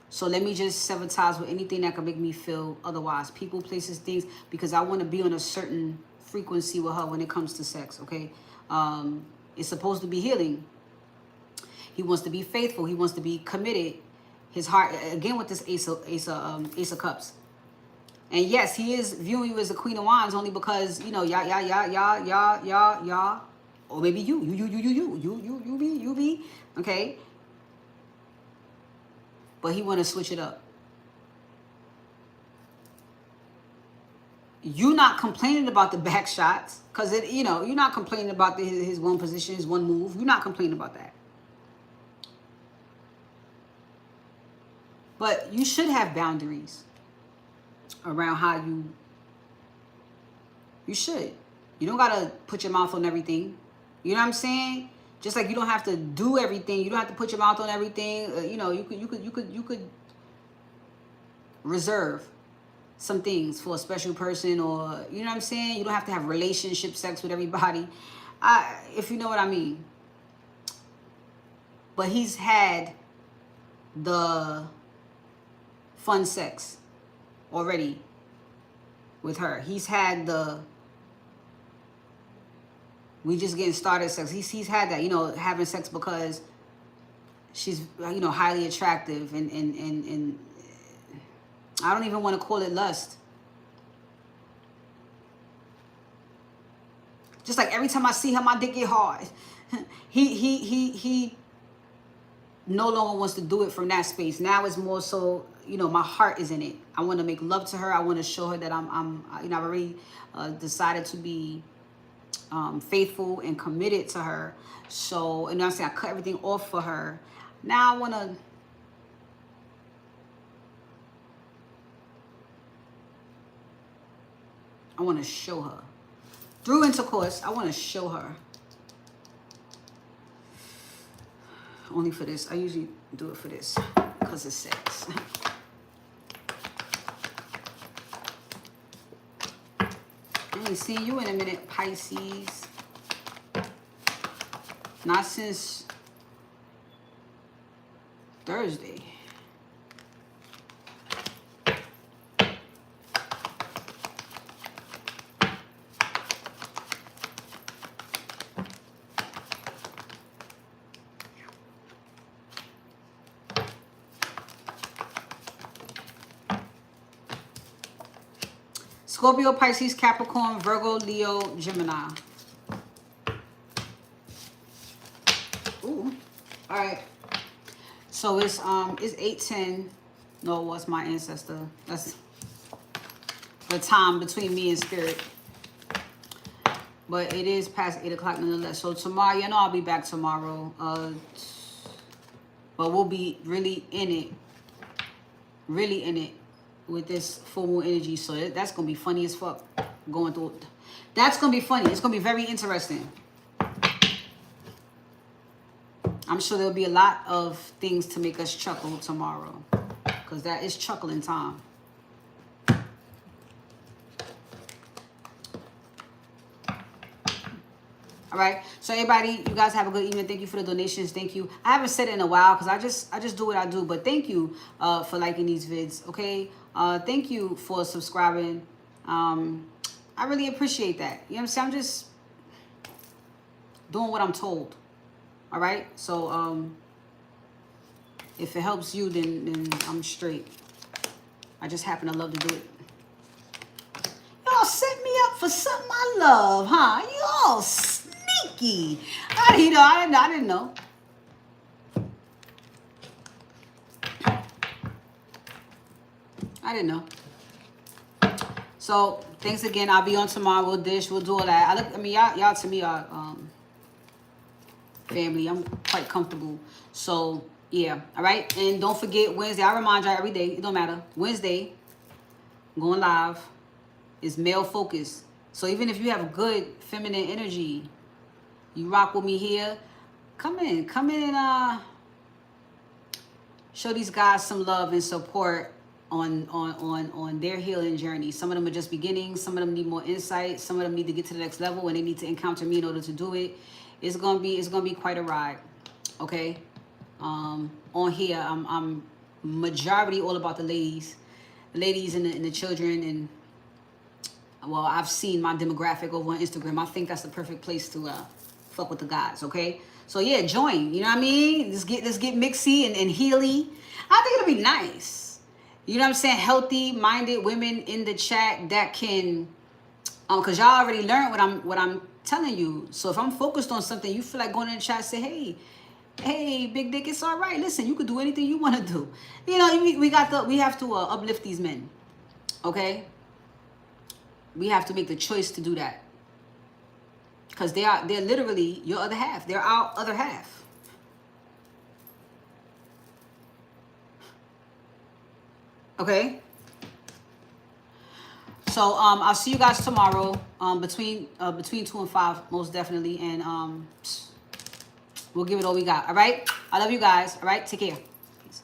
So let me just sever ties with anything that can make me feel otherwise. People, places, things, because I want to be on a certain frequency with her when it comes to sex, okay? It's supposed to be healing. He wants to be faithful. He wants to be committed. His heart, again with this Ace of Cups. And yes, he is viewing you as the Queen of Wands only because, you know, y'all, or maybe you be, okay? But he want to switch it up. you not complaining about the back shots, because it, you know, you're not complaining about his one position, his one move. You're not complaining about that. But you should have boundaries around how you should. You don't gotta put your mouth on everything. You know what I'm saying? Just like you don't have to do everything. You don't have to put your mouth on everything. You know, you could reserve some things for a special person, or you know what I'm saying? You don't have to have relationship sex with everybody. If you know what I mean. But he's had the fun sex already with her. He's had the we just getting started sex. He's had that, you know, having sex because she's, you know, highly attractive, and I don't even want to call it lust. Just like every time I see her, my dick get hard. He no longer wants to do it from that space. Now it's more so, you know, my heart is in it. I want to make love to her. I want to show her that I'm you know, I've already decided to be faithful and committed to her. So, you know what I'm saying, I cut everything off for her. Now I want to show her through intercourse. I want to show her. Only for this. I usually do it for this because it's sex. I ain't seen you in a minute, Pisces. Not since Thursday. Scorpio, Pisces, Capricorn, Virgo, Leo, Gemini. Ooh. All right. So it's 8:10. No, it was my ancestor. That's the time between me and spirit. But it is past 8 o'clock nonetheless. So tomorrow, you know, I'll be back tomorrow. But we'll be really in it with this full moon energy. So that's gonna be funny as fuck going through. That's gonna be funny. It's gonna be very interesting. I'm sure there'll be a lot of things to make us chuckle tomorrow, because that is chuckling time. All right, so everybody, you guys have a good evening. Thank you for the donations. Thank you. I haven't said it in a while because I just do what I do, but thank you for liking these vids. Okay, thank you for subscribing. I really appreciate that. You know what I'm saying? I'm just doing what I'm told. All right, so if it helps you, then I'm straight. I just happen to love to do it. Y'all set me up for something I love, huh? You all sneaky. I didn't know. I didn't know. So thanks again. I'll be on tomorrow. We'll dish. We'll do all that. I mean, y'all to me are family. I'm quite comfortable. So yeah. All right. And don't forget Wednesday. I remind y'all every day. It don't matter. Wednesday, I'm going live. Is male focused. So even if you have good feminine energy, you rock with me here. Come in and show these guys some love and support on their healing journey. Some of them are just beginning. Some of them need more insight. Some of them need to get to the next level, and they need to encounter me in order to do it. It's gonna be quite a ride. Okay. On here, I'm majority all about the ladies and the children. And well, I've seen my demographic over on Instagram. I think that's the perfect place to fuck with the guys, okay? So yeah, join. You know what I mean? Let's get mixy and healy. I think it'll be nice. You know what I'm saying? Healthy-minded women in the chat that can, cause y'all already learned what I'm telling you. So if I'm focused on something, you feel like going in the chat, say, hey, big dick, it's all right. Listen, you could do anything you want to do. You know, we have to uplift these men, okay? we have to make the choice to do that. Because they're literally your other half. They're our other half. Okay? So I'll see you guys tomorrow between 2 and 5, most definitely. And we'll give it all we got. All right? I love you guys. All right? Take care. Peace.